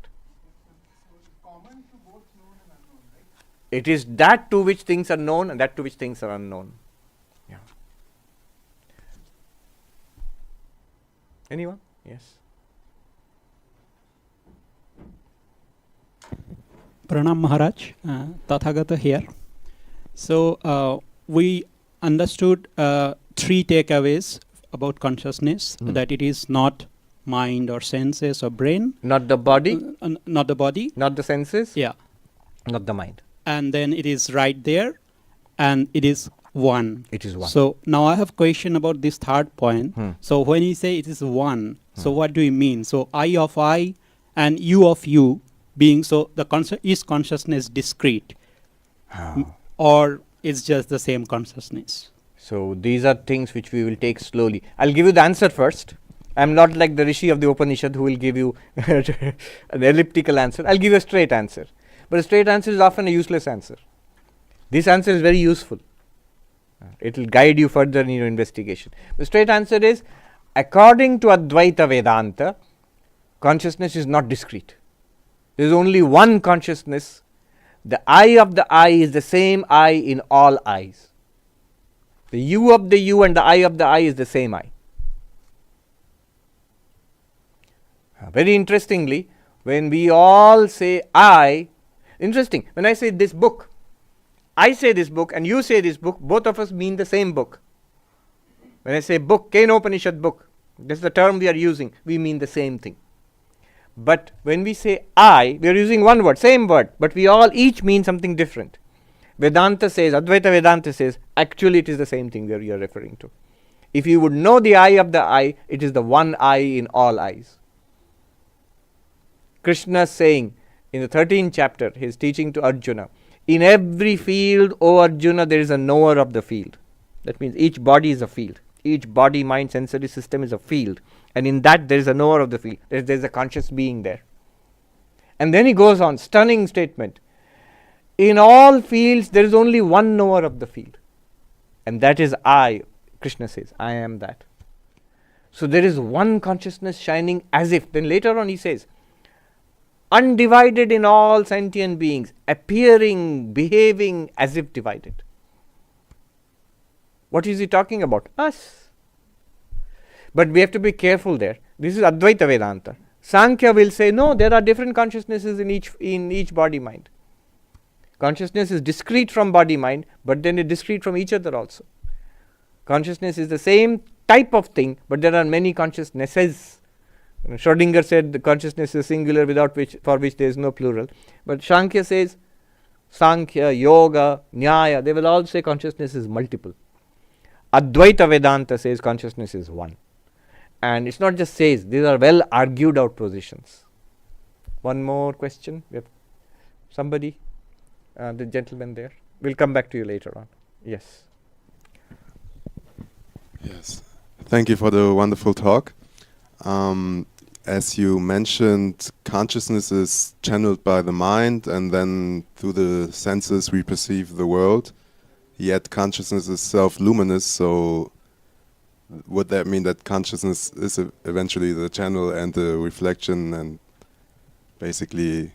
It is that to which things are known and that to which things are unknown. Yeah. Anyone? Yes. Pranam Maharaj, Tathagata here. So we understood 3 takeaways about consciousness, that it is not mind or senses or brain. Not the body. Not the body. Not the senses. Yeah. Not the mind. And then it is right there, and it is one. It is one. So now I have a question about this third point. So when you say it is one, so what do you mean? So I of I and you of you being, so the is consciousness discrete? Or it's just the same consciousness? So these are things which we will take slowly. I'll give you the answer first. I'm not like the Rishi of the Upanishad who will give you an elliptical answer. I'll give you a straight answer. But a straight answer is often a useless answer. This answer is very useful. It will guide you further in your investigation. The straight answer is, according to Advaita Vedanta, consciousness is not discrete. There is only one consciousness. The I of the I is the same I in all eyes. The you of the you and the I of the I is the same I. Very interestingly, when we all say I, interesting, when I say this book, I say this book and you say this book, both of us mean the same book. When I say book, Kena Upanishad book, that's the term we are using, we mean the same thing. But when we say I, we are using one word, same word, but we all each mean something different. Vedanta says, Advaita Vedanta says, actually it is the same thing we are referring to. If you would know the eye of the eye, it is the one eye in all eyes. Krishna saying in the 13th chapter, he is teaching to Arjuna, in every field, O Arjuna, there is a knower of the field. That means each body is a field. Each body, mind, sensory system is a field. And in that there is a knower of the field. There is a conscious being there. And then he goes on, stunning statement. In all fields, there is only one knower of the field. And that is I. Krishna says, I am that. So there is one consciousness shining as if. Then later on he says, undivided in all sentient beings, appearing, behaving as if divided. What is he talking about? Us. But we have to be careful there. This is Advaita Vedanta. Sankhya will say, no, there are different consciousnesses in each body-mind. Consciousness is discrete from body-mind, but then it is discrete from each other also. Consciousness is the same type of thing, but there are many consciousnesses. Schrödinger said the consciousness is singular for which there is no plural. But Sankhya says, Sankhya, Yoga, Nyaya, they will all say consciousness is multiple. Advaita Vedanta says consciousness is one. And it's not just says, these are well argued out positions. One more question. We have somebody, the gentleman there. We'll come back to you later on. Yes. Yes. Thank you for the wonderful talk. As you mentioned, consciousness is channeled by the mind, and then through the senses we perceive the world. Yet consciousness is self-luminous, so would that mean that consciousness is eventually the channel and the reflection, and basically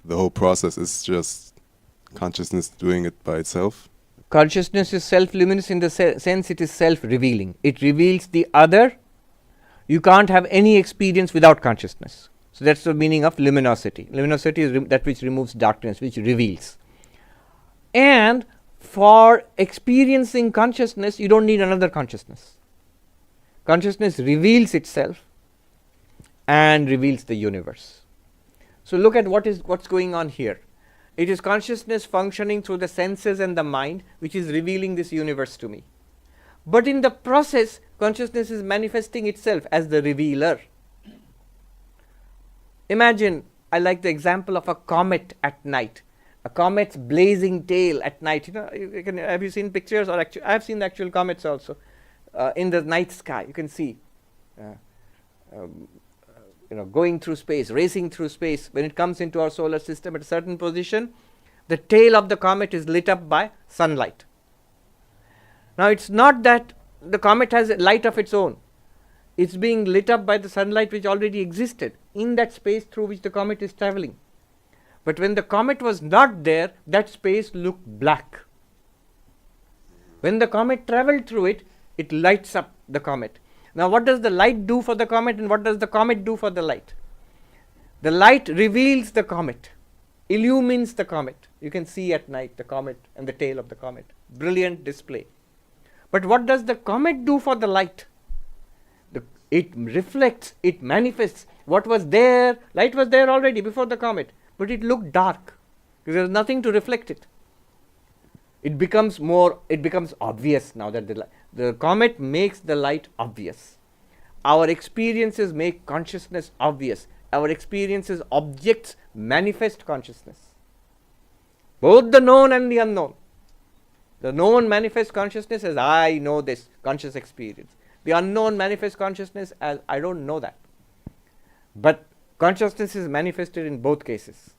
the whole process is just consciousness doing it by itself? Consciousness is self-luminous in the sense it is self-revealing. It reveals the other. You can't have any experience without consciousness. So that's the meaning of luminosity. Luminosity is that which removes darkness, which reveals. And for experiencing consciousness, you don't need another consciousness. Consciousness reveals itself and reveals the universe. So look at what's going on here. It is consciousness functioning through the senses and the mind, which is revealing this universe to me. But in the process, consciousness is manifesting itself as the revealer. Imagine, I like the example of a comet at night. A comet's blazing tail at night. Have you seen pictures? Or I have seen the actual comets also. In the night sky, you can see going through space, racing through space. When it comes into our solar system at a certain position, the tail of the comet is lit up by sunlight. Now it's not that the comet has a light of its own. It's being lit up by the sunlight which already existed in that space through which the comet is traveling. But when the comet was not there, that space looked black. When the comet traveled through it, it lights up the comet. Now what does the light do for the comet, and what does the comet do for the light? The light reveals the comet, illumines the comet. You can see at night the comet and the tail of the comet. Brilliant display. But what does the comet do for the light? It reflects, it manifests. What was there, light was there already before the comet, but it looked dark because there was nothing to reflect it. It becomes obvious now that the comet makes the light obvious. Our experiences make consciousness obvious. Our experiences, objects manifest consciousness. Both the known and the unknown. The known manifests consciousness as I know this conscious experience. The unknown manifests consciousness as I don't know that. But consciousness is manifested in both cases.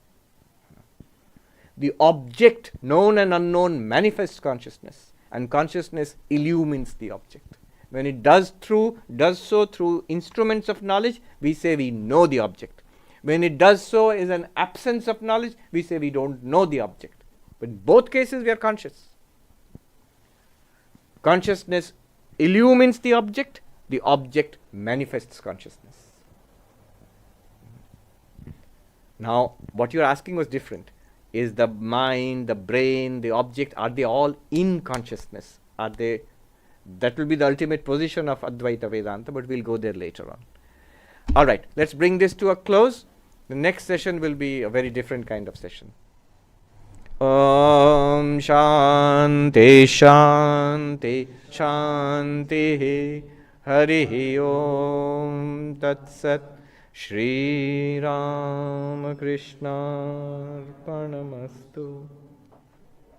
The object, known and unknown, manifests consciousness, and consciousness illumines the object. When it does so through instruments of knowledge, we say we know the object. When it does so as an absence of knowledge, we say we don't know the object. But in both cases we are conscious. Consciousness illumines the object manifests consciousness. Now, what you're asking was different. Is the mind, the brain, the object, are they all in consciousness? That will be the ultimate position of Advaita Vedanta, but we'll go there later on. Alright, let's bring this to a close. The next session will be a very different kind of session. Om Shanti Shanti Shanti. Hari Om Tat Sat. Shri Ram Krishna Arpanamastu.